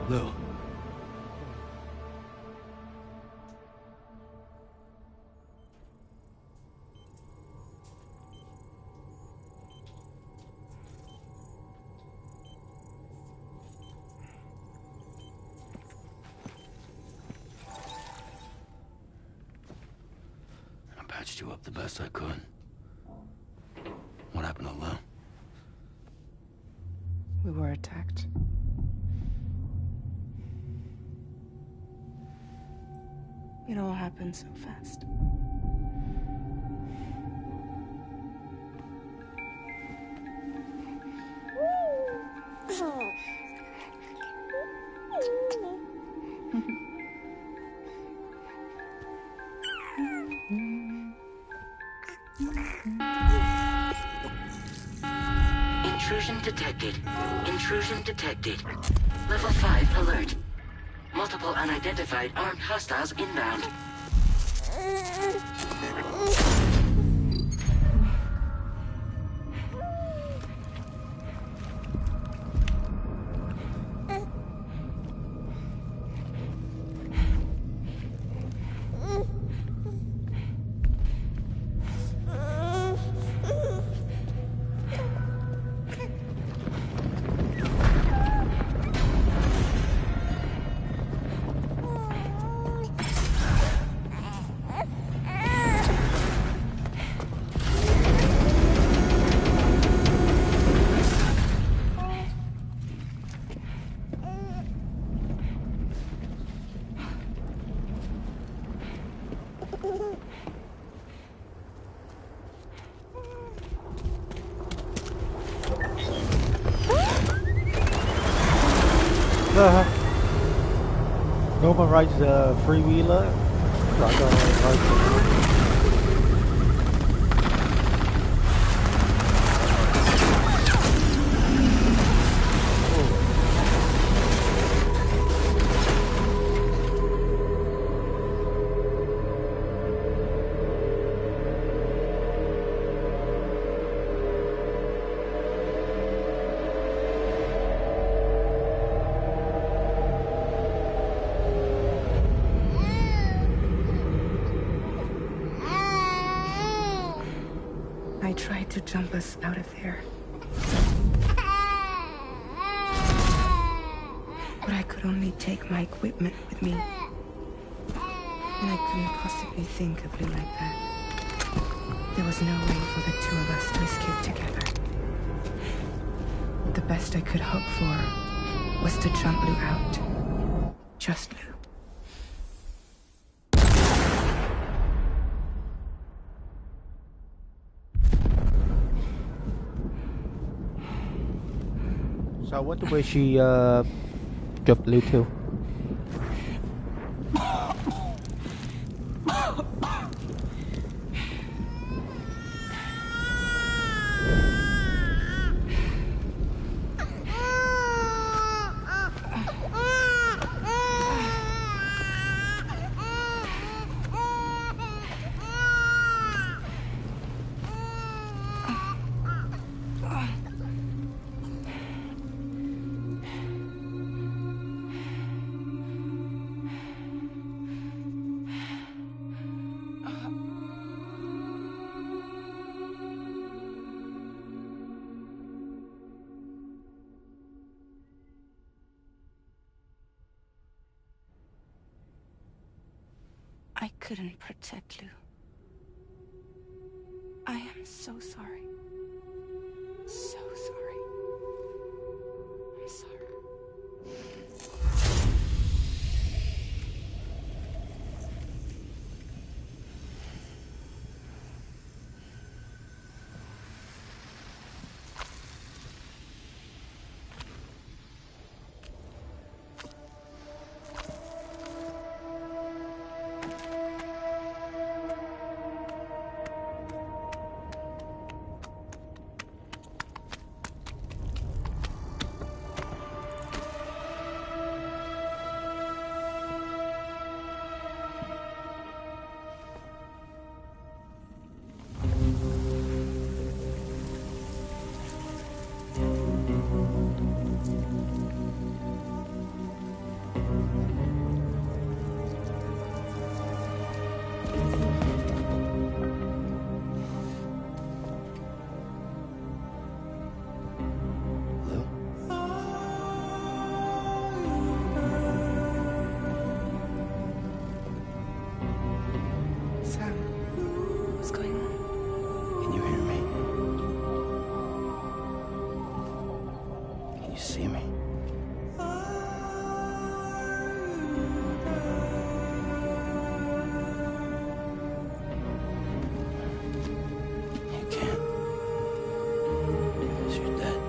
Lou. I patched you up the best I could. What happened to Lou?
We were attacked. It all happened so fast.
Intrusion detected. Intrusion detected. Level 5 alert. Multiple unidentified armed hostiles inbound.
No one rides a three-wheeler. I don't ride
I tried to jump us out of there. But I could only take my equipment with me. And I couldn't possibly think of Lou like that. There was no way for the two of us to escape together. The best I could hope for was to jump Lou out. Just Lou.
So I wonder where she dropped Lou to.
I couldn't protect Lou. I am so sorry. So sorry. I'm sorry. Sam, what's going on?
Can you hear me? Can you see me? You can't. Because you're dead.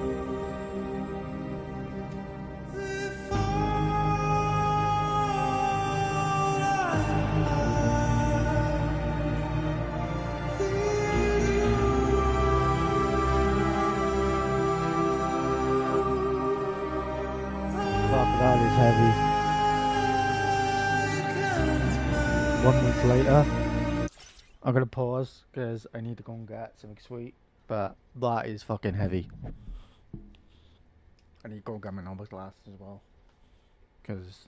Fuck, that is heavy. 1 month later, I'm gonna pause because I need to go and get something sweet. But that is fucking heavy. I need to go and get my number glass as well. Because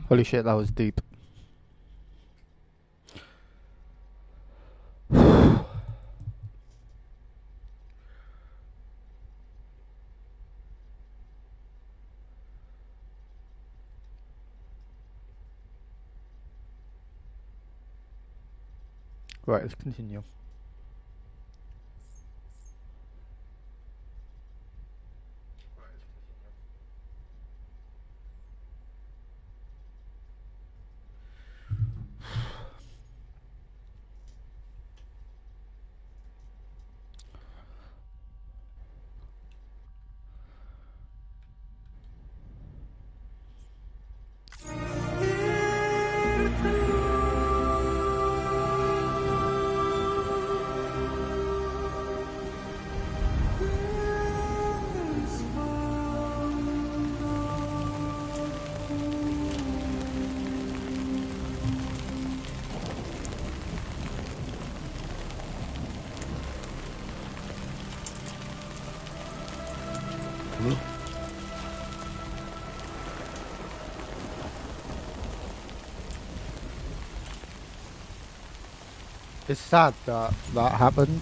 Holy shit, that was deep. Right, let's continue. It's sad that that happened.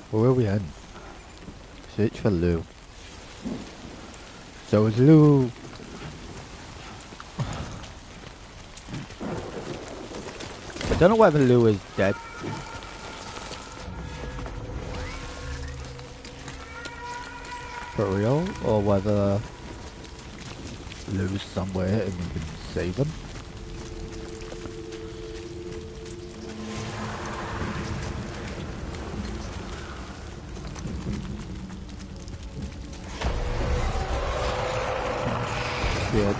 Where are we in? Search for Lou. So is Lou... I don't know whether Lou is dead. For real? Or whether Lou's somewhere and we can save him. Shit.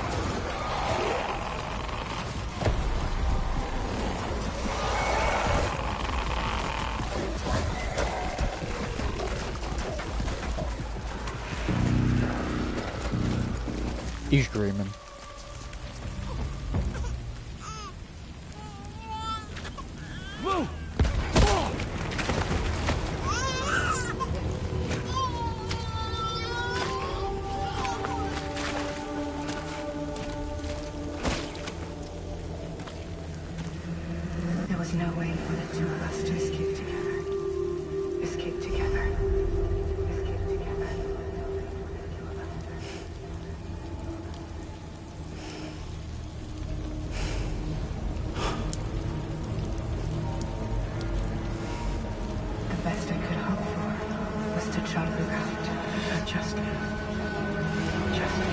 He's dreaming.
There was no way for the two of us to escape together. Escape together. Escape together. The best I could hope for was to try Luke out. Just me. Just me.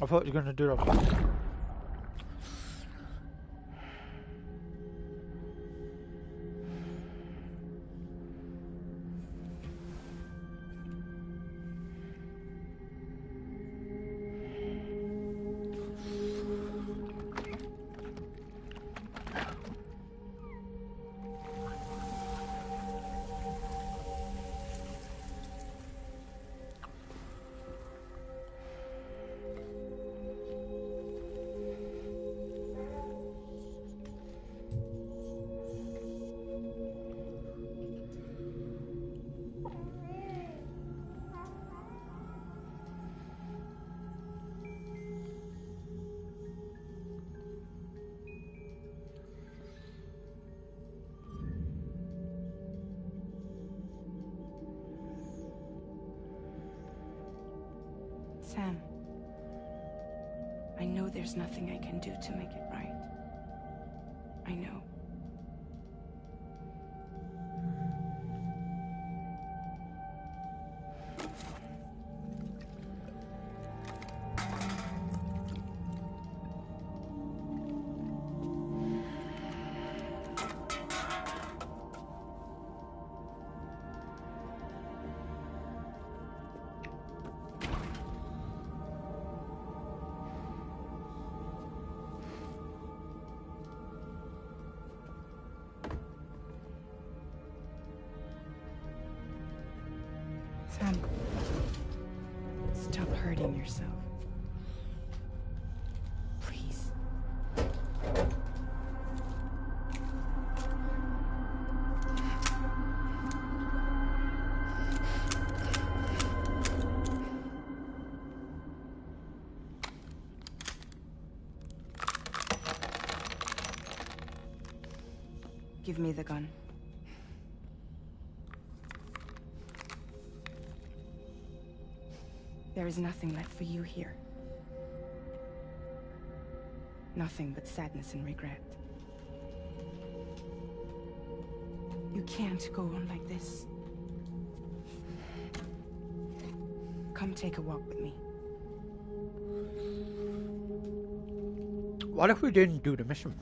I thought you were going to do that. Sam, I know there's nothing I can do to make it right. I know. Sam, stop hurting yourself. Please. Give me the gun. There is nothing left for you here. Nothing but sadness and regret. You can't go on like this. Come take a walk with me.
What if we didn't do the mission?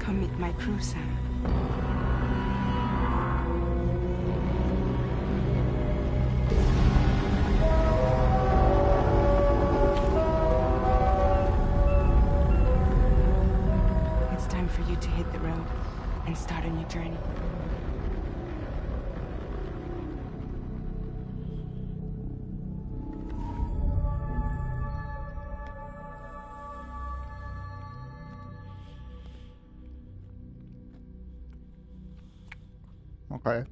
Come meet my crew, Sam. It's time for you to hit the road and start a new journey.
Okay.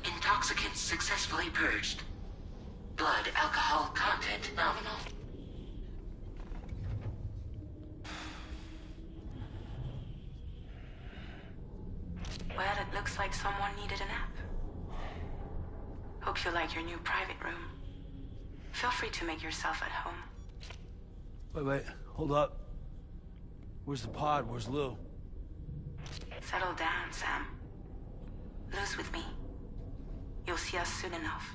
Intoxicants successfully purged. Blood alcohol content nominal.
Well, it looks like someone needed a nap. Hope you like your new private room. Feel free to make yourself at home.
Wait, hold up. Where's the pod? Where's Lou?
Settle down, Sam. Lou's with me. You'll see us soon enough.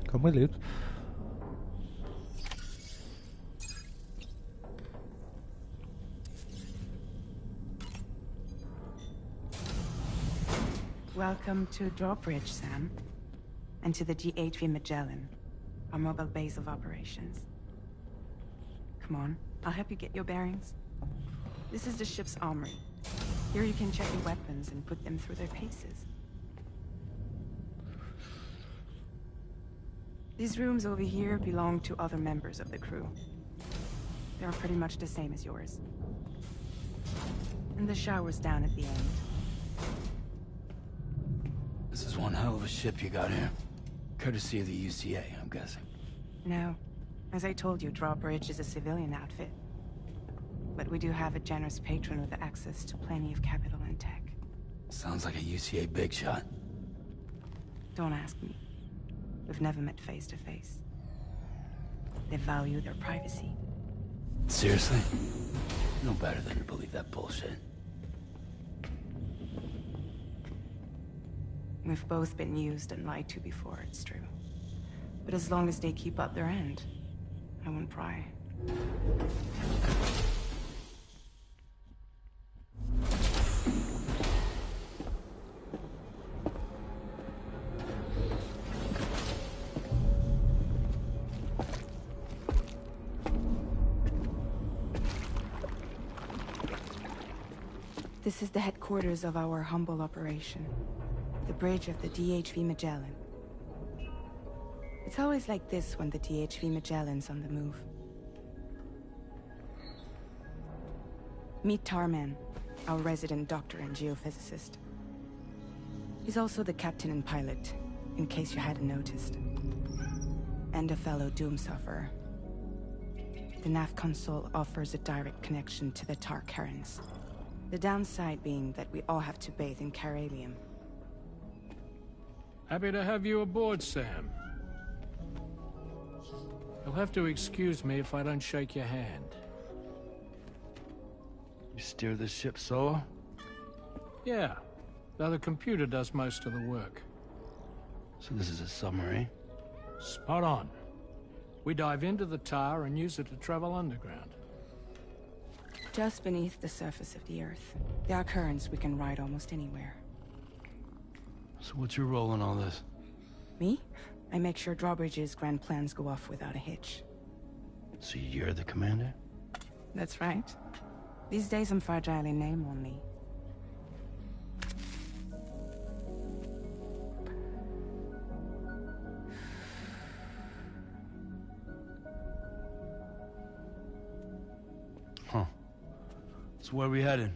Come with it.
Welcome to Drawbridge, Sam. And to the DHV Magellan, our mobile base of operations. Come on, I'll help you get your bearings. This is the ship's armory. Here you can check your weapons and put them through their paces. These rooms over here belong to other members of the crew. They are pretty much the same as yours. And the shower's down at the end.
This is one hell of a ship you got here. Courtesy of the UCA, I'm guessing.
No. As I told you, Drawbridge is a civilian outfit. But we do have a generous patron with access to plenty of capital and tech.
Sounds like a UCA big shot.
Don't ask me. We've never met face to face. They value their privacy.
Seriously? No better than to believe that bullshit.
We've both been used and lied to before, it's true. But as long as they keep up their end, I won't pry. This is the headquarters of our humble operation. The bridge of the DHV Magellan. It's always like this when the DHV Magellan's on the move. Meet Tarman, our resident doctor and geophysicist. He's also the captain and pilot, in case you hadn't noticed. And a fellow doom sufferer. The nav console offers a direct connection to the Tar currents. The downside being that we all have to bathe in caralium.
Happy to have you aboard, Sam. You'll have to excuse me if I don't shake your hand.
You steer this ship solo?
Yeah, though the computer does most of the work.
So this is a submarine?
Spot on. We dive into the Tar and use it to travel underground.
Just beneath the surface of the Earth, there are currents we can ride almost anywhere.
So what's your role in all this?
Me? I make sure Drawbridge's grand plans go off without a hitch.
So you're the commander?
That's right. These days I'm fragile in name only.
Huh. So where are we headed?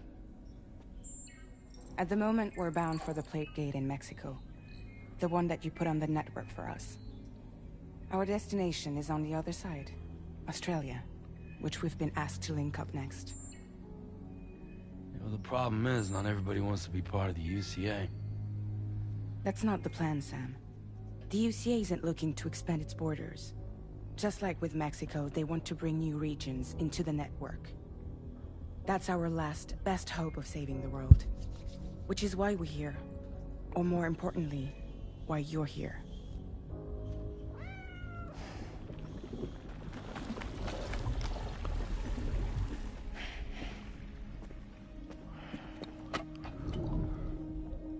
At the moment, we're bound for the Plate Gate in Mexico. The one that you put on the network for us. Our destination is on the other side, Australia, which we've been asked to link up next.
You know, the problem is, not everybody wants to be part of the UCA.
That's not the plan, Sam. The UCA isn't looking to expand its borders. Just like with Mexico, they want to bring new regions into the network. That's our last, best hope of saving the world. Which is why we're here. Or more importantly, why you're here.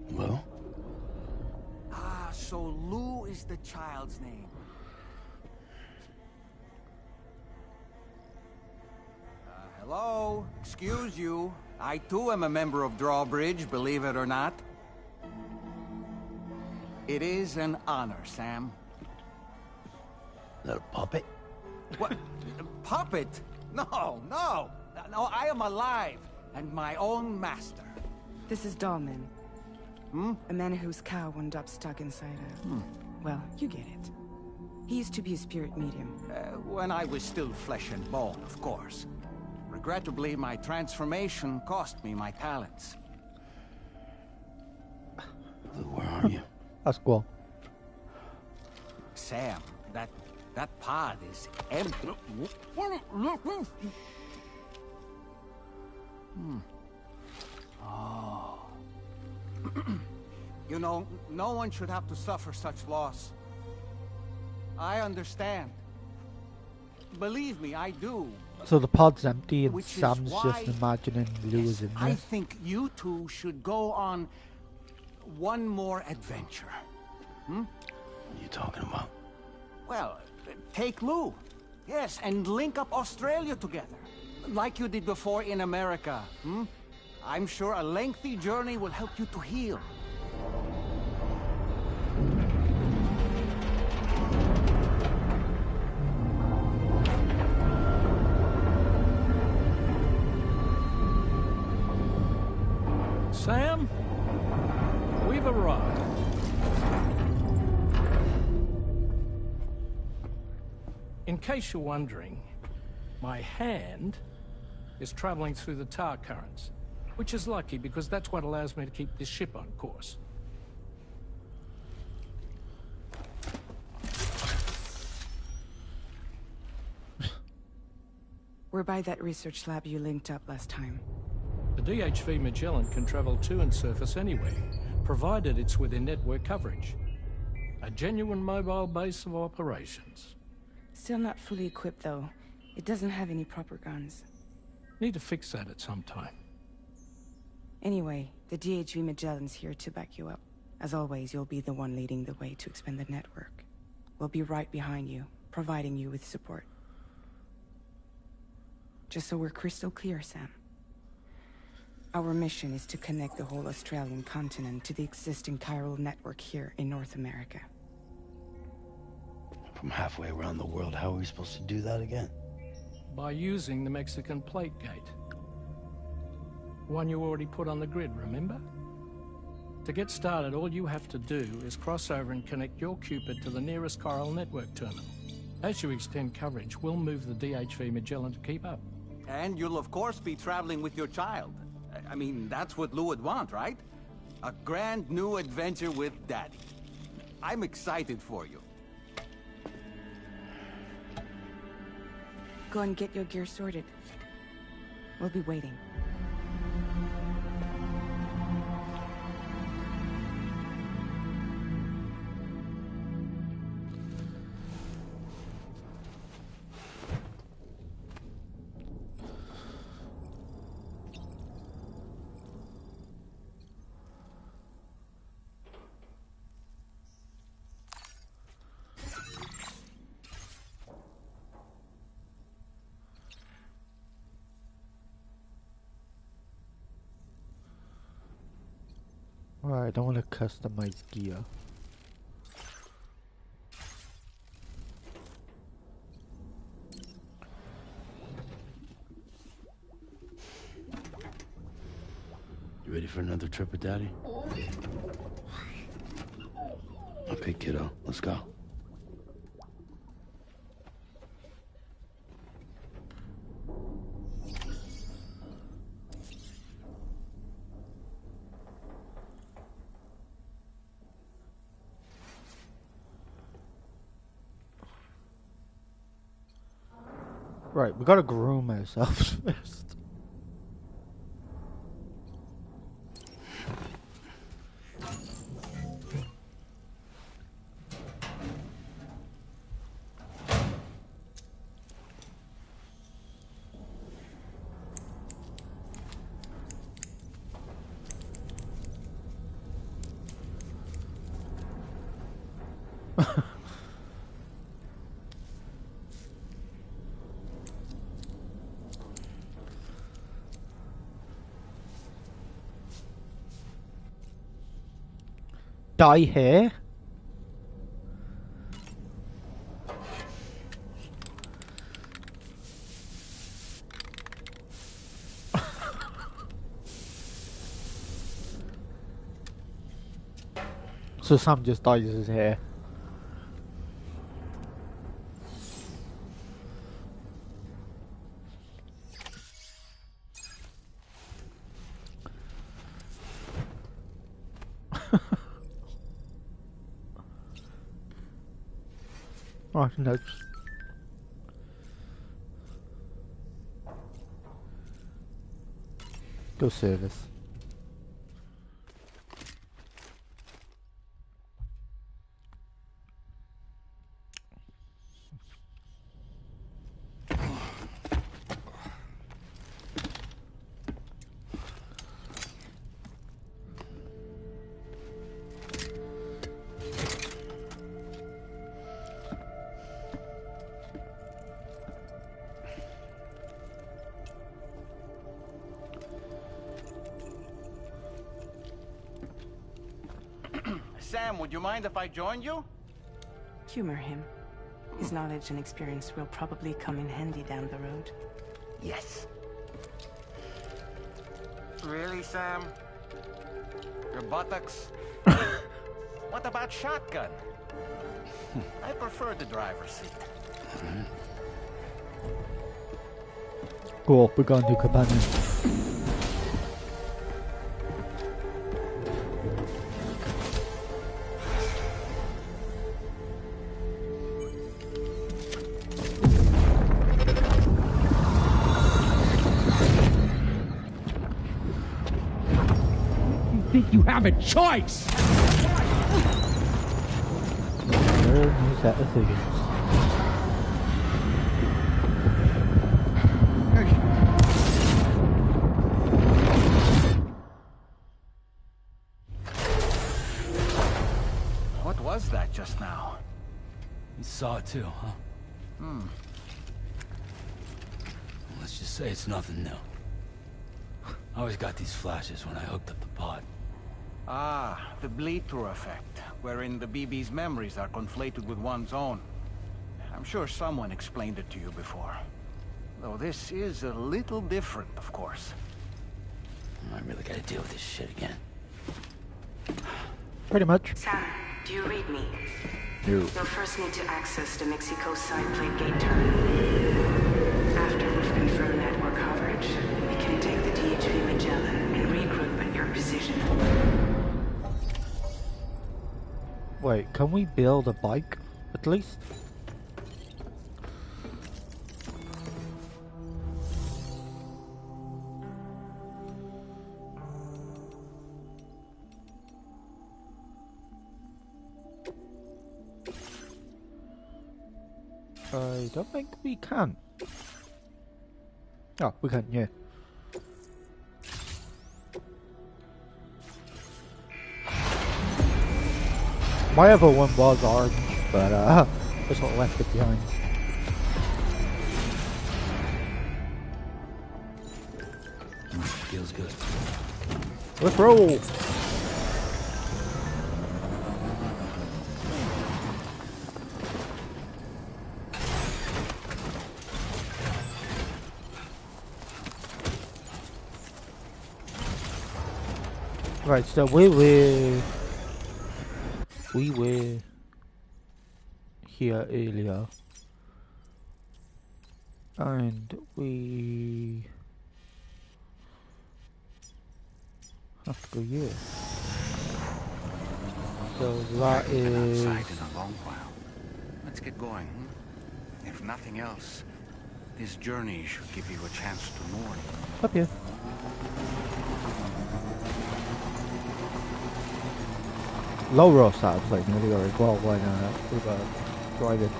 Well?
So Lou is the child's name. Hello? Excuse you. I too am a member of Drawbridge, believe it or not. It is an honor, Sam.
Is that a puppet?
What? Puppet? No, no. No, I am alive, and my own master.
This is Dahlman. A man whose cow wound up stuck inside a... Well, you get it. He used to be a spirit medium.
When I was still flesh and bone, of course. Regrettably, my transformation cost me my talents.
Lou, where are you?
That's cool.
Sam, that pod is empty. Oh. You know, no one should have to suffer such loss. I understand. Believe me, I do.
So the pod's empty and
Which is
Sam's
why-
just imagining Lou is in there.
I think you two should go on one more adventure.
What are you talking about?
Well, take Lou. Yes, and link up Australia together. Like you did before in America. I'm sure a lengthy journey will help you to heal.
Sam, we've arrived. In case you're wondering, my hand is traveling through the tar currents, which is lucky because that's what allows me to keep this ship on course.
We're by that research lab you linked up last time.
The DHV Magellan can travel to and surface anywhere, provided it's within network coverage. A genuine mobile base of operations.
Still not fully equipped, though. It doesn't have any proper guns.
Need to fix that at some time.
Anyway, the DHV Magellan's here to back you up. As always, you'll be the one leading the way to expand the network. We'll be right behind you, providing you with support. Just so we're crystal clear, Sam. Our mission is to connect the whole Australian continent to the existing chiral network here in North America.
From halfway around the world, how are we supposed to do that again?
By using the Mexican plate gate. One you already put on the grid, remember? To get started, all you have to do is cross over and connect your Cupid to the nearest chiral network terminal. As you extend coverage, we'll move the DHV Magellan to keep up.
And you'll of course be traveling with your child. I mean, that's what Lou would want, right? A grand new adventure with Daddy. I'm excited for you.
Go and get your gear sorted. We'll be waiting.
Alright, I don't want to customize gear.
You ready for another trip with Daddy? Okay, kiddo, let's go.
Right, we gotta groom ourselves first. Dye hair? So Sam just dyes his hair. Oh, no. Go service.
Sam, would you mind if I joined you?
Humor him. His knowledge and experience will probably come in handy down the road.
Yes. Really, Sam? Your buttocks? What about shotgun? I prefer the driver's seat.
Cool, we got a new companion.
Think you have a choice?
Whole new set of figures.
What was that just now?
You saw it too, huh?
Hmm.
Let's just say it's nothing new. I always got these flashes when I hooked up the pod.
Ah, the bleed-through effect, wherein the BB's memories are conflated with one's own. I'm sure someone explained it to you before. Though this is a little different, of course.
I really gotta deal with this shit again.
Pretty much.
Sam, do you read me?
No.
You'll first need to access the Mexico side plate gate terminal. After we've confirmed network coverage, we can take the DHV Magellan and regroup at your position.
Wait, can we build a bike, at least? I don't think we can. Oh, we can, yeah. My other one was orange, but I sort of left it behind.
Feels good.
Let's roll! Right, so we were here earlier, and we have to go here. So that is
Outside in a long while. Let's get going. If nothing else, this journey should give you a chance to mourn.
up here. Low roll started playing earlier as well when we were driving.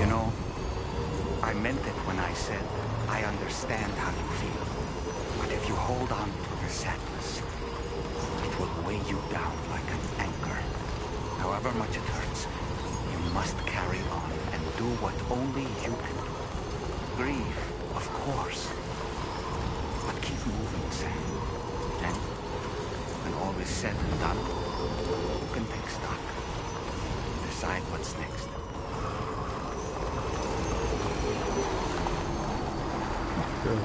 You know, I meant it when I said I understand how you feel. But if you hold on to the sadness, it will weigh you down like an anchor. However much it hurts, you must carry on and do what only you can do. Grieve, of course. But keep moving, Sam. And when all is said and done, you can take stock. Decide what's next.
Sure.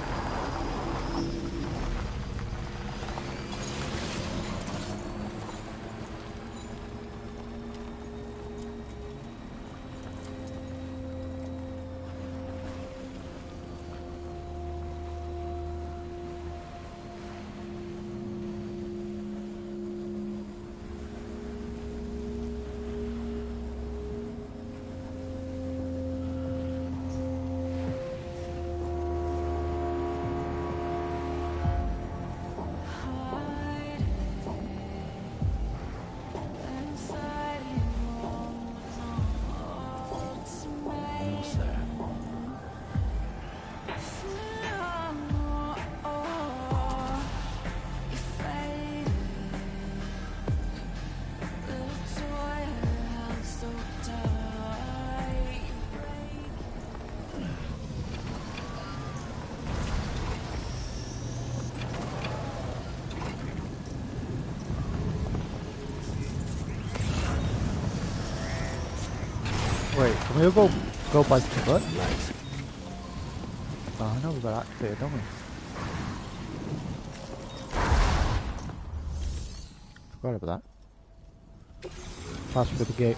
Wait, can we all go by the foot? Oh, I know we got that clear, don't we? Forgot about that. Pass through the gate.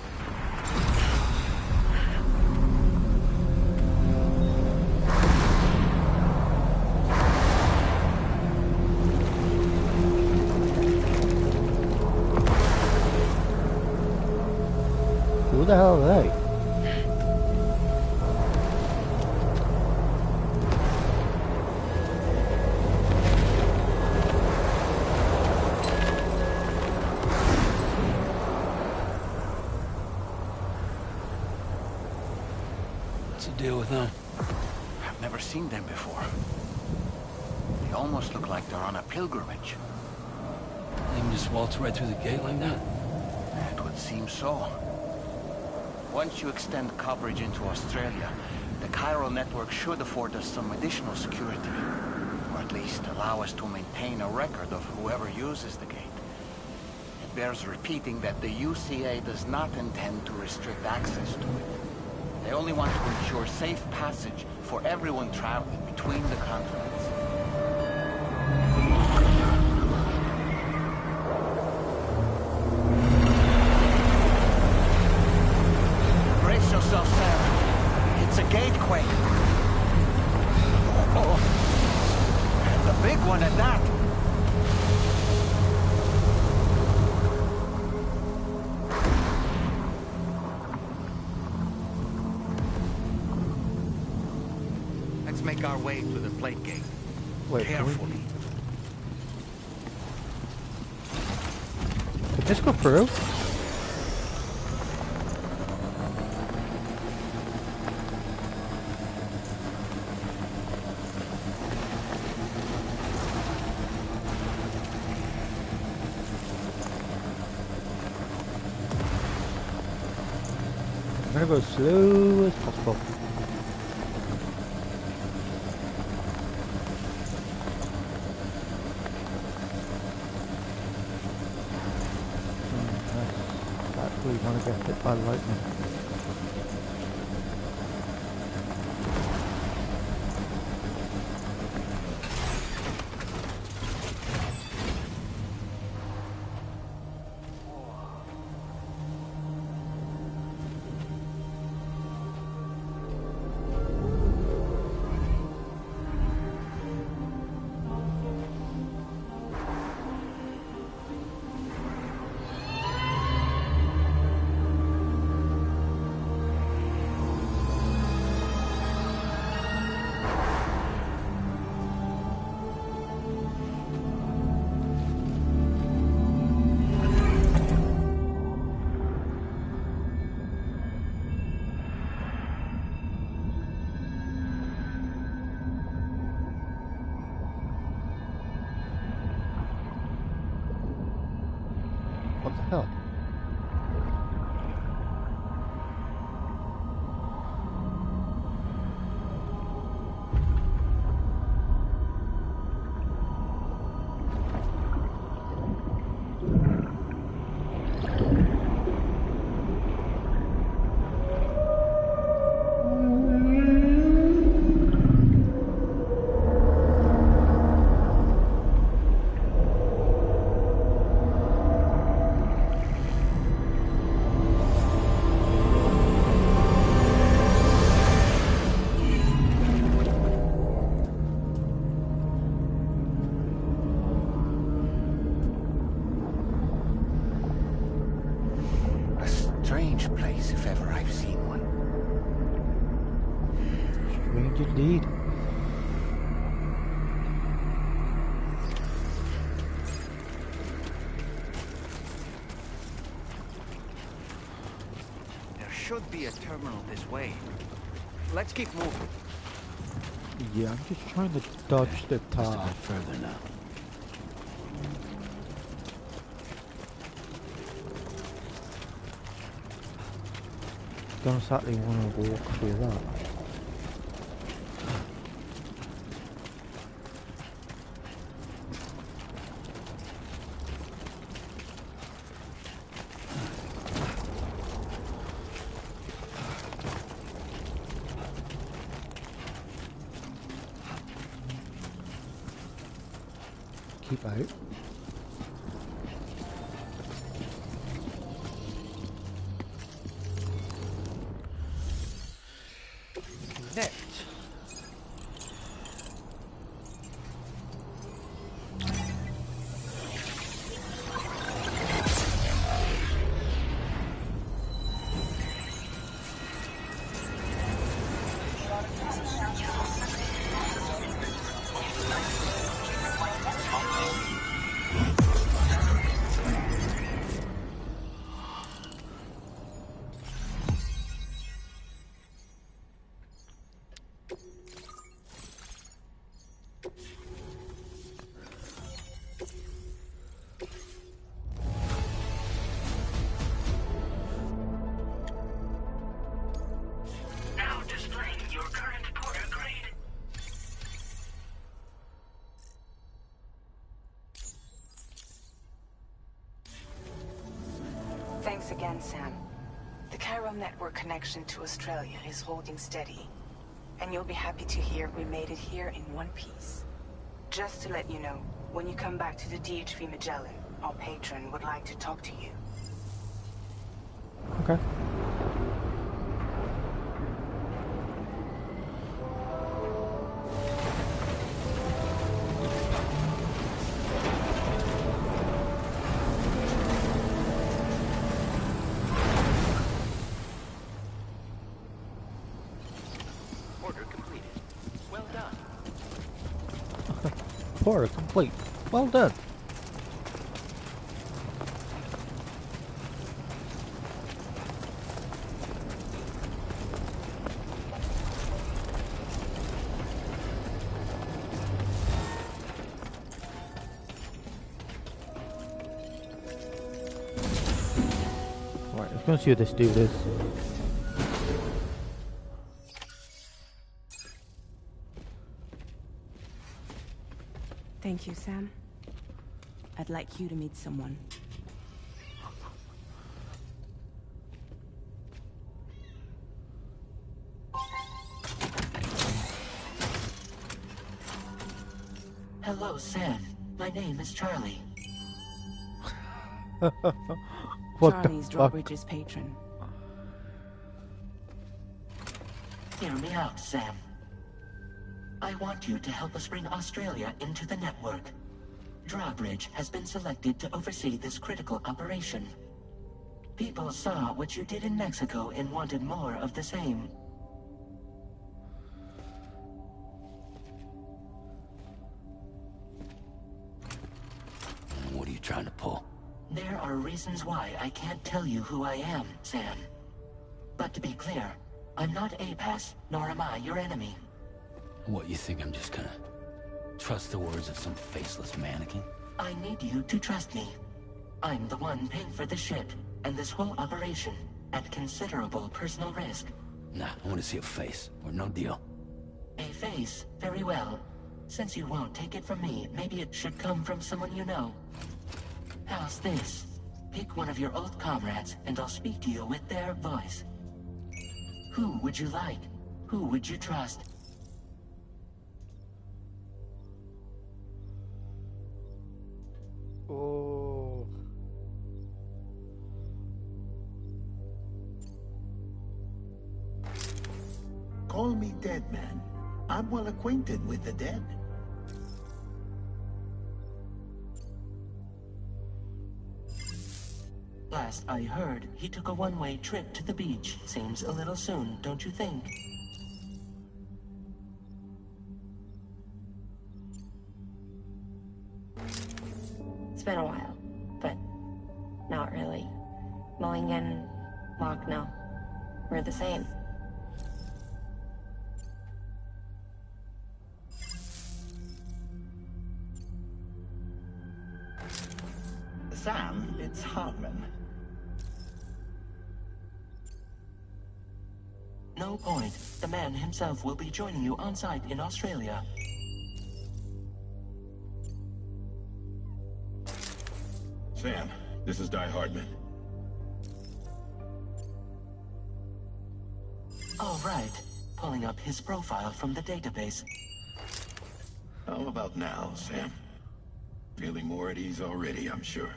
Who the hell are they?
Deal with them.
I've never seen them before. They almost look like they're on a pilgrimage.
They can just waltz right through the gate like that?
It would seem so. Once you extend coverage into Australia, the chiral network should afford us some additional security. Or at least allow us to maintain a record of whoever uses the gate. It bears repeating that the UCA does not intend to restrict access to it. They only want to ensure safe passage for everyone traveling between the continents. Brace yourself, Sam. It's a gatequake. Oh, and a big one at that. Make our way to the plate gate.
Wait,
carefully.
Can this go through? I'm gonna go as slow as possible. We want to get hit by lightning. What the hell?
Strange place, if ever I've seen one.
Strange indeed.
There should be a terminal this way. Let's keep moving.
Yeah, I'm just trying to dodge the tar.
Just a bit further now.
Don't exactly want to walk through that. keep out. Next.
Thanks again, Sam. The chiral network connection to Australia is holding steady. And you'll be happy to hear we made it here in one piece. Just to let you know, when you come back to the DHV Magellan, our patron would like to talk to you.
Okay. Order complete. Well done. Alright, let's go and see what this dude is.
Thank you, Sam. I'd like you to meet someone.
Hello, Sam. My name is Charlie.
Charlie's Drawbridge's patron.
Hear me out, Sam. I want you to help us bring Australia into the network. Drawbridge has been selected to oversee this critical operation. People saw what you did in Mexico and wanted more of the same.
What are you trying to pull?
There are reasons why I can't tell you who I am, Sam. But to be clear, I'm not APAS, nor am I your enemy.
What, you think I'm just gonna trust the words of some faceless mannequin?
I need you to trust me. I'm the one paying for the ship and this whole operation at considerable personal risk.
Nah, I want to see a face, or no deal.
A face? Very well. Since you won't take it from me, maybe it should come from someone you know. How's this? Pick one of your old comrades, and I'll speak to you with their voice. Who would you like? Who would you trust?
Oh.
Call me Dead Man. I'm well acquainted with the dead.
Last I heard, he took a one-way trip to the beach. Seems a little soon, don't you think?
It's been a while, but not really. Mulligan, Locke, no. We're the same.
Sam, it's Hartman.
No point. The man himself will be joining you on site in Australia.
Sam, this is Di Hardman.
All right. Pulling up his profile from the database.
How about now, Sam? Feeling more at ease already, I'm sure.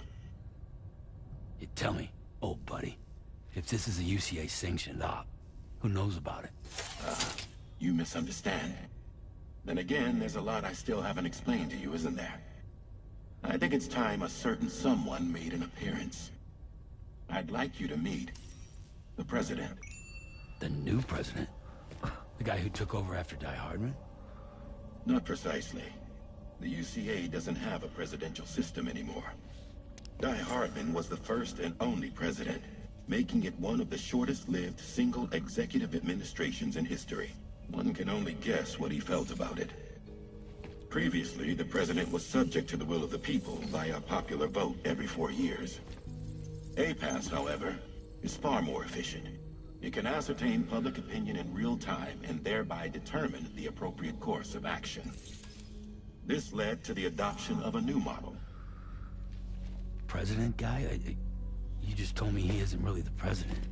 You tell me, old buddy, if this is a UCA-sanctioned op, who knows about it?
You misunderstand. Then again, there's a lot I still haven't explained to you, isn't there? I think it's time a certain someone made an appearance. I'd like you to meet the President.
The new president? The guy who took over after Die Hardman?
Not precisely. The UCA doesn't have a presidential system anymore. Die Hardman was the first and only president, making it one of the shortest-lived single executive administrations in history. One can only guess what he felt about it. Previously, the president was subject to the will of the people via popular vote every 4 years. APAS, however, is far more efficient. It can ascertain public opinion in real time and thereby determine the appropriate course of action. This led to the adoption of a new model.
President guy? You just told me he isn't really the president.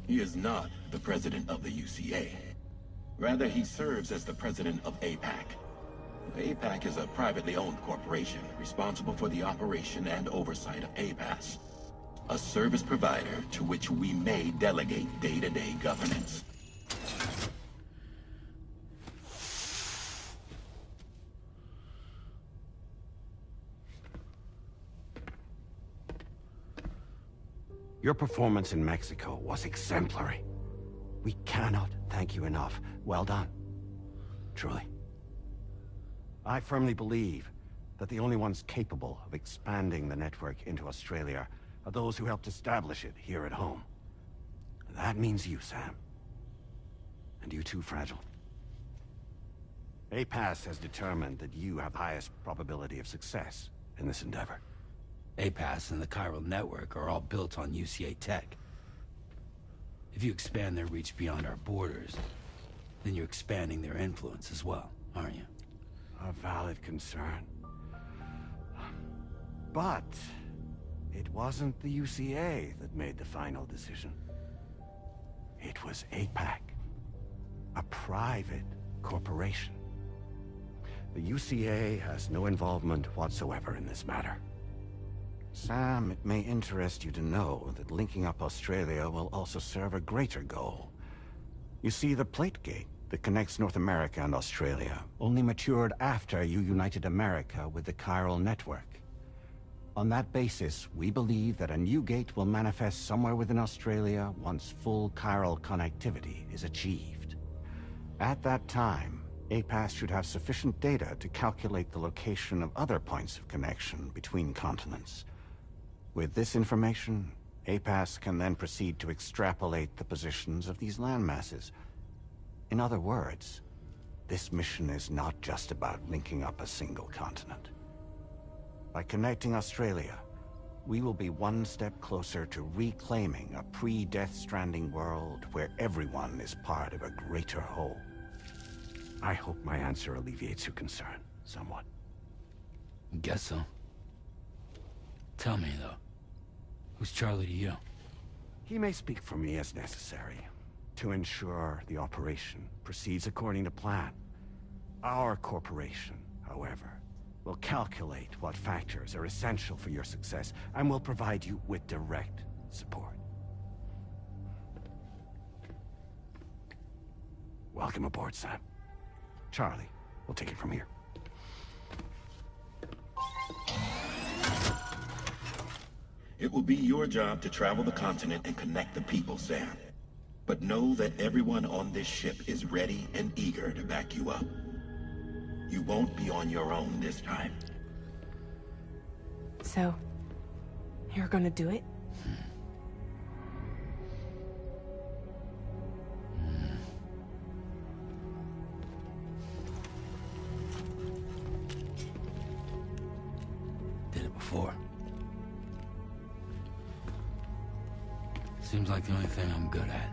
He is not the president of the UCA. Rather, he serves as the president of APAC. APAC is a privately owned corporation responsible for the operation and oversight of APAS, a service provider to which we may delegate day-to-day governance.
Your performance in Mexico was exemplary. We cannot thank you enough. Well done. Truly. I firmly believe that the only ones capable of expanding the network into Australia are those who helped establish it here at home. And that means you, Sam. And you too, Fragile. APAS has determined that you have the highest probability of success in this endeavor.
APAS and the chiral network are all built on UCA tech. If you expand their reach beyond our borders, then you're expanding their influence as well, aren't you?
A valid concern. But it wasn't the UCA that made the final decision. It was APAC, a private corporation. The UCA has no involvement whatsoever in this matter. Sam, it may interest you to know that linking up Australia will also serve a greater goal. You see, the plate gate that connects North America and Australia only matured after you united America with the chiral network. On that basis, we believe that a new gate will manifest somewhere within Australia once full chiral connectivity is achieved. At that time, APAS should have sufficient data to calculate the location of other points of connection between continents. With this information, APAS can then proceed to extrapolate the positions of these landmasses. In other words, this mission is not just about linking up a single continent. By connecting Australia, we will be one step closer to reclaiming a pre-Death Stranding world where everyone is part of a greater whole. I hope my answer alleviates your concern somewhat.
Guess so. Tell me, though, who's Charlie to you?
He may speak for me as necessary to ensure the operation proceeds according to plan. Our corporation, however, will calculate what factors are essential for your success and will provide you with direct support. Welcome aboard, Sam. Charlie, we'll take it from here.
It will be your job to travel the continent and connect the people, Sam. But know that everyone on this ship is ready and eager to back you up. You won't be on your own this time.
So, you're gonna do it?
Did it before. Seems like the only thing I'm good at.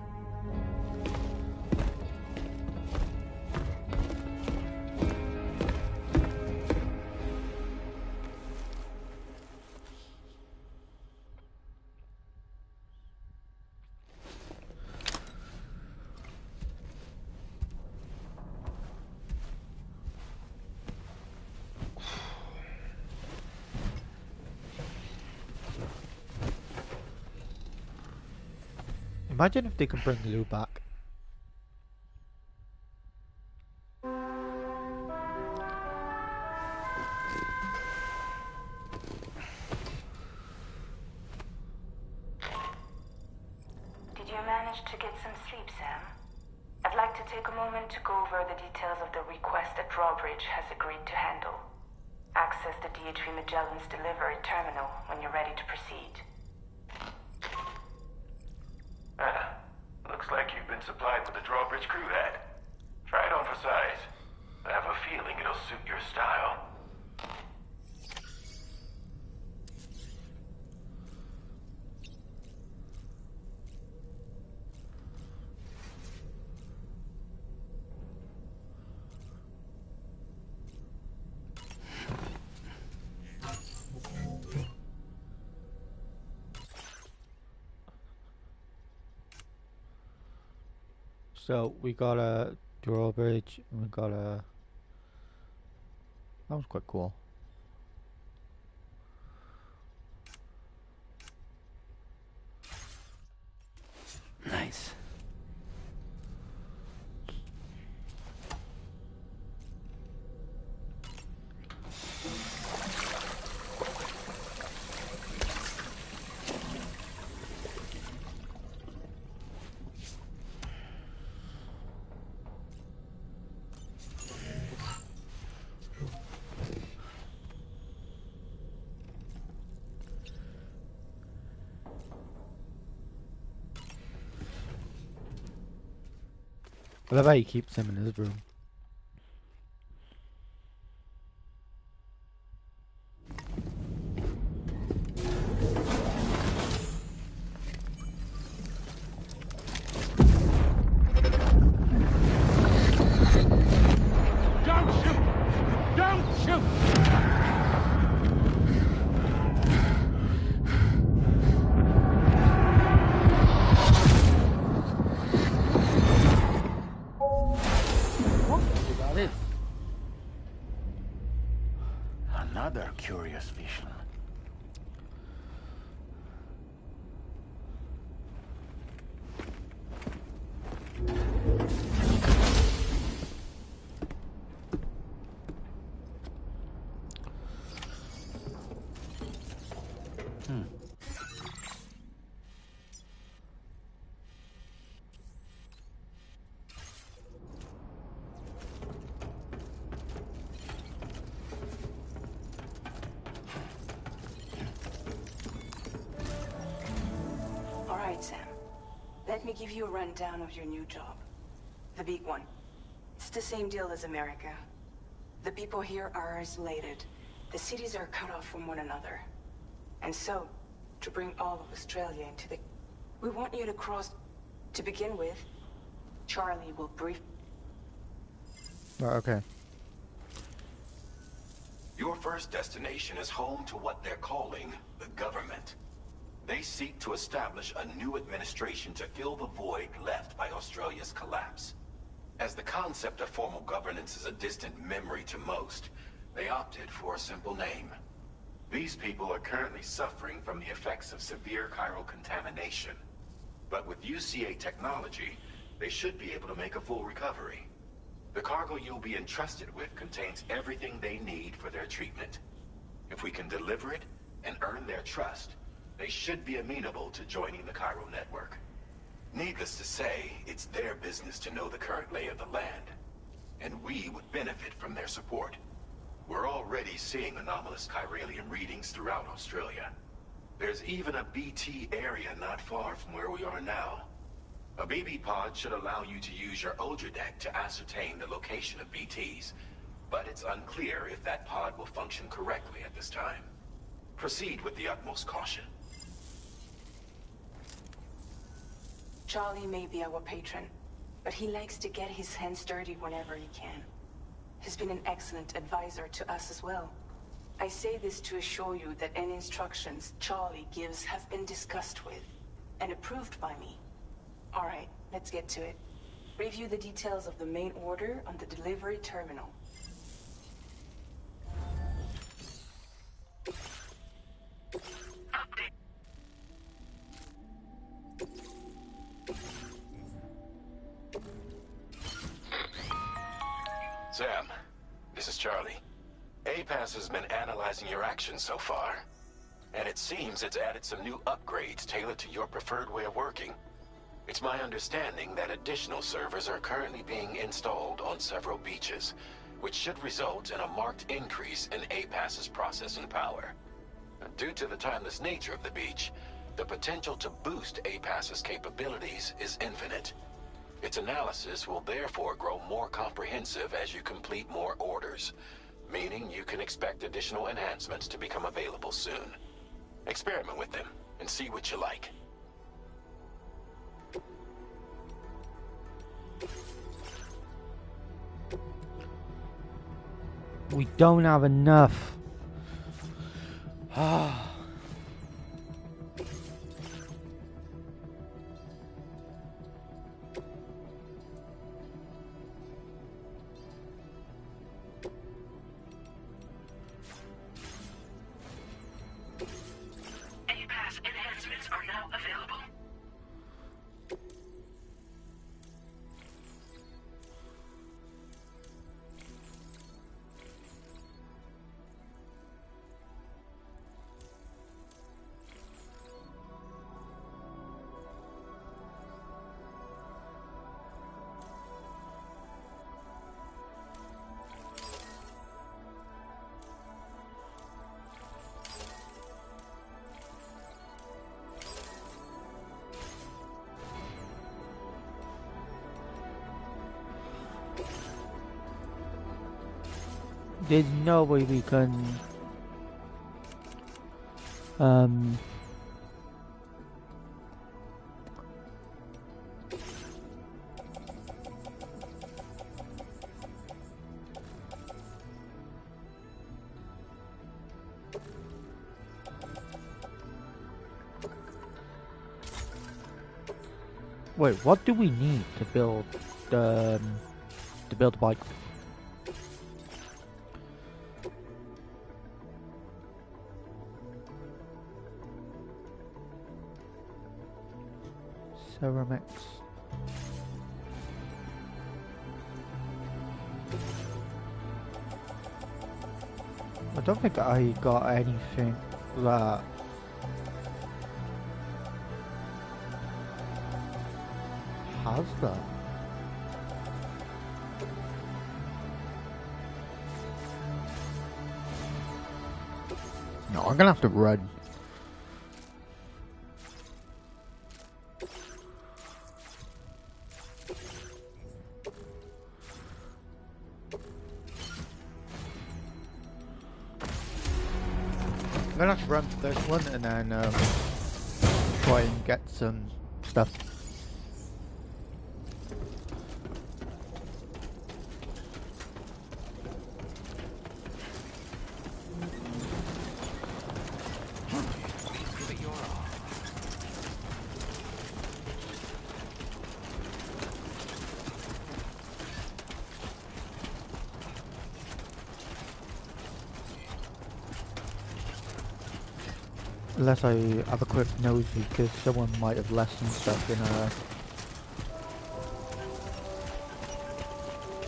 Imagine if they can bring Lou back.
Did you manage to get some sleep, Sam? I'd like to take a moment to go over the details of the request that Drawbridge has agreed to handle. Access the DHV Magellan's delivery terminal when you're ready to proceed.
Looks like you've been supplied with the Drawbridge crew hat. Try it on for size. I have a feeling it'll suit your style.
So we got a drawbridge, and we got a... That was quite cool.
Nice.
I love how he keeps him in his room.
Don't shoot! Don't shoot!
Another curious vision.
Alright, Sam. Let me give you a rundown of your new job. The big one. It's the same deal as America. The people here are isolated. The cities are cut off from one another. And so, to bring all of Australia into the... We want you to cross... To begin with, Charlie will brief...
Right, okay.
Your first destination is home to what they're calling the government. They seek to establish a new administration to fill the void left by Australia's collapse. As the concept of formal governance is a distant memory to most, they opted for a simple name. These people are currently suffering from the effects of severe chiral contamination. But with UCA technology, they should be able to make a full recovery. The cargo you'll be entrusted with contains everything they need for their treatment. If we can deliver it and earn their trust, they should be amenable to joining the chiral network. Needless to say, it's their business to know the current lay of the land, and we would benefit from their support. We're already seeing anomalous chiralium readings throughout Australia. There's even a BT area not far from where we are now. A BB pod should allow you to use your Ultra deck to ascertain the location of BTs, but it's unclear if that pod will function correctly at this time. Proceed with the utmost caution.
Charlie may be our patron, but he likes to get his hands dirty whenever he can. He's been an excellent advisor to us as well. I say this to assure you that any instructions Charlie gives have been discussed with and approved by me. Alright, let's get to it. Review the details of the main order on the delivery terminal.
has been analyzing your actions so far. And it seems it's added some new upgrades tailored to your preferred way of working. It's my understanding that additional servers are currently being installed on several beaches, which should result in a marked increase in APAS's processing power. Due to the timeless nature of the beach, the potential to boost APAS's capabilities is infinite. Its analysis will therefore grow more comprehensive as you complete more orders, meaning you can expect additional enhancements to become available soon. Experiment with them and see what you like.
We don't have enough. Ah.
APAS enhancements are now available.
There's no way we can wait, what do we need to build the bike? Ceramics. I don't think I got anything that has that. No, I'm gonna have to run. I'm gonna have to run for this one and then try and get some stuff. Unless I have a quick nosy, because someone might have left some stuff in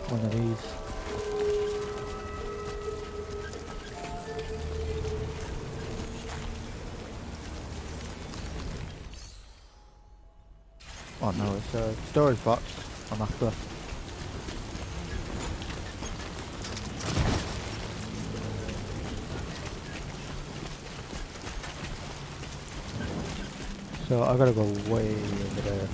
one of these. Oh no, it's a storage box I'm after. So I gotta go way over there.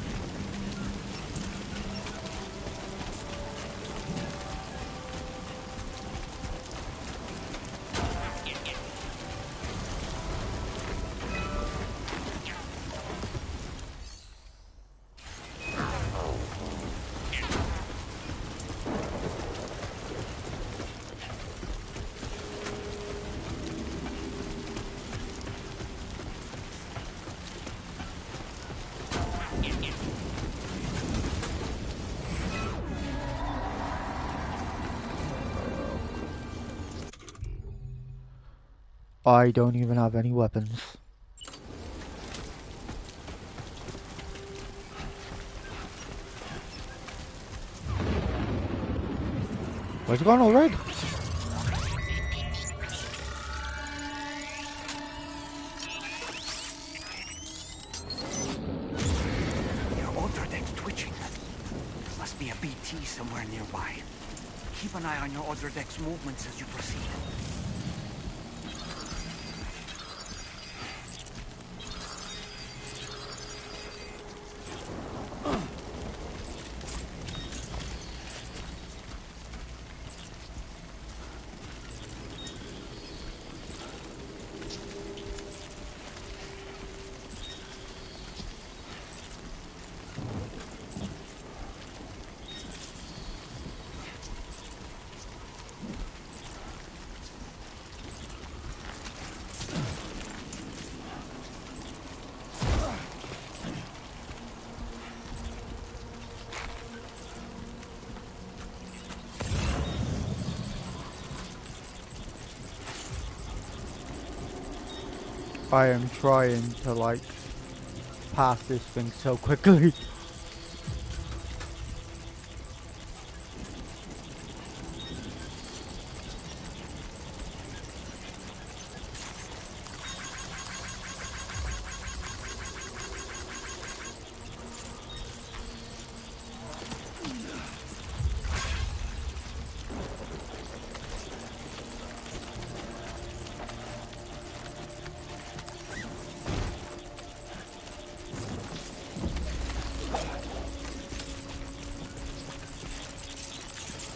I don't even have any weapons. Where's it gone already?
BT somewhere nearby. Keep an eye on your other deck's movements as you proceed.
I am trying to like pass this thing so quickly.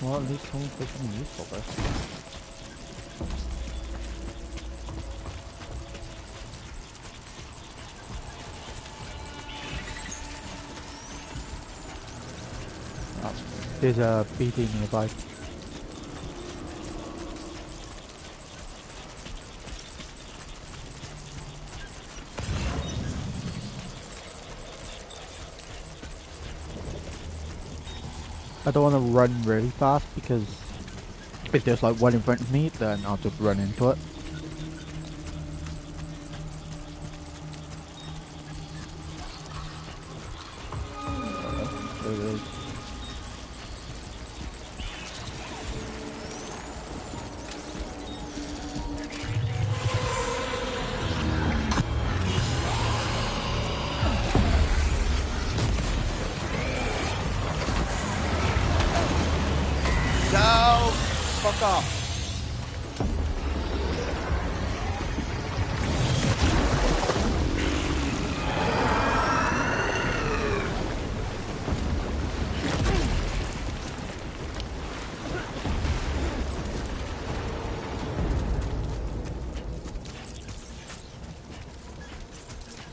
Well, at least someone's something useful there. Oh, there's a BT nearby. I don't want to run really fast because if there's like one in front of me, then I'll just run into it. There it is. No! Fuck off!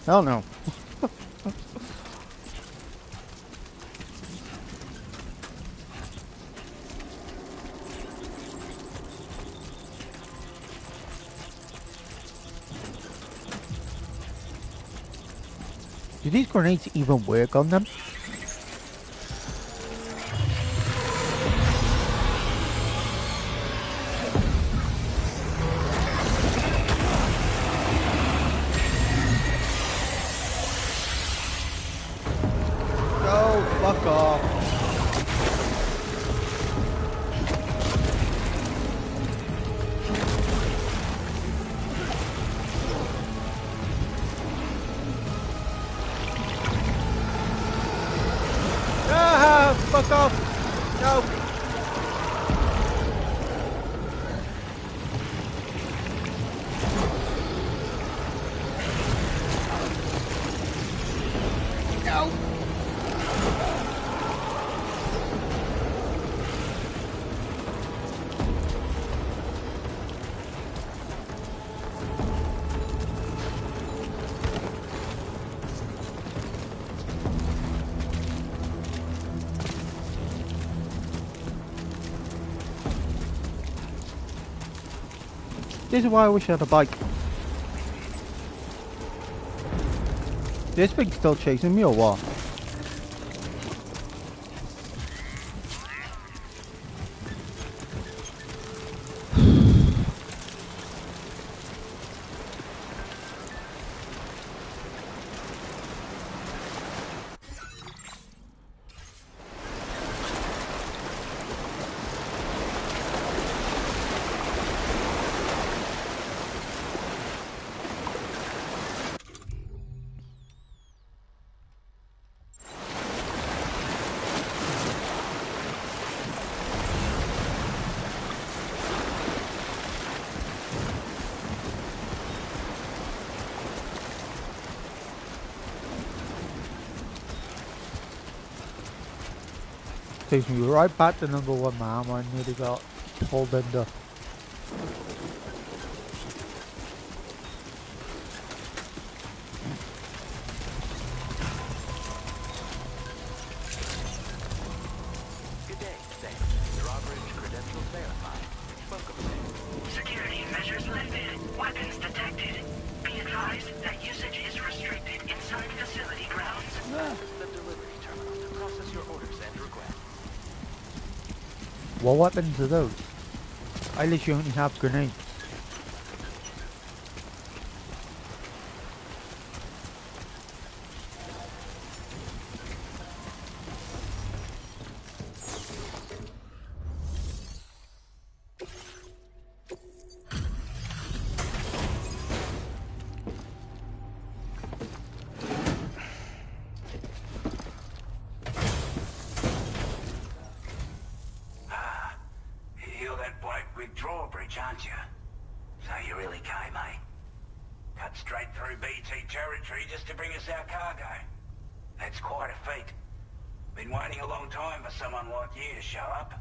Hell no. Do these grenades even work on them? Oh, fuck off. Ah, fuck off. No. No. This is why I wish I had a bike. This thing's still chasing me or what? Takes me right back to number 1, man. I nearly got pulled under.
Good day, Sam. Drawbridge credentials verified. Welcome, Sam.
Security measures lifted. Weapons detected. Be advised that usage is restricted inside facility grounds.
This is the delivery terminal to process your orders and requests.
What weapons are those? I literally only have grenades.
You're that bloke with drawbridge, aren't you? So you really came, eh? Cut straight through BT territory just to bring us our cargo. That's quite a feat. Been waiting a long time for someone like you to show up.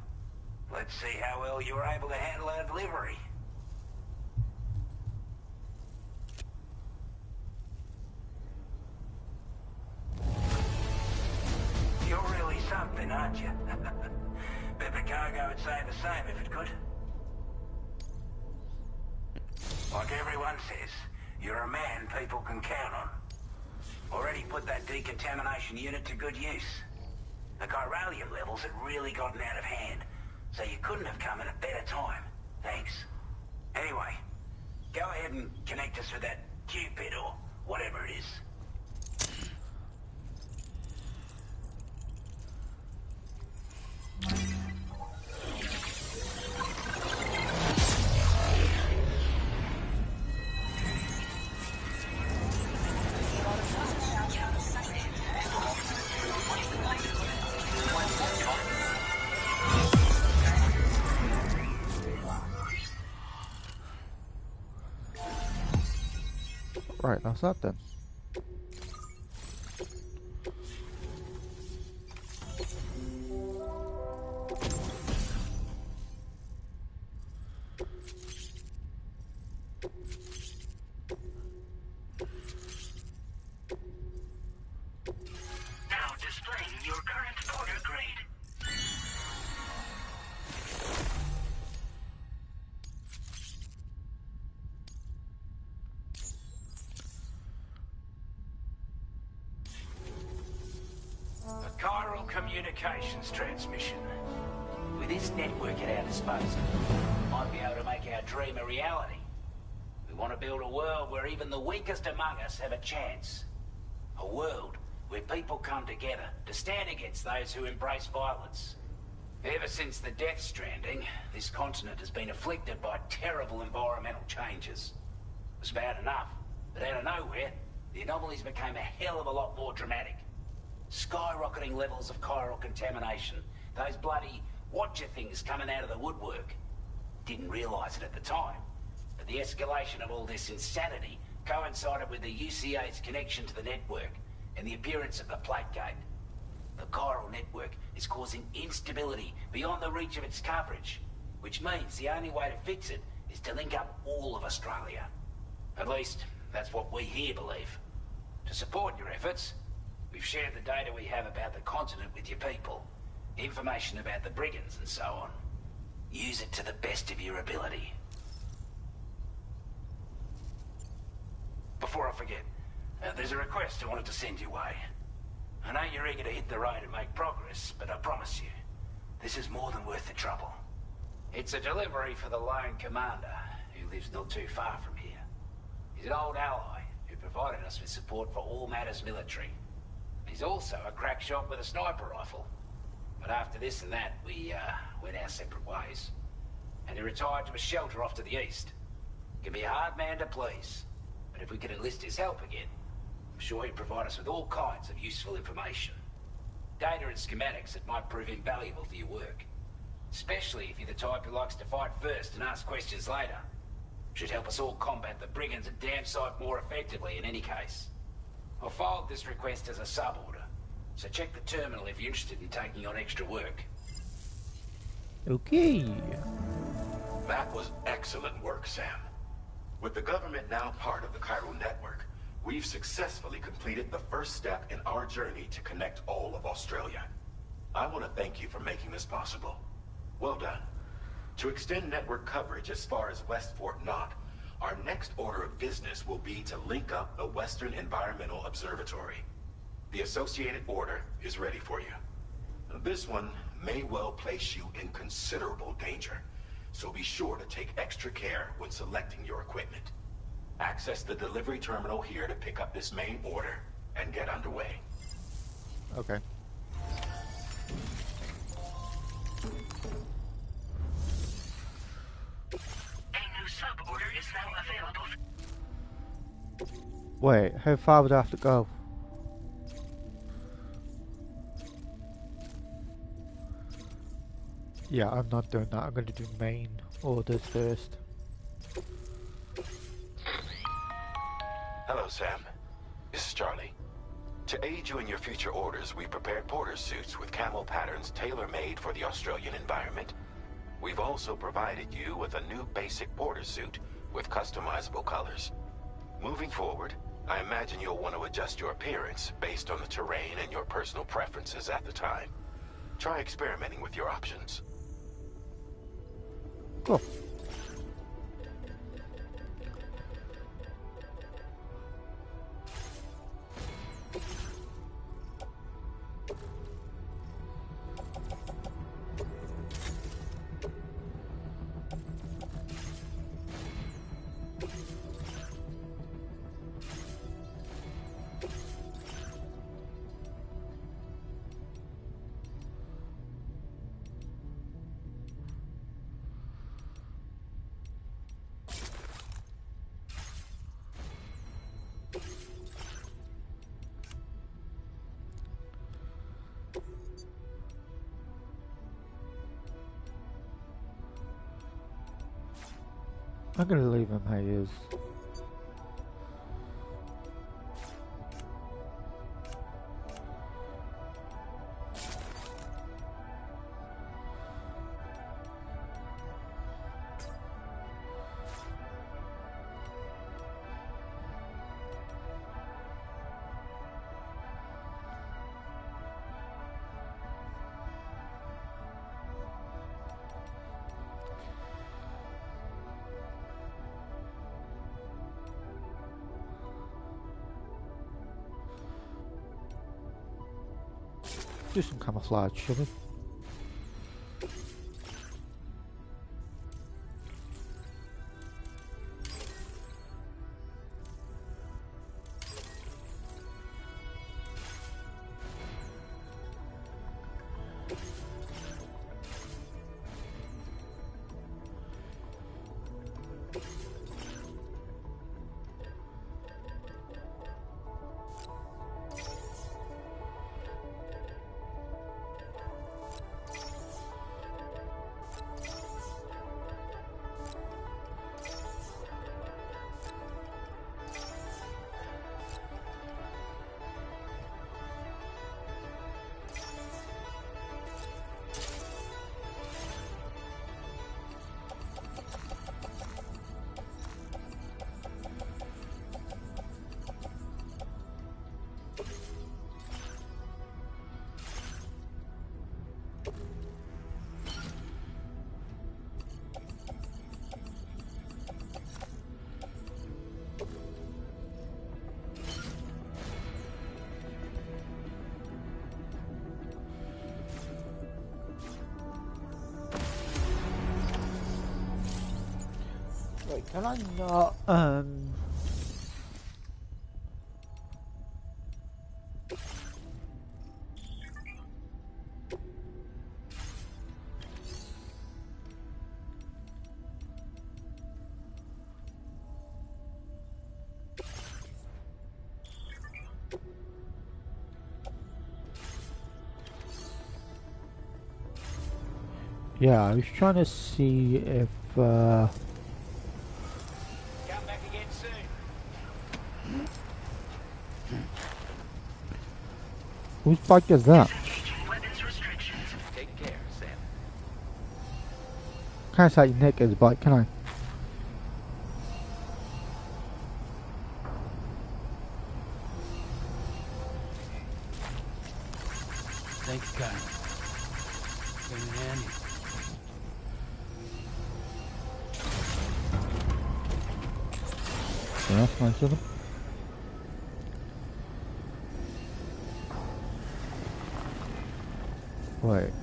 Let's see how well you were able to handle our delivery. You're really something, aren't you? Bet the cargo would say the same if it could. Like everyone says, you're a man people can count on. Already put that decontamination unit to good use. The chiralium levels had really gotten out of hand, so you couldn't have come at a better time. Thanks. Anyway, go ahead and connect us with that Cupid or whatever it is.
Right, that's that then.
Now displaying your current porter grade.
A chiral communications transmission. With this network at our disposal, we might be able to make our dream a reality. We want to build a world where even the weakest among us have a chance. A world where people come together to stand against those who embrace violence. Ever since the Death Stranding, this continent has been afflicted by terrible environmental changes. It was bad enough, but out of nowhere, the anomalies became a hell of a lot more dramatic. Skyrocketing levels of chiral contamination, those bloody watcher things coming out of the woodwork. Didn't realize it at the time, but the escalation of all this insanity coincided with the UCA's connection to the network and the appearance of the plate gate. The chiral network is causing instability beyond the reach of its coverage, which means the only way to fix it is to link up all of Australia. At least, that's what we here believe. To support your efforts, we've shared the data we have about the continent with your people, information about the brigands and so on. Use it to the best of your ability. Before I forget, there's a request I wanted to send your way. I know you're eager to hit the road and make progress, but I promise you, this is more than worth the trouble. It's a delivery for the lone commander, who lives not too far from here. He's an old ally who provided us with support for all matters military. He's also a crack shot with a sniper rifle. But after this and that, we went our separate ways. And he retired to a shelter off to the east. He can be a hard man to please, but if we could enlist his help again, I'm sure he'd provide us with all kinds of useful information. Data and schematics that might prove invaluable for your work. Especially if you're the type who likes to fight first and ask questions later. Should help us all combat the brigands a damn sight more effectively in any case. I'll filed this request as a sub-order, so check the terminal if you're interested in taking on extra work.
Okay.
That was excellent work, Sam. With the government now part of the Cairo network, we've successfully completed the first step in our journey to connect all of Australia. I want to thank you for making this possible. Well done. To extend network coverage as far as West Fort Knox, our next order of business will be to link up the Western Environmental Observatory. The associated order is ready for you. This one may well place you in considerable danger, so be sure to take extra care when selecting your equipment. Access the delivery terminal here to pick up this main order and get underway.
Okay.
A new sub-order is now available.
Wait, how far would I have to go? Yeah, I'm not doing that. I'm going to do main orders first.
Hello, Sam. This is Charlie. To aid you in your future orders, we prepared porter suits with camel patterns tailor-made for the Australian environment. We've also provided you with a new basic porter suit with customizable colors. Moving forward, I imagine you'll want to adjust your appearance based on the terrain and your personal preferences at the time. Try experimenting with your options.
Cool. I'm gonna leave him how he is. Do some camouflage, shall we? Wait, can I not, yeah, I was trying to see if,
Come back again soon.
whose bike is that?
Take care, Sam.
Can't say Nick his bike, can I?
Thanks, Kyle. Been in handy.
Yeah, that's nice of them. Wait.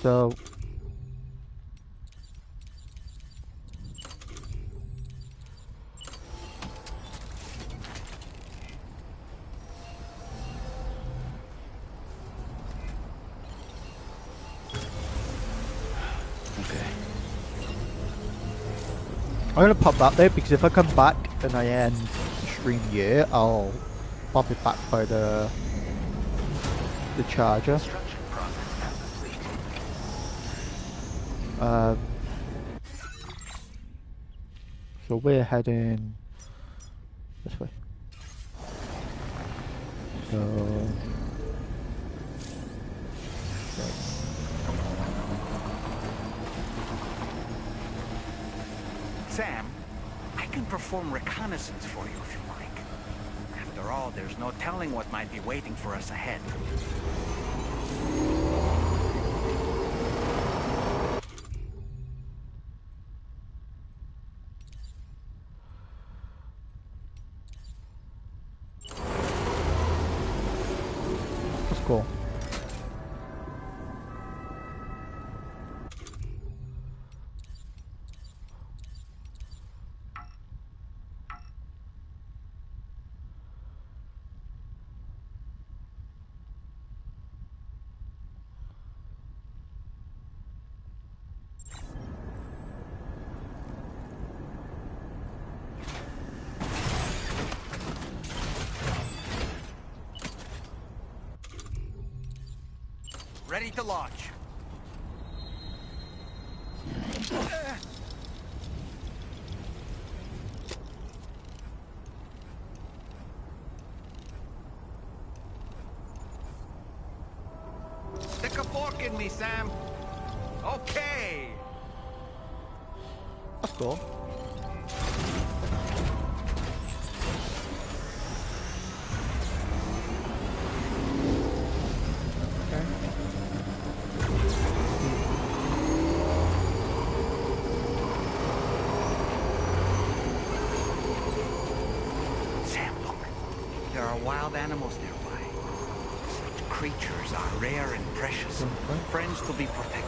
So... I'm gonna pop that there because if I come back and I end the stream here, I'll pop it back by the charger. So we're heading this way. So
Sam, I can perform reconnaissance for you if you like. After all, there's no telling what might be waiting for us ahead.
that's cool.
Ready to launch. Stick a fork in me, Sam. Okay.
That's cool.
Sam, look. There are wild animals nearby. Such creatures are rare and precious. Friends to be protected.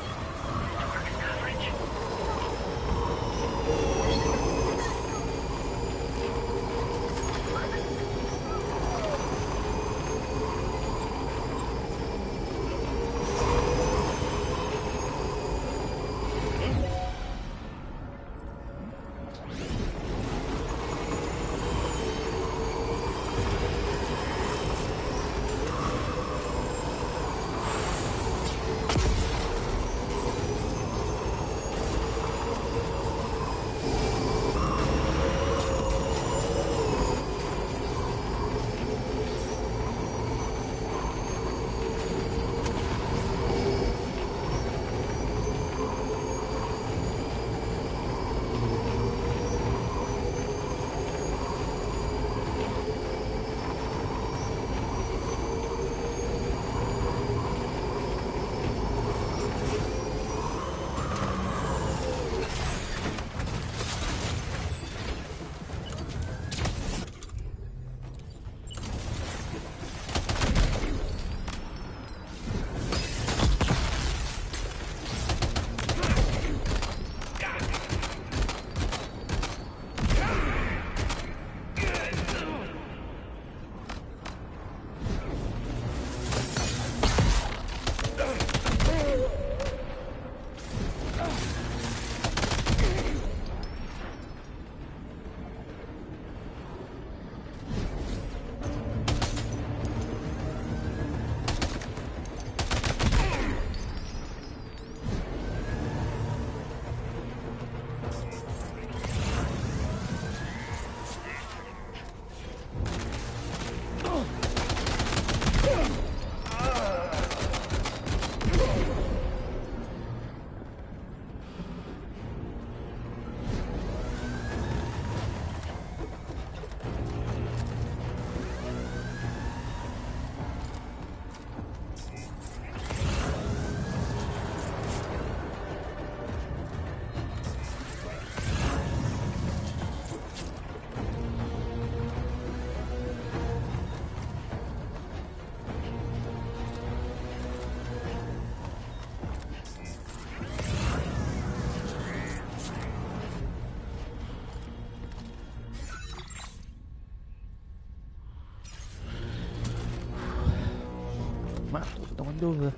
map, open the window there.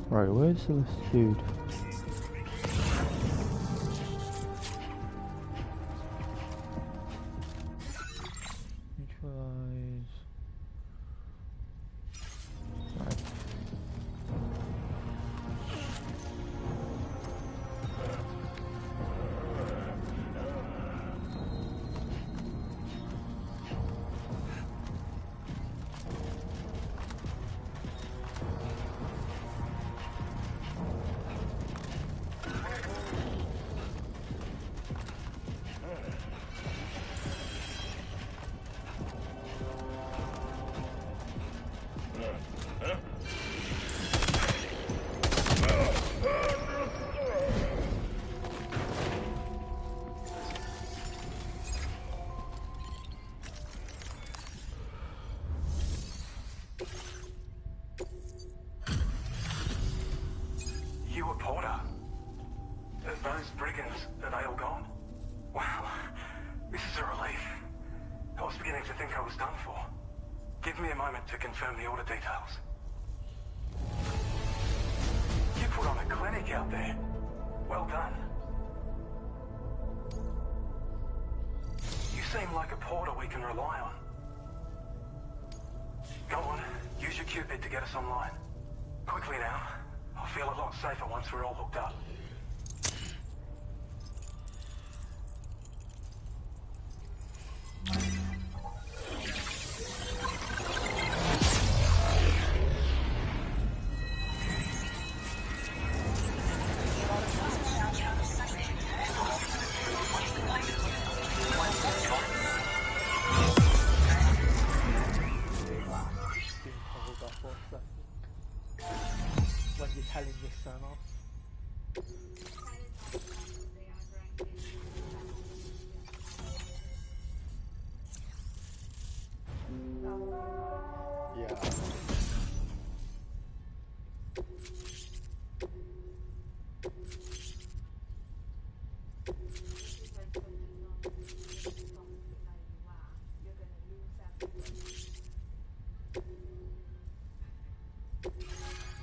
Right, where's this dude? Neutralize. Right.
You a Porter? Those brigands, are they all gone? Wow, this is a relief. I was beginning to think I was done for. Give me a moment to confirm the order details. You put on a clinic out there. Well done. You seem like a Porter we can rely on. Go on, use your Cupid to get us online. Quickly now. I'll feel a lot safer once we're all hooked up.
When you're telling me Thanos. Yeah.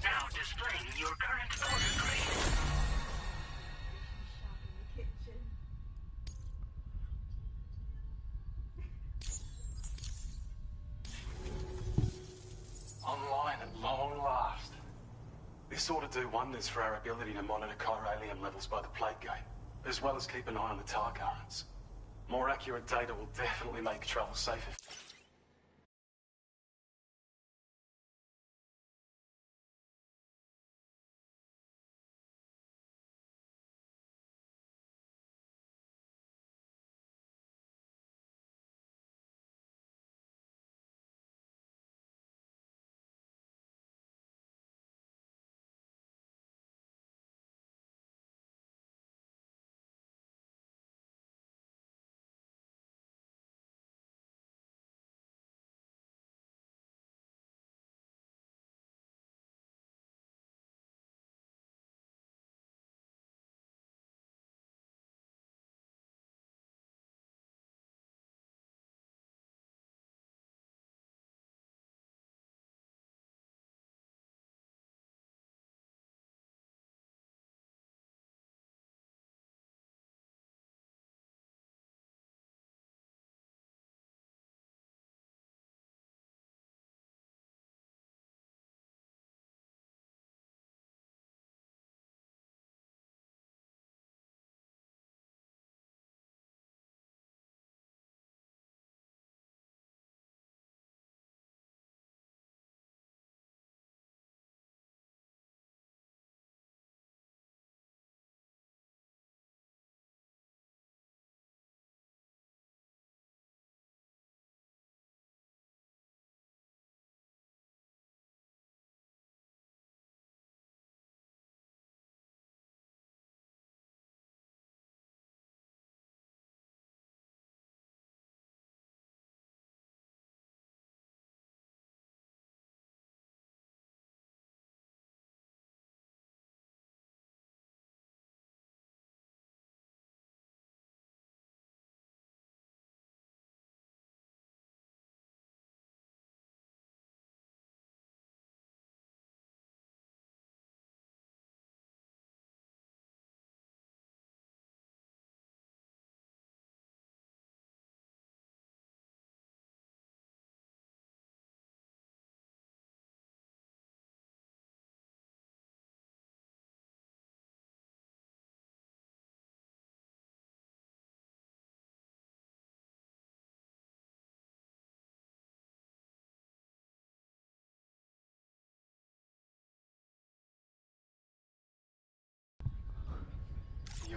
Now displaying your current order grade.
Online at long last. This ought to do wonders for our ability to monitor chiralium levels by the plate gate, as well as keep an eye on the tar currents. More accurate data will definitely make travel safer.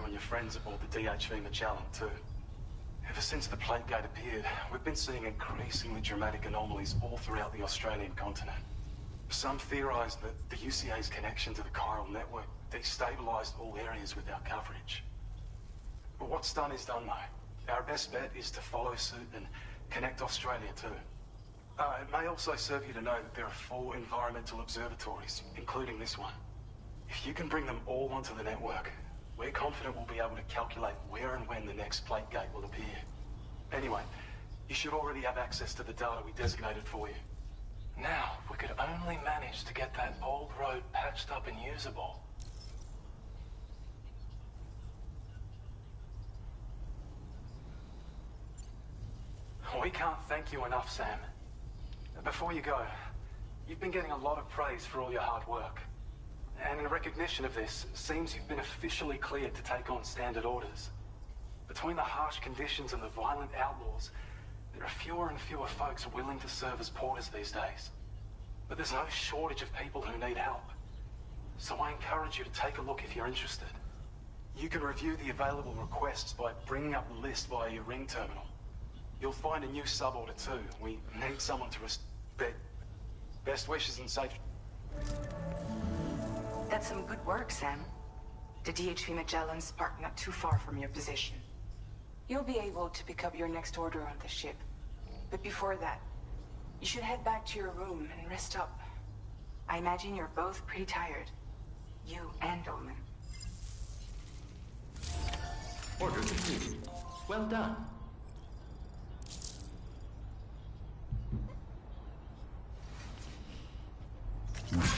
on your friends aboard the DHV Magellan, too. Ever since the Plague Gate appeared, we've been seeing increasingly dramatic anomalies all throughout the Australian continent. Some theorize that the UCA's connection to the chiral network destabilized all areas with our coverage. But what's done is done, though. Our best bet is to follow suit and connect Australia, too. It may also serve you to know that there are 4 environmental observatories, including this one. If you can bring them all onto the network, we're confident we'll be able to calculate where and when the next Plague Gate will appear. Anyway, you should already have access to the data we designated for you.
Now, if we could only manage to get that old road patched up and usable.
We can't thank you enough, Sam. Before you go, you've been getting a lot of praise for all your hard work. And in recognition of this, it seems you've been officially cleared to take on standard orders. Between the harsh conditions and the violent outlaws, there are fewer and fewer folks willing to serve as porters these days. But there's no shortage of people who need help. So I encourage you to take a look if you're interested. You can review the available requests by bringing up the list via your ring terminal. You'll find a new sub-order too. We need someone to respect. Best wishes and safe.
That's some good work, Sam. The DHV Magellan's parked not too far from your position. You'll be able to pick up your next order on the ship. But before that, you should head back to your room and rest up. I imagine you're both pretty tired. You and Dolman.
Order completed. Well done.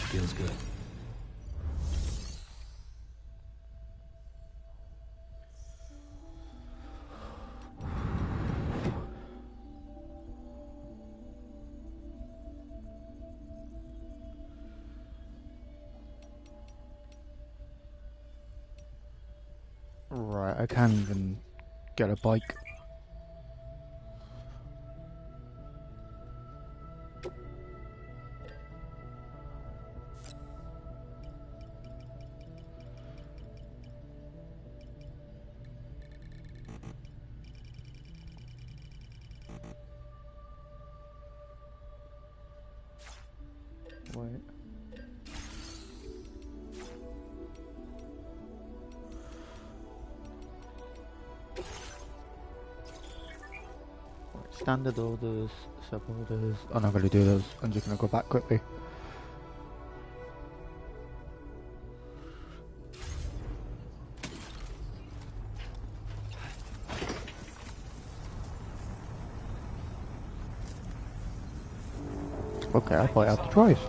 Feels good.
Right, I can't even get a bike. Wait. Standard orders, sub orders. I'm not going to do those. I'm just going to go back quickly. Okay, I thought I had to drive.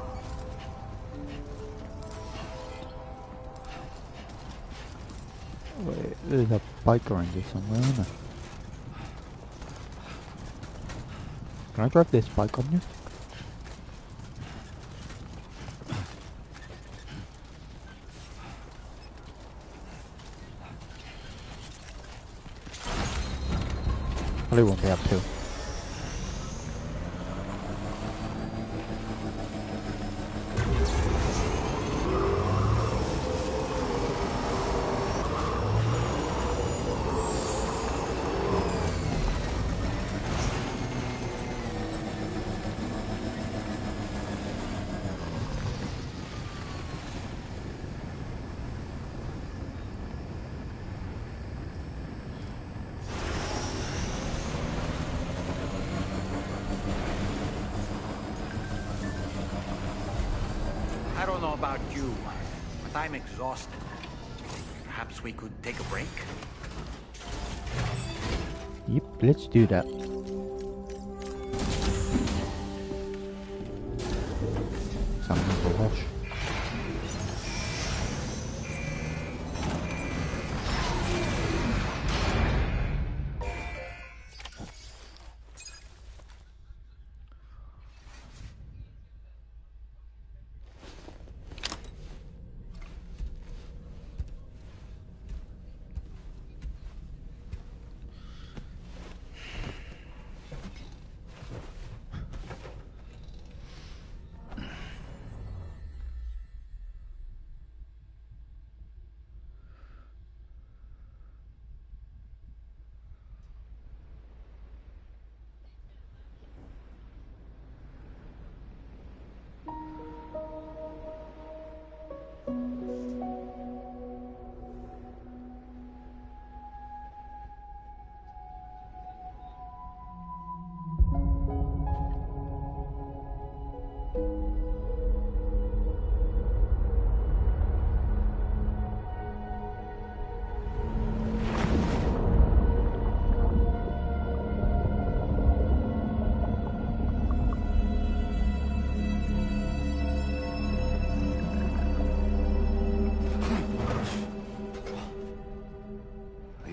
Wait, there's a bike around here somewhere, isn't there? Can I drive this bike on you? Probably won't be able to.
I don't know about you, but I'm exhausted. Perhaps we could take a break?
Yep, let's do that. Something for wash.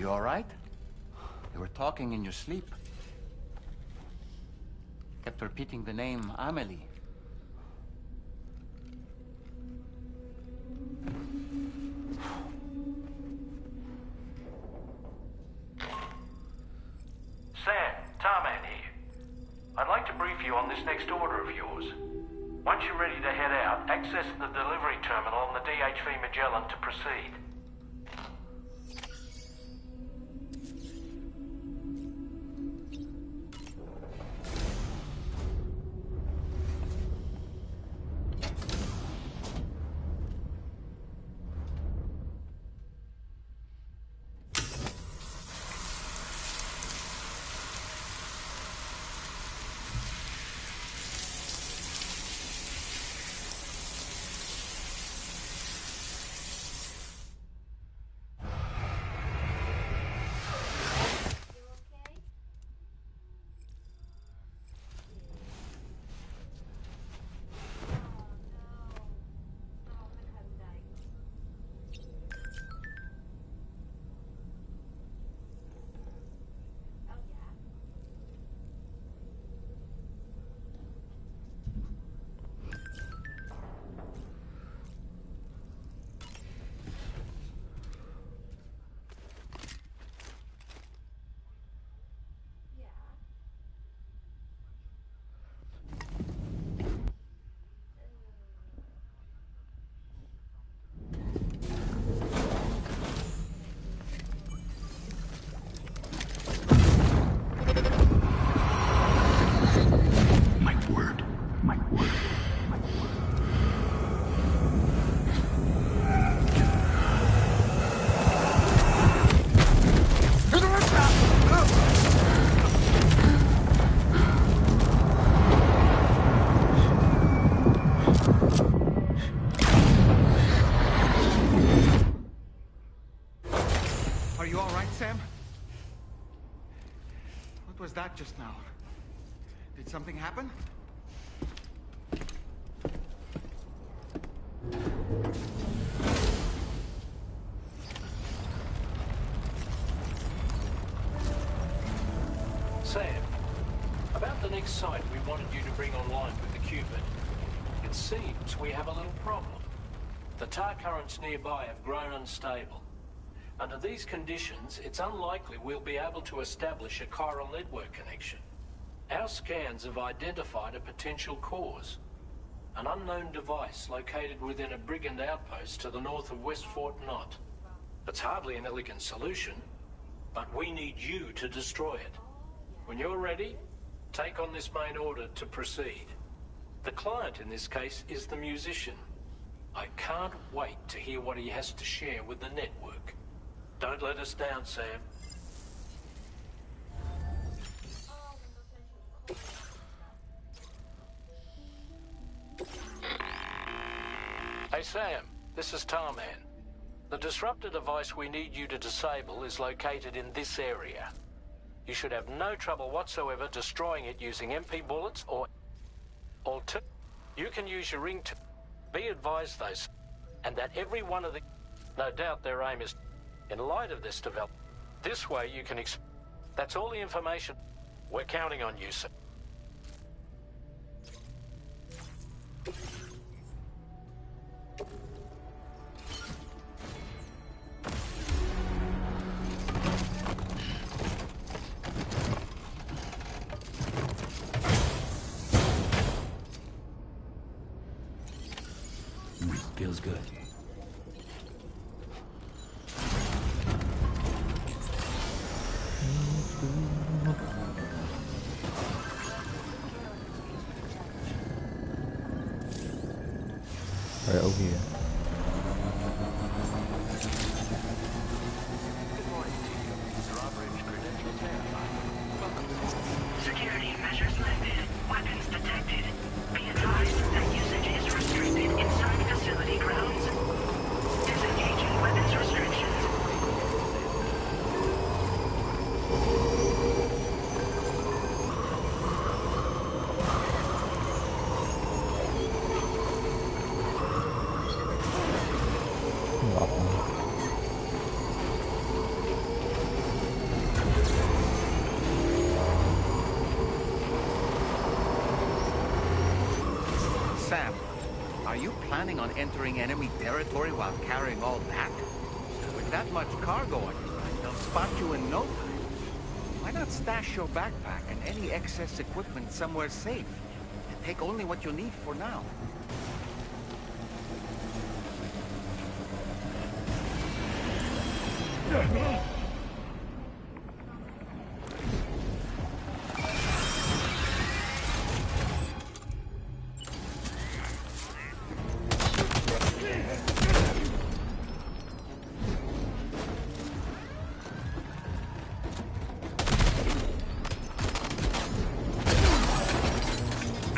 You all right? You were talking in your sleep. Kept repeating the name Amelie.
Sam, Tarman here. I'd like to brief you on this next order of yours. Once you're ready to head out, access the delivery terminal on the DHV Magellan to proceed.
Are you all right, Sam? What was that just now? Did something happen?
Sam, about the next site we wanted you to bring online with the Cupid. It seems we have a little problem. The tar currents nearby have grown unstable. Under these conditions, it's unlikely we'll be able to establish a chiral network connection. Our scans have identified a potential cause. An unknown device located within a brigand outpost to the north of West Fort Knot. It's hardly an elegant solution, but we need you to destroy it. When you're ready, take on this main order to proceed. The client in this case is the musician. I can't wait to hear what he has to share with the network. Don't let us down, Sam. Hey, Sam. This is Tarman. The disruptor device we need you to disable is located in this area. You should have no trouble whatsoever destroying it using MP bullets or... You can use your ring to... Be advised, though, and that every one of the... No doubt their aim is... In light of this development, this way you can That's all the information. We're counting on you, sir.
Feels good.
Right over here.
Security measures lifted. Weapons detected. Be advised that usage is restricted inside facility grounds. Disengaging weapons restrictions.
planning on entering enemy territory while carrying all that? With that much cargo on your mind, they'll spot you in no time. Why not stash your backpack and any excess equipment somewhere safe? And take only what you need for now.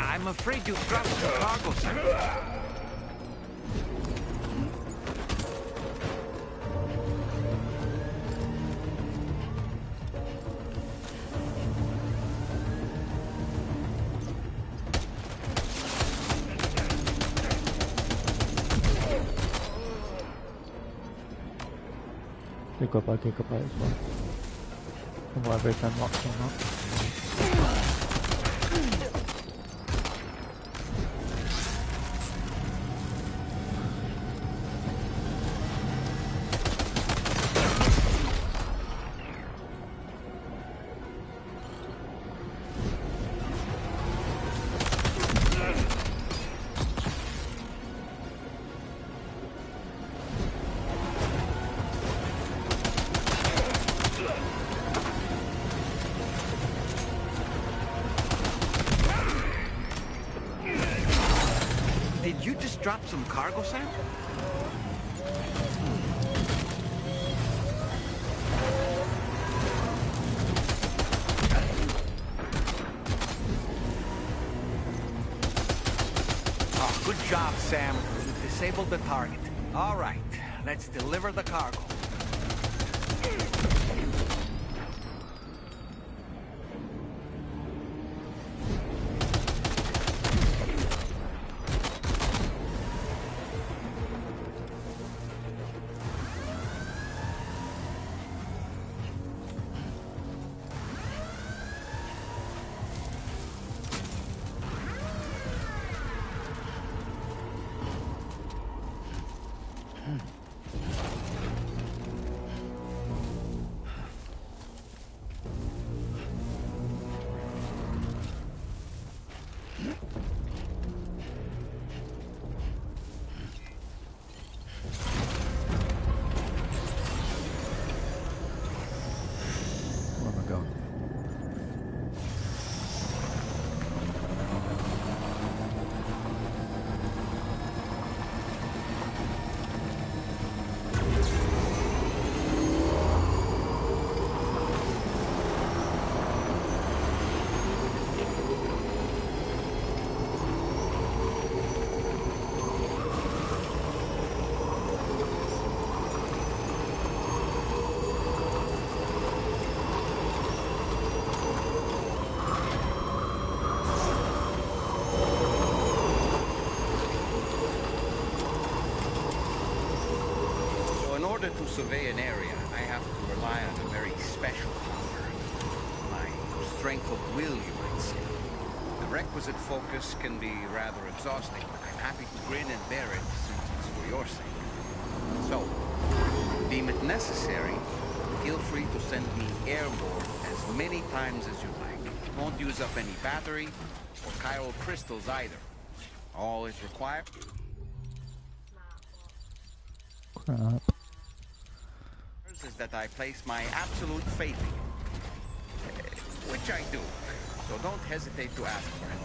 I'm afraid you dropped the cargo, sir.
Gigabyte as well. And whatever it's unlocked or not.
Did you just drop some cargo, Sam? Oh, good job, Sam. You disabled the target. All right, let's deliver the cargo. In order to survey an area, I have to rely on a very special power. My strength of will, you might say. The requisite focus can be rather exhausting, but I'm happy to grin and bear it since it's for your sake. So, deem it necessary, feel free to send me airborne as many times as you like. Won't use up any battery or chiral crystals either. All it requires is that I place my absolute faith in you. Which I do, so don't hesitate to ask for it.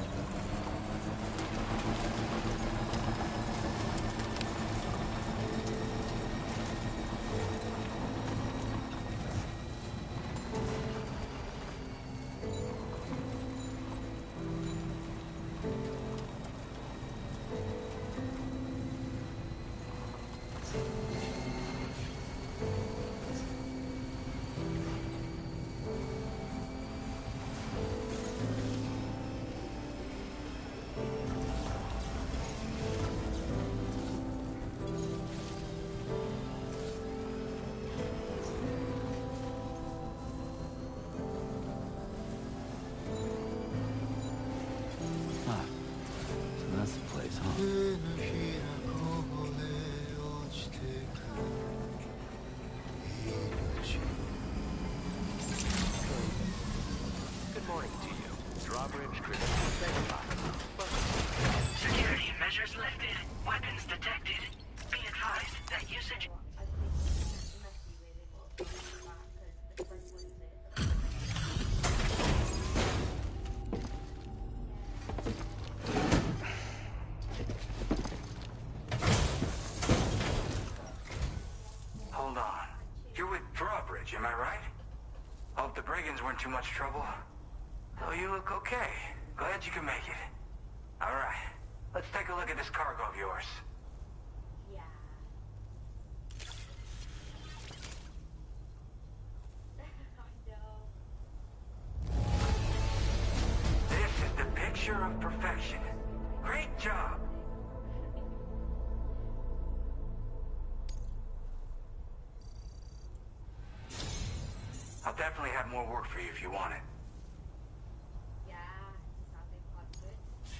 bridge credentials verified.
Security measures lifted. Weapons detected. Be advised that usage...
Hold on. You're with Drawbridge, am I right? Hope the brigands weren't too much trouble. Oh, you look okay. Glad you can make it. All right. Let's take a look at this cargo of yours. This is the picture of perfection. Great job. I'll definitely have more work for you if you want it.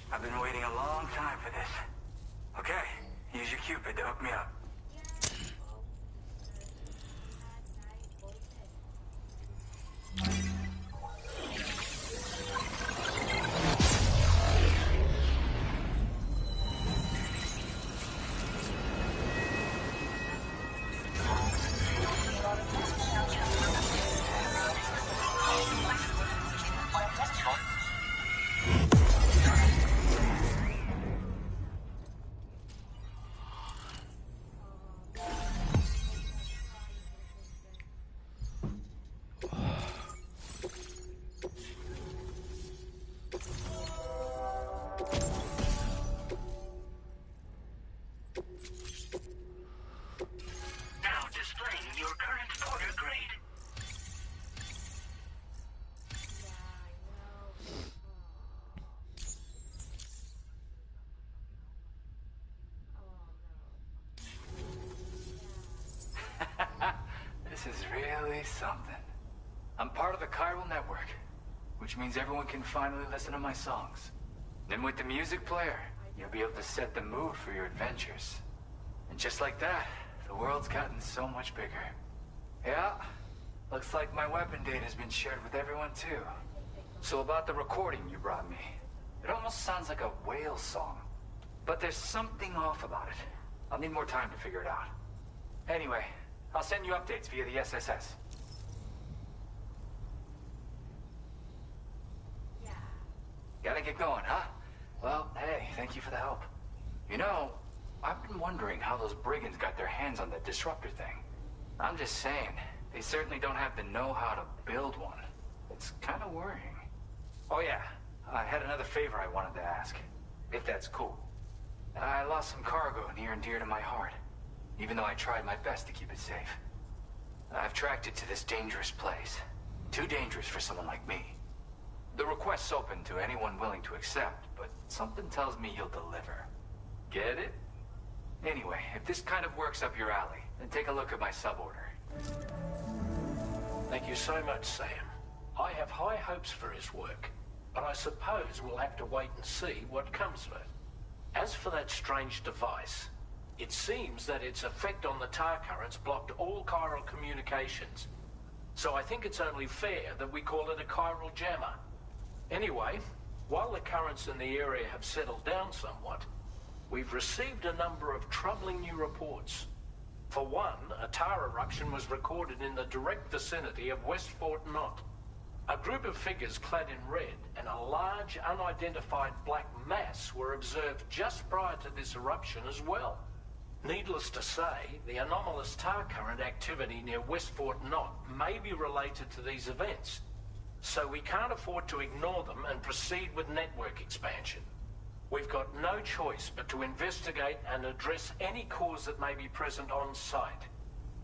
I've been waiting a long time for this. Okay, use your Cupid to hook me up.
Now displaying your current porter grade.
This is really something. I'm part of the chiral network, which means everyone can finally listen to my songs. And with the music player, you'll be able to set the mood for your adventures. And just like that, the world's gotten so much bigger. Yeah, looks like my weapon data has been shared with everyone too. So about the recording you brought me, it almost sounds like a whale song. But there's something off about it. I'll need more time to figure it out. Anyway, I'll send you updates via the SSS. Gotta get going, huh? Well, hey, thank you for the help. You know, I've been wondering how those brigands got their hands on that disruptor thing. I'm just saying, they certainly don't have the know-how to build one. It's kind of worrying. Oh yeah, I had another favor I wanted to ask, if that's cool. I lost some cargo near and dear to my heart, even though I tried my best to keep it safe. I've tracked it to this dangerous place. Too dangerous for someone like me. The request's open to anyone willing to accept, but something tells me you'll deliver. Get it? Anyway, if this kind of works up your alley, then take a look at my suborder.
Thank you so much, Sam. I have high hopes for his work, but I suppose we'll have to wait and see what comes of it. As for that strange device, it seems that its effect on the tar currents blocked all chiral communications. So I think it's only fair that we call it a chiral jammer. Anyway, while the currents in the area have settled down somewhat, we've received a number of troubling new reports. For one, a tar eruption was recorded in the direct vicinity of West Fort Knot. A group of figures clad in red and a large unidentified black mass were observed just prior to this eruption as well. Needless to say, the anomalous tar current activity near West Fort Knot may be related to these events, so we can't afford to ignore them and proceed with network expansion. We've got no choice but to investigate and address any cause that may be present on site.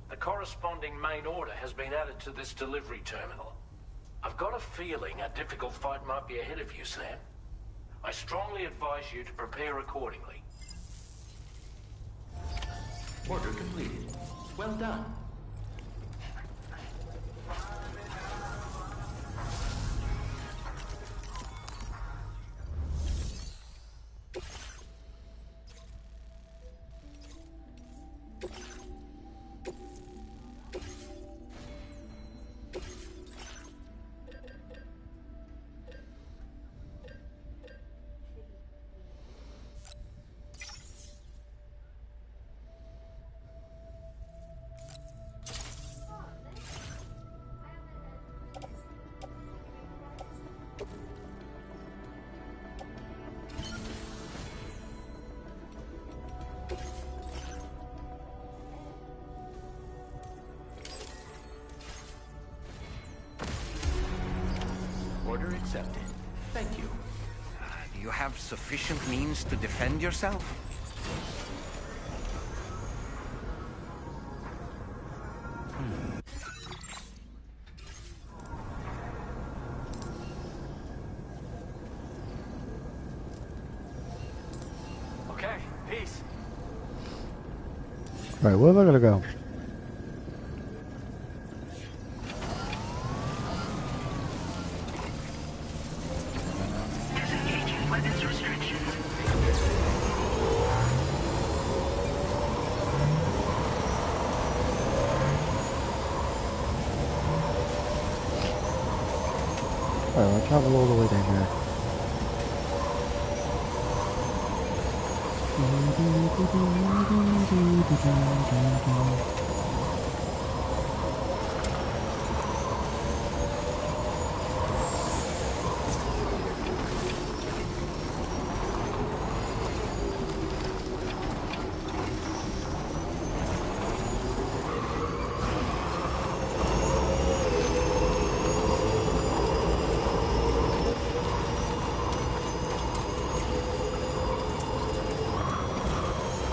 The corresponding main order has been added to this delivery terminal. I've got a feeling a difficult fight might be ahead of you, Sam. I strongly advise you to prepare accordingly.
Order completed. Well done. Order accepted. Thank you.
Do you have sufficient means to defend yourself?
Okay, peace.
Right, where am I gonna go?
Disengaging weapons restrictions.
Right, I'll travel all the way down there.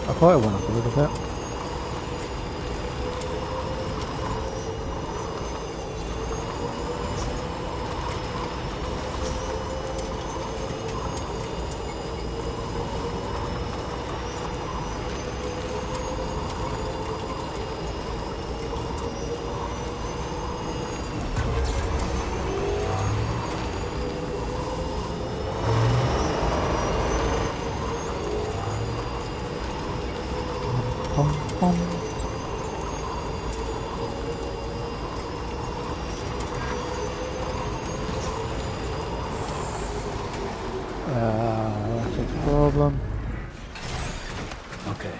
I thought it went up a little bit. That's a problem.
Okay.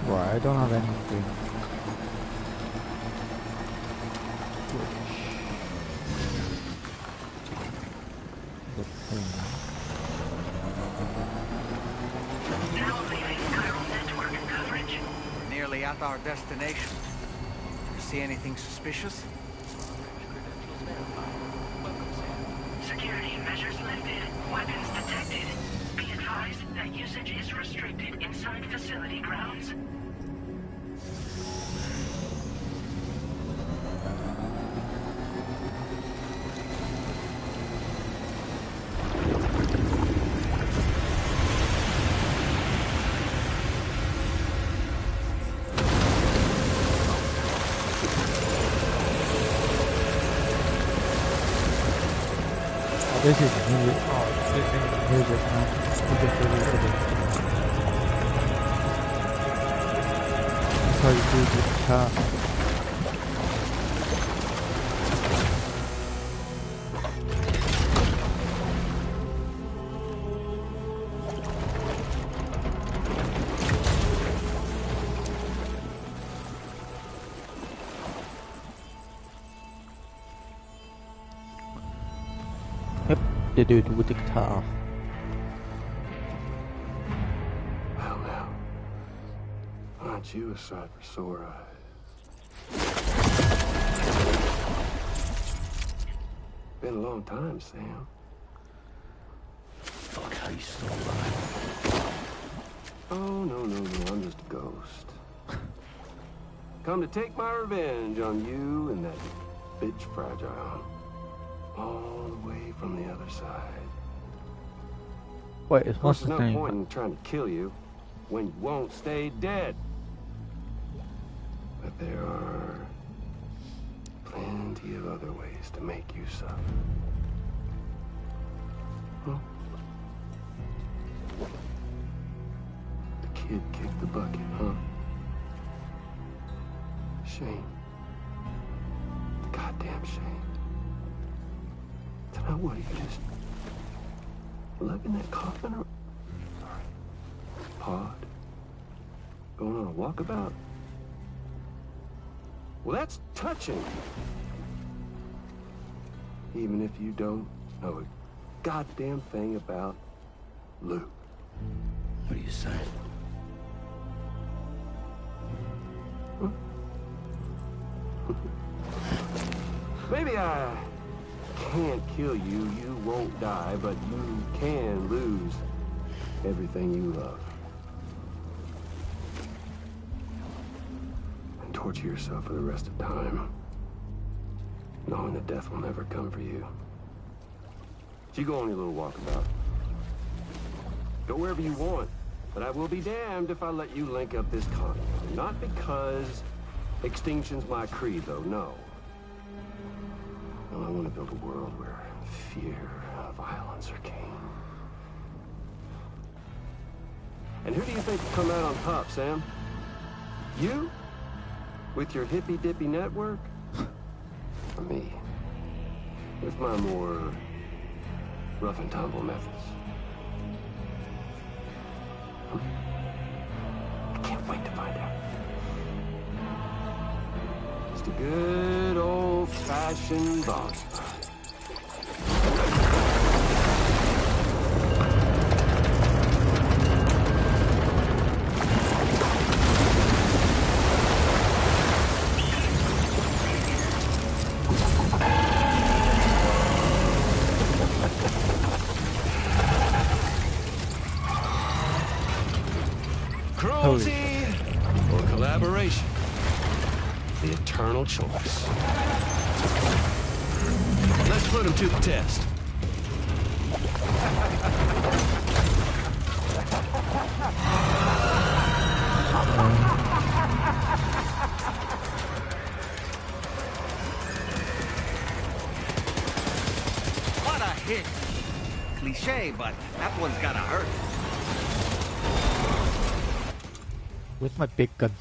Right, I don't have anything.
We're nearly at our destination. You see anything suspicious?
Security measures lifted. Weapons detected. Be advised that usage is restricted inside facility grounds.
This is music. Oh, this is music, man. Music really good. That's how you do the guitar. The dude with the guitar.
Well, now, aren't you a sight for sore eyes? Been a long time, Sam.
Fuck, how you still alive?
Oh, no, I'm just a ghost. Come to take my revenge on you and that bitch Fragile. All the way from the other side.
Wait,
Of
what's
course,
his
there's no
name?
point in trying to kill you when you won't stay dead. But there are plenty of other ways to make you suffer. Huh? The kid kicked the bucket, huh? Shame. Goddamn shame. Now what, are you just lugging that coffin around? Pod? Going on a walkabout? Well, that's touching. even if you don't know a goddamn thing about Luke.
What are you saying?
Maybe I can't kill you, you won't die, but you can lose everything you love. And torture yourself for the rest of time, knowing that death will never come for you. So you go on your little walkabout. Go wherever you want, but I will be damned if I let you link up this continent. Not because extinction's my creed, though, no. No, I want to build a world where fear and violence are king. And who do you think will come out on top, Sam? You? With your hippy-dippy network? Or me? With my more rough and tumble methods? I can't wait to find out. Just a good old-fashioned boss fight. Cruelty or collaboration? The eternal choice. Let's put him to the test.
What a hit! Cliche, but that one's gotta hurt.
With my big gun.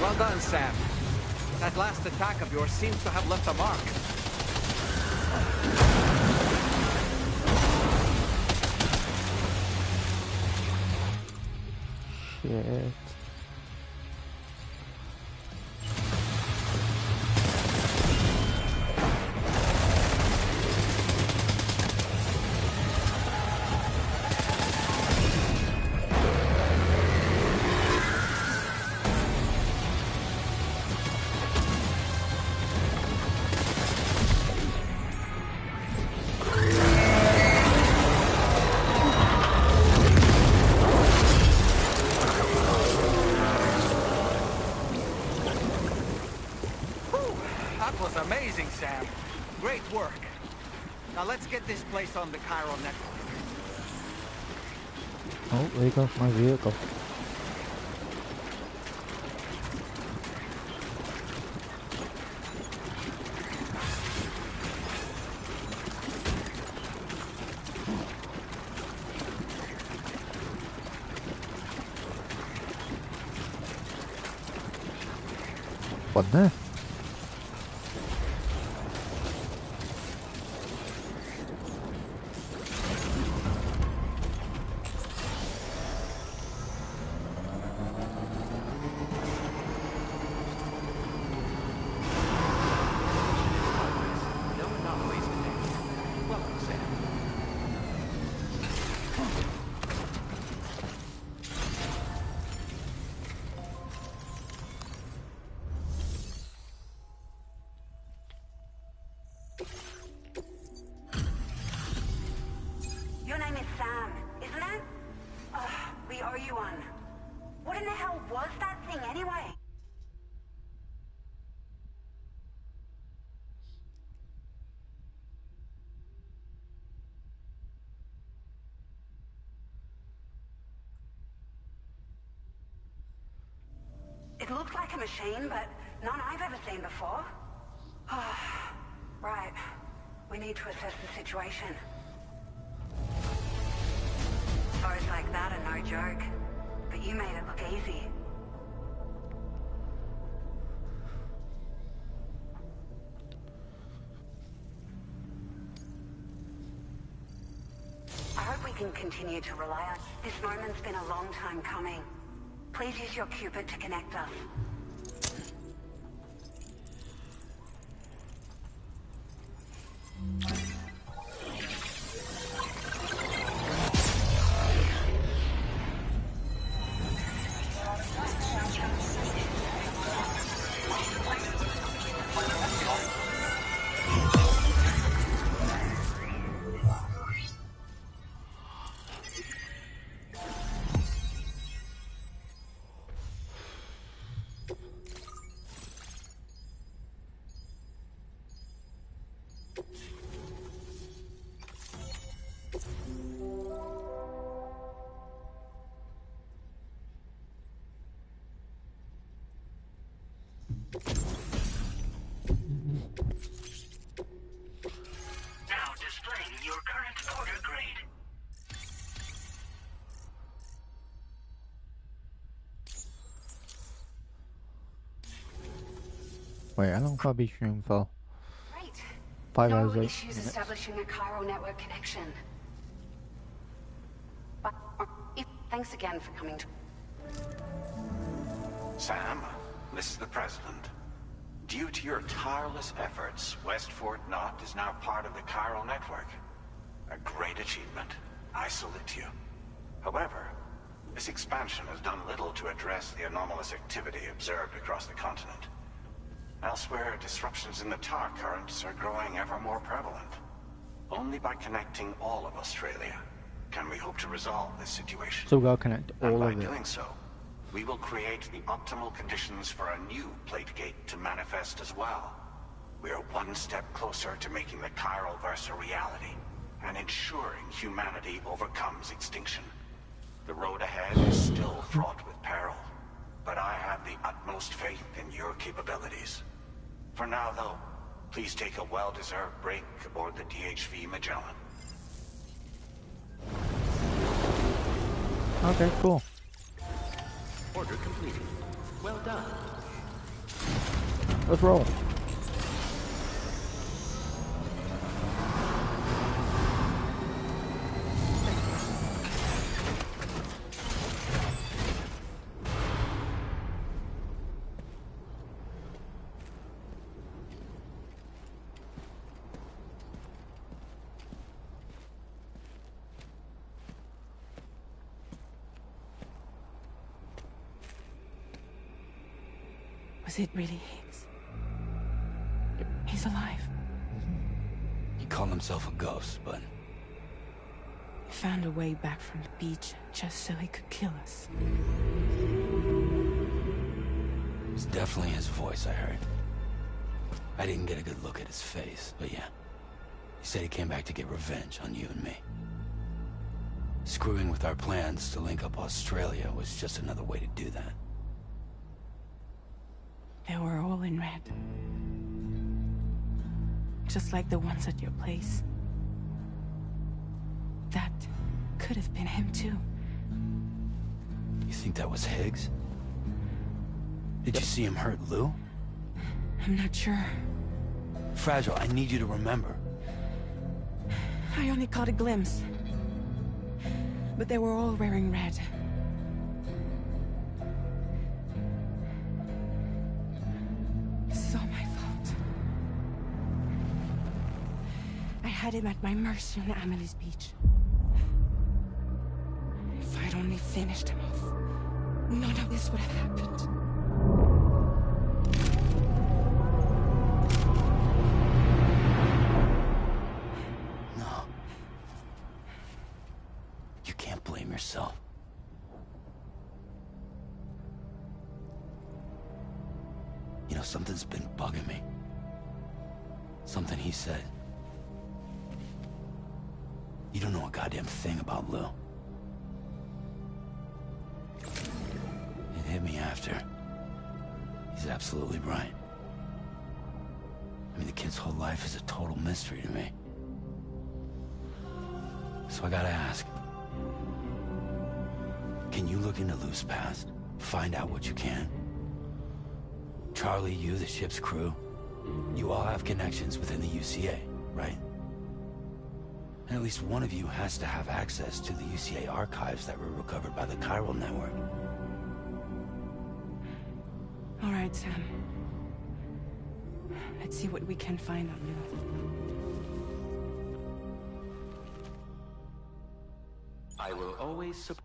Well done, Sam. That last attack of yours seems to have left a mark.
Shit.
That was amazing, Sam. Great work. Now let's get this place on the Chiral network.
Oh, there goes my vehicle. What there?
Welcome, Sam.
Your name is Sam, isn't it? We owe you one. What in the hell was that thing anyway? It looked like a machine, but none I've ever seen before. Right. We need to assess the situation. Foes like that are no joke. But you made it look easy. I hope we can continue to rely on... This moment's been a long time coming. Please use your Cupid to connect us.
Now displaying your current order grade.
Wait, how long have I been streaming for?
Great.
5
no
hours, 8
issues
minutes.
establishing a Cairo network connection. But thanks again for coming to...
Sam, this is the President. Due to your tireless efforts, West Fort Knot is now part of the Cairo network. A great achievement. I salute you. However, this expansion has done little to address the anomalous activity observed across the continent. Elsewhere, disruptions in the tar currents are growing ever more prevalent. Only by connecting all of Australia can we hope to resolve this situation.
So we gotta connect
And
all
by
of it.
doing so, we will create the optimal conditions for a new Plategate to manifest as well. We are one step closer to making the Chiroverse a reality, and ensuring humanity overcomes extinction. The road ahead is still fraught with peril, but I have the utmost faith in your capabilities. For now, though, please take a well-deserved break aboard the DHV Magellan.
Okay, cool.
Order completed. Well done.
Let's roll.
Was it really Higgs? He's alive.
He called himself a ghost, but
He found a way back from the beach just so he could kill us.
it was definitely his voice I heard. I didn't get a good look at his face, but yeah. He said he came back to get revenge on you and me. Screwing with our plans to link up Australia was just another way to do that.
They were all in red. Just like the ones at your place. That could have been him too.
You think that was Higgs? Did you see him hurt Lou?
I'm not sure.
Fragile, I need you to remember.
I only caught a glimpse. But they were all wearing red. This is all my fault. I had him at my mercy on Amelie's beach. If I'd only finished him off, none of this would have happened.
No. You can't blame yourself. You know, something's been bugging me. Something he said. You don't know a goddamn thing about Lou. It hit me after. He's absolutely right. I mean, the kid's whole life is a total mystery to me. So I gotta ask. Can you look into Loose Past? Find out what you can? Charlie, you, the ship's crew, you all have connections within the UCA, right? And at least one of you has to have access to the UCA archives that were recovered by the Chiral Network.
All right, Sam. Let's see what we can find on you.
I will always support.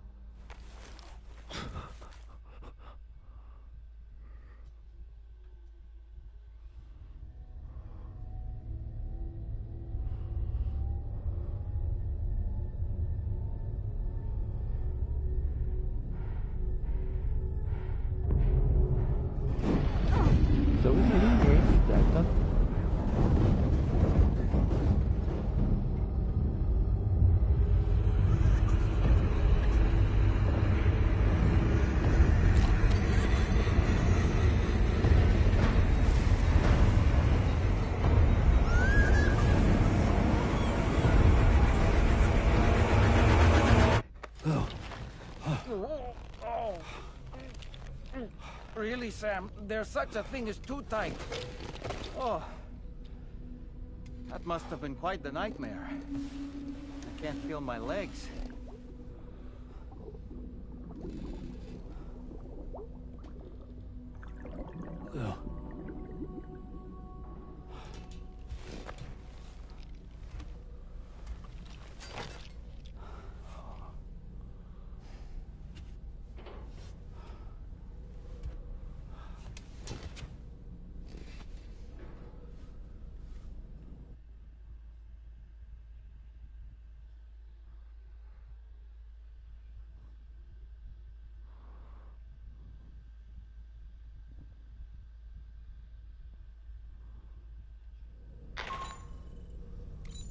So is it in here? That done?
Really, Sam? There's such a thing as too tight. Oh. That must have been quite the nightmare. I can't feel my legs.
Ugh.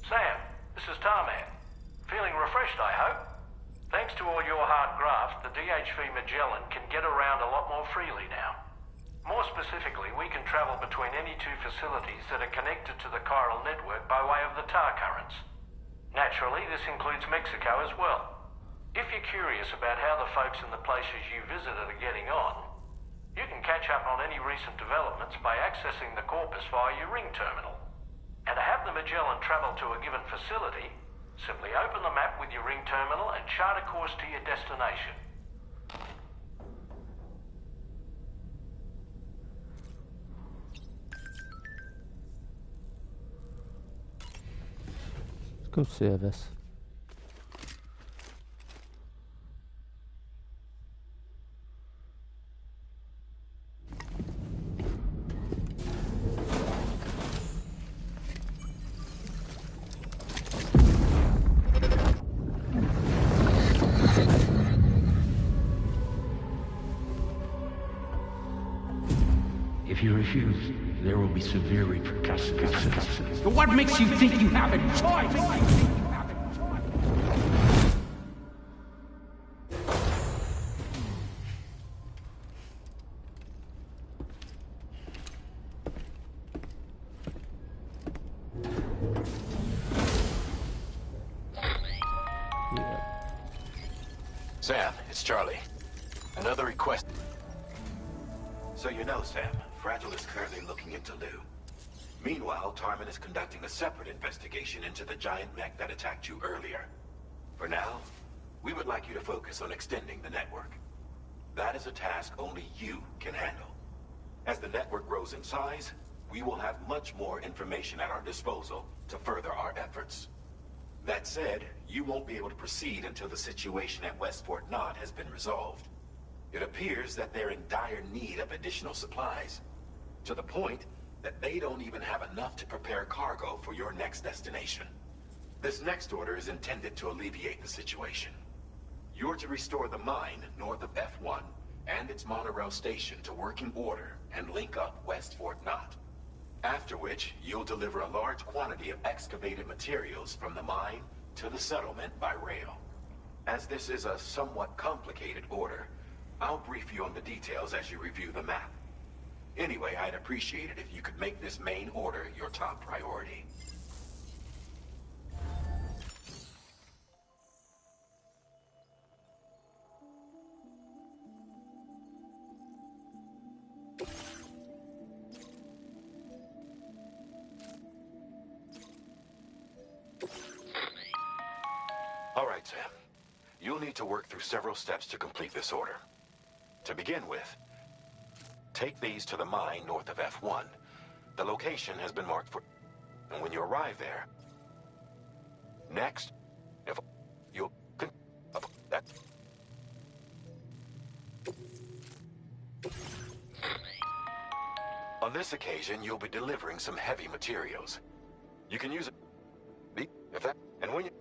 Sam, this is Tarman. Feeling refreshed, I hope? Thanks to all your hard graft, the DHV Magellan can get around a lot more freely now. More specifically, we can travel between any two facilities that are connected to the chiral network by way of the tar currents. Naturally, this includes Mexico as well. If you're curious about how the folks in the places you visited are getting on, you can catch up on any recent developments by accessing the Corpus via your ring terminal. And to have the Magellan travel to a given facility, simply open the map with your ring terminal and chart a course to your destination.
Let's go service.
If you refuse, there will be severe repercussions. But what makes you think you have a choice?
Sam, it's Charlie. Another request. So you know, Sam, Fragile is currently looking into Lou. Meanwhile, Tarman is conducting a separate investigation into the giant mech that attacked you earlier. For now, we would like you to focus on extending the network. That is a task only you can handle. As the network grows in size, we will have much more information at our disposal to further our efforts. That said, you won't be able to proceed until the situation at Westport Knot has been resolved. It appears that they're in dire need of additional supplies, to the point that they don't even have enough to prepare cargo for your next destination. This next order is intended to alleviate the situation. You're to restore the mine north of F1 and its monorail station to working order and link up West Fort Knot. After which, you'll deliver a large quantity of excavated materials from the mine to the settlement by rail. As this is a somewhat complicated order, I'll brief you on the details as you review the map. Anyway, I'd appreciate it if you could make this main order your top priority. All right, Sam. You'll need to work through several steps to complete this order. To begin with, take these to the mine north of F1. The location has been marked for... And when you arrive there... Next, if you'll... That... On this occasion, you'll be delivering some heavy materials. You can use it... If that... And when you...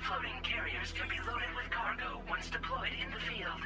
Floating carriers can be loaded with cargo once deployed in the field.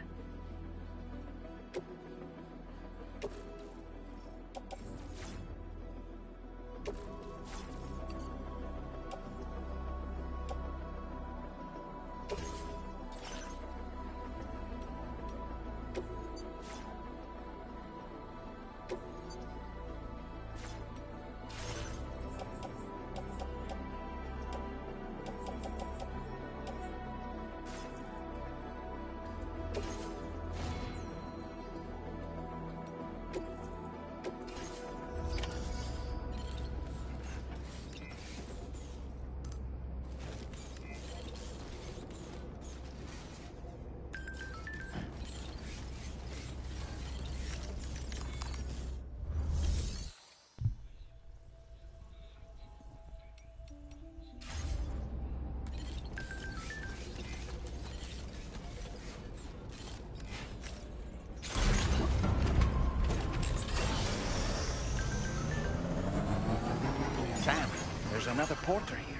Sam, there's another porter here.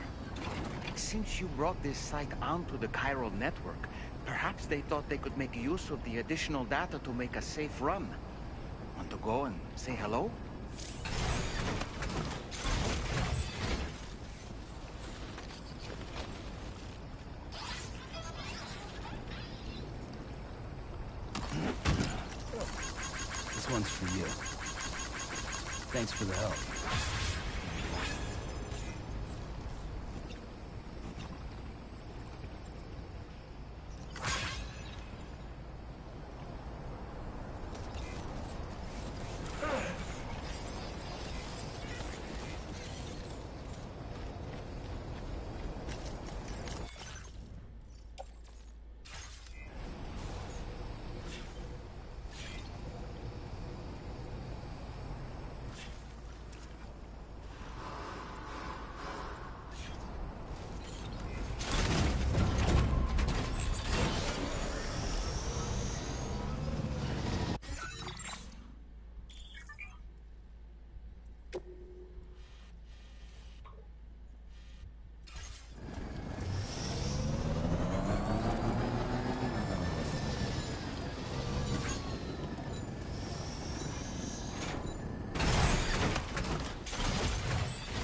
Since you brought this site onto the chiral network, perhaps they thought they could make use of the additional data to make a safe run. Want to go and say hello?
This one's for you. Thanks for the help.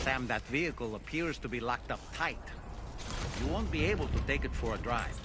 Sam, that vehicle appears to be locked up tight. You won't be able to take it for a drive.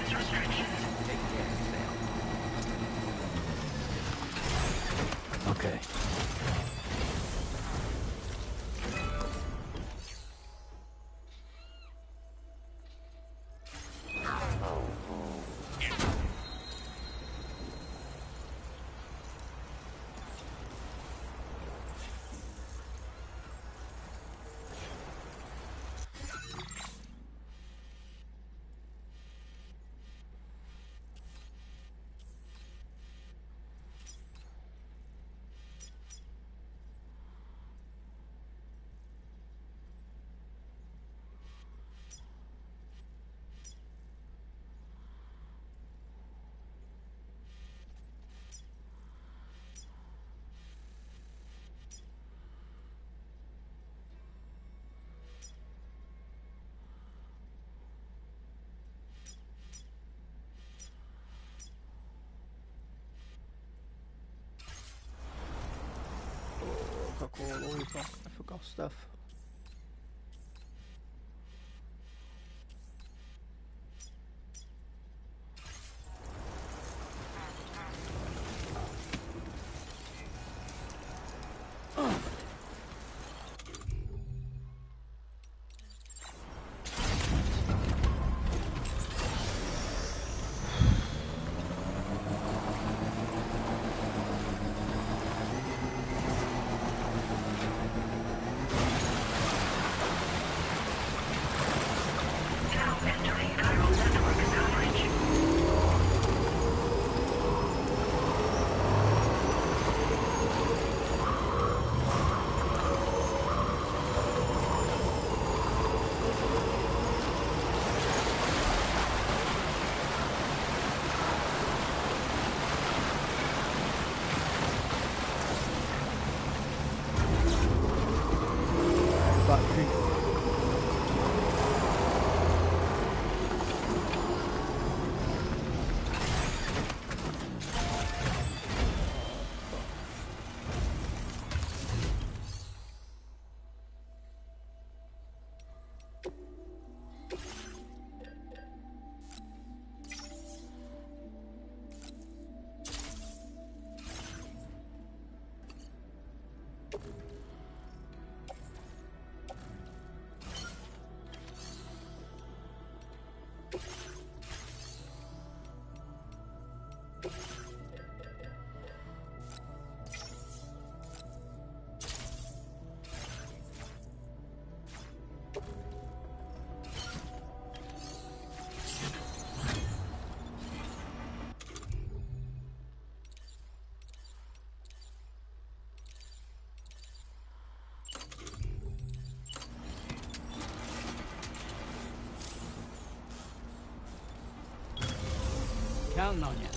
access restrictions.
Take care, Sam.
Okay.
Got to go all the way back. I forgot stuff.
Counting on you.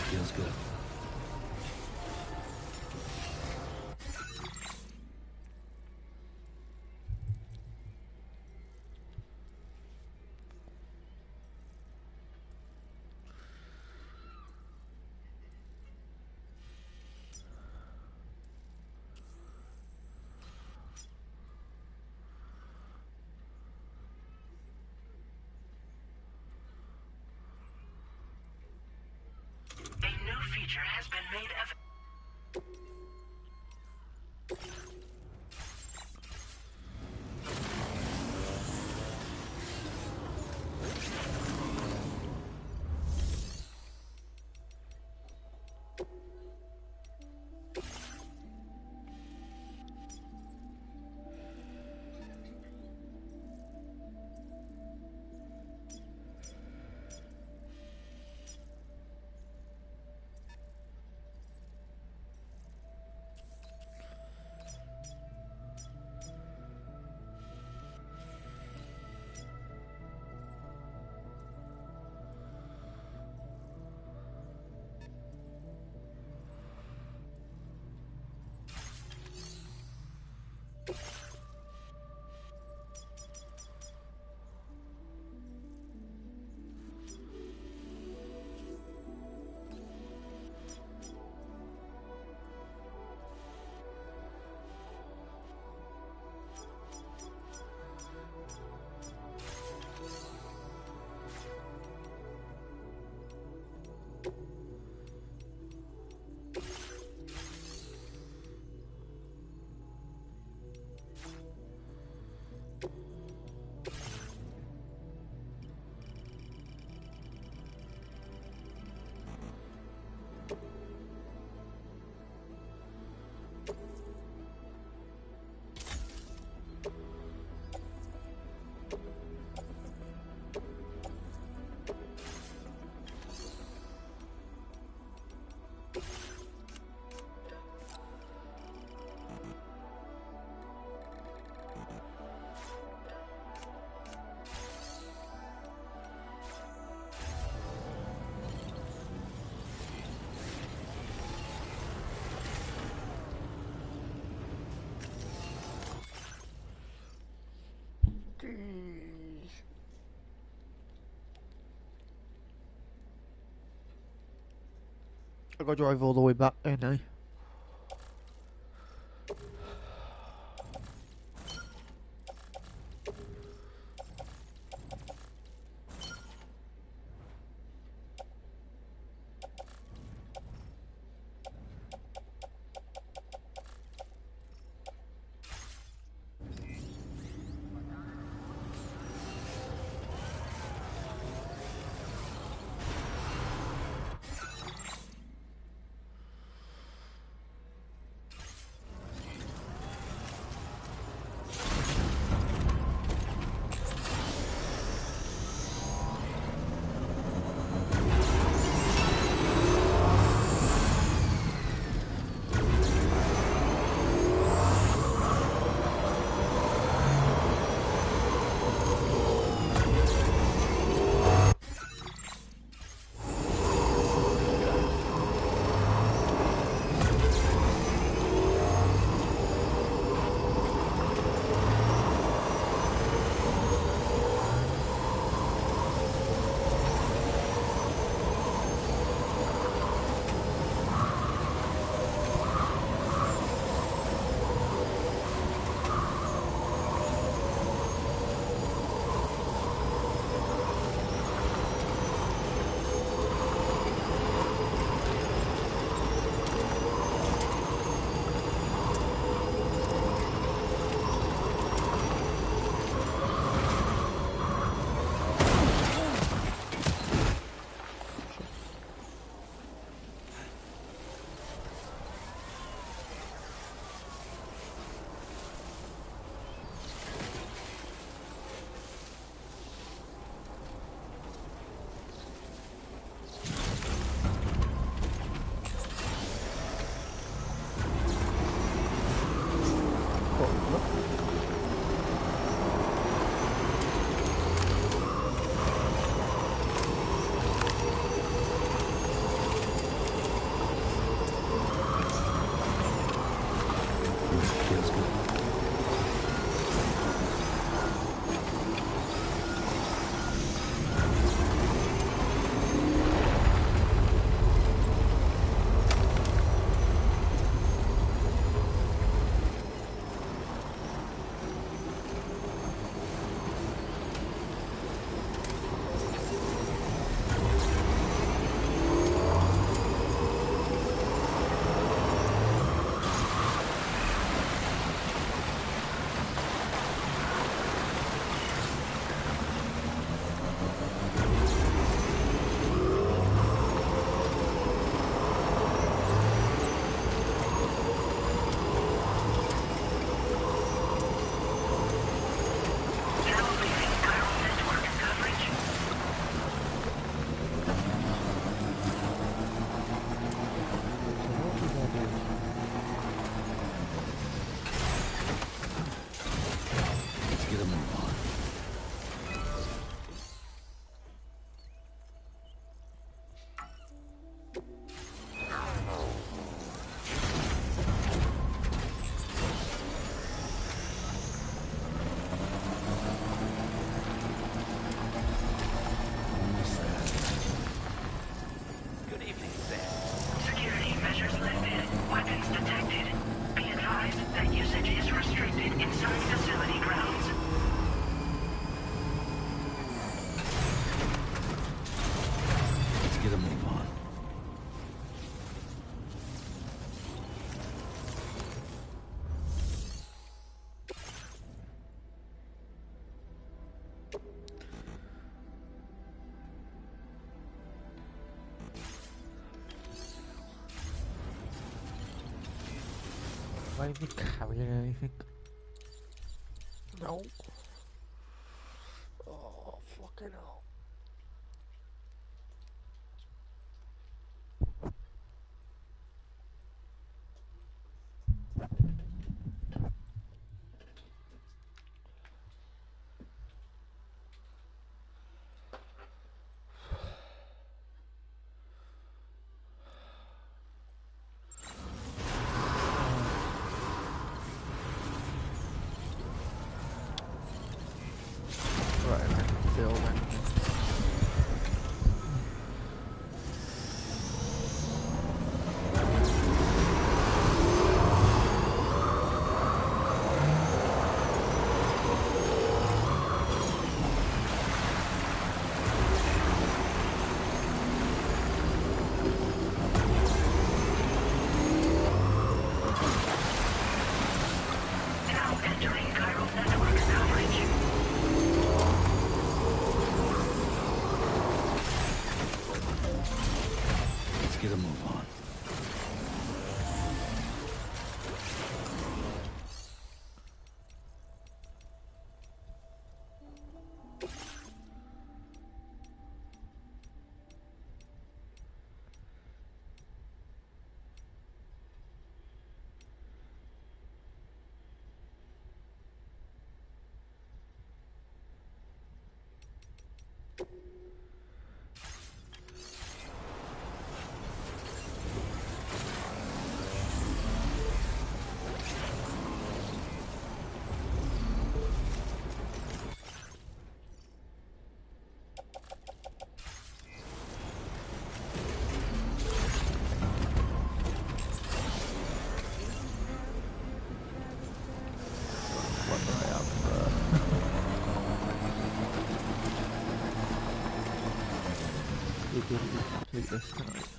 Feels good.
A new feature has been made available.
I gotta drive all the way back there now. Am I even carrying anything? No. Oh, fucking hell. Right, I can feel that. complete this tonight.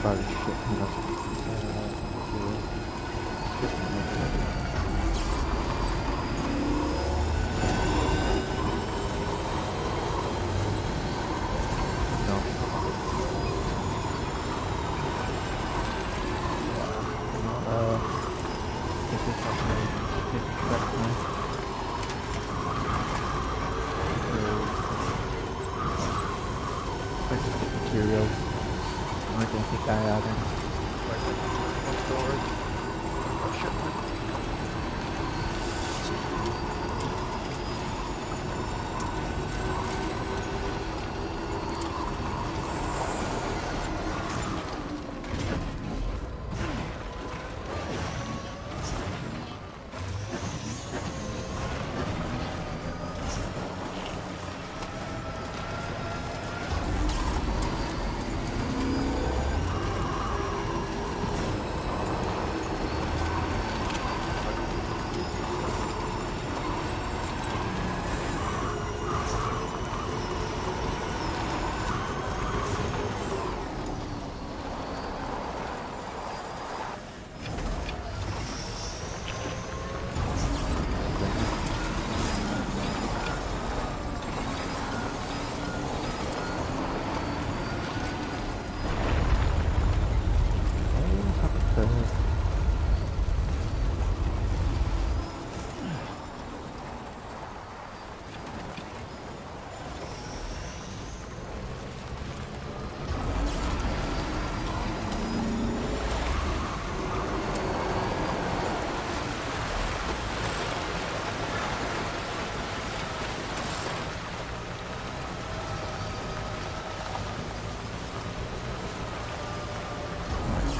about a shit ton of materials. I don't think I have any.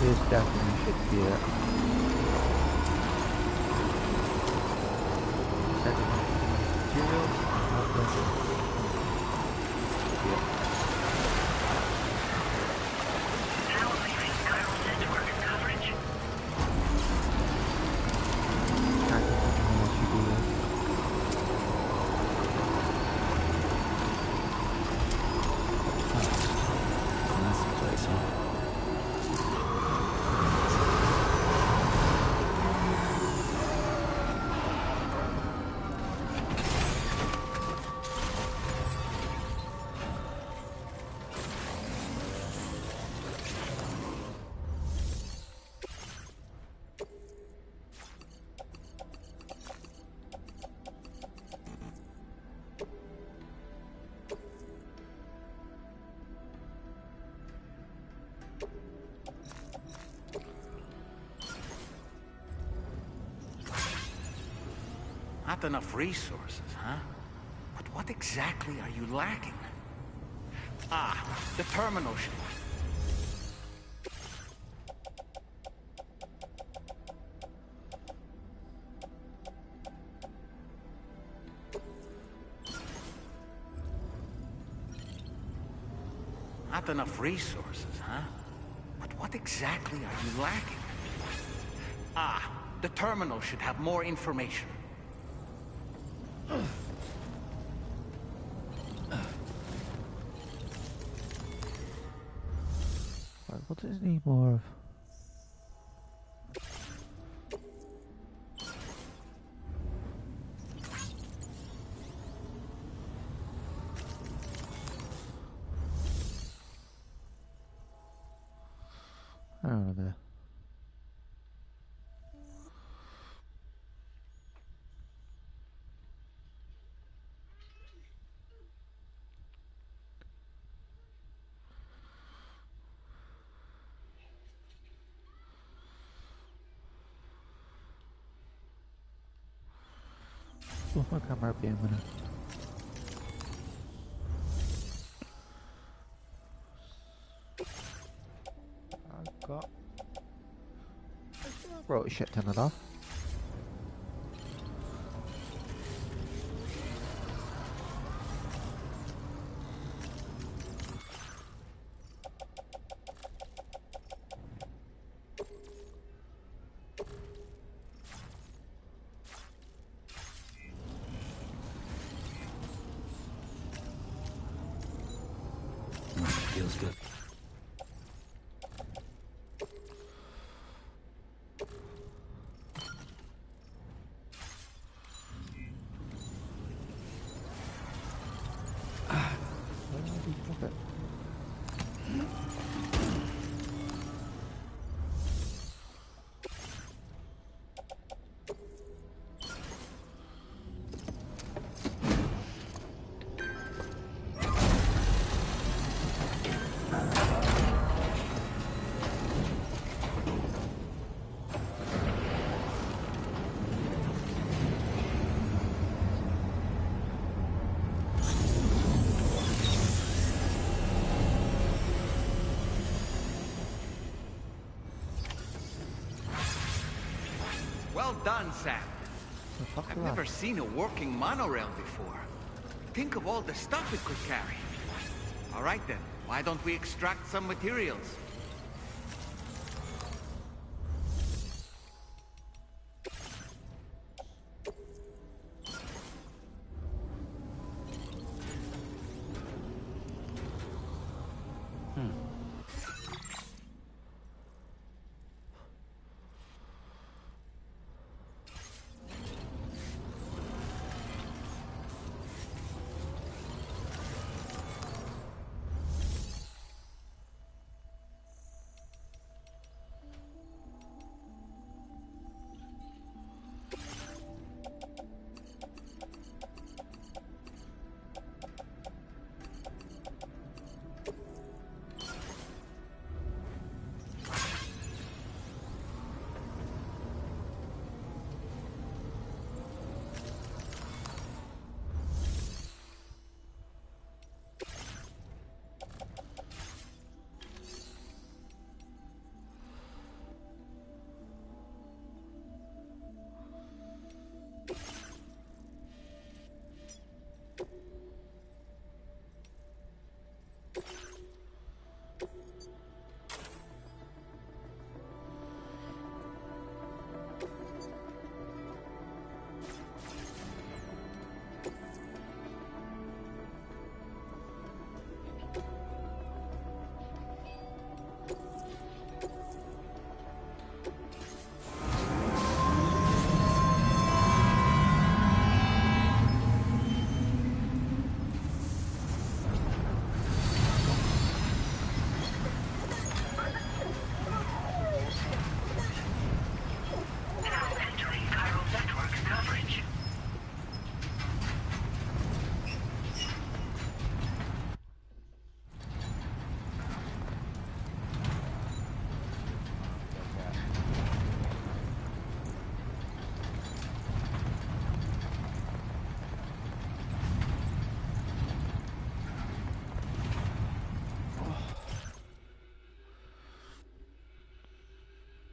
This definitely should be it. Materials.
Not enough resources, huh? But what exactly are you lacking? Ah, the terminal ship. Not enough resources, huh? But what exactly are you lacking? Ah, the terminal should have more information.
Right, what does it need more of? I don't know there. Oh, my camera be a minute. I got. I wrote a shit ton of that.
Feels good.
bit.
Well done, Sam. I've never seen a working monorail before. Think of all the stuff it could carry. All right then, why don't we extract some materials?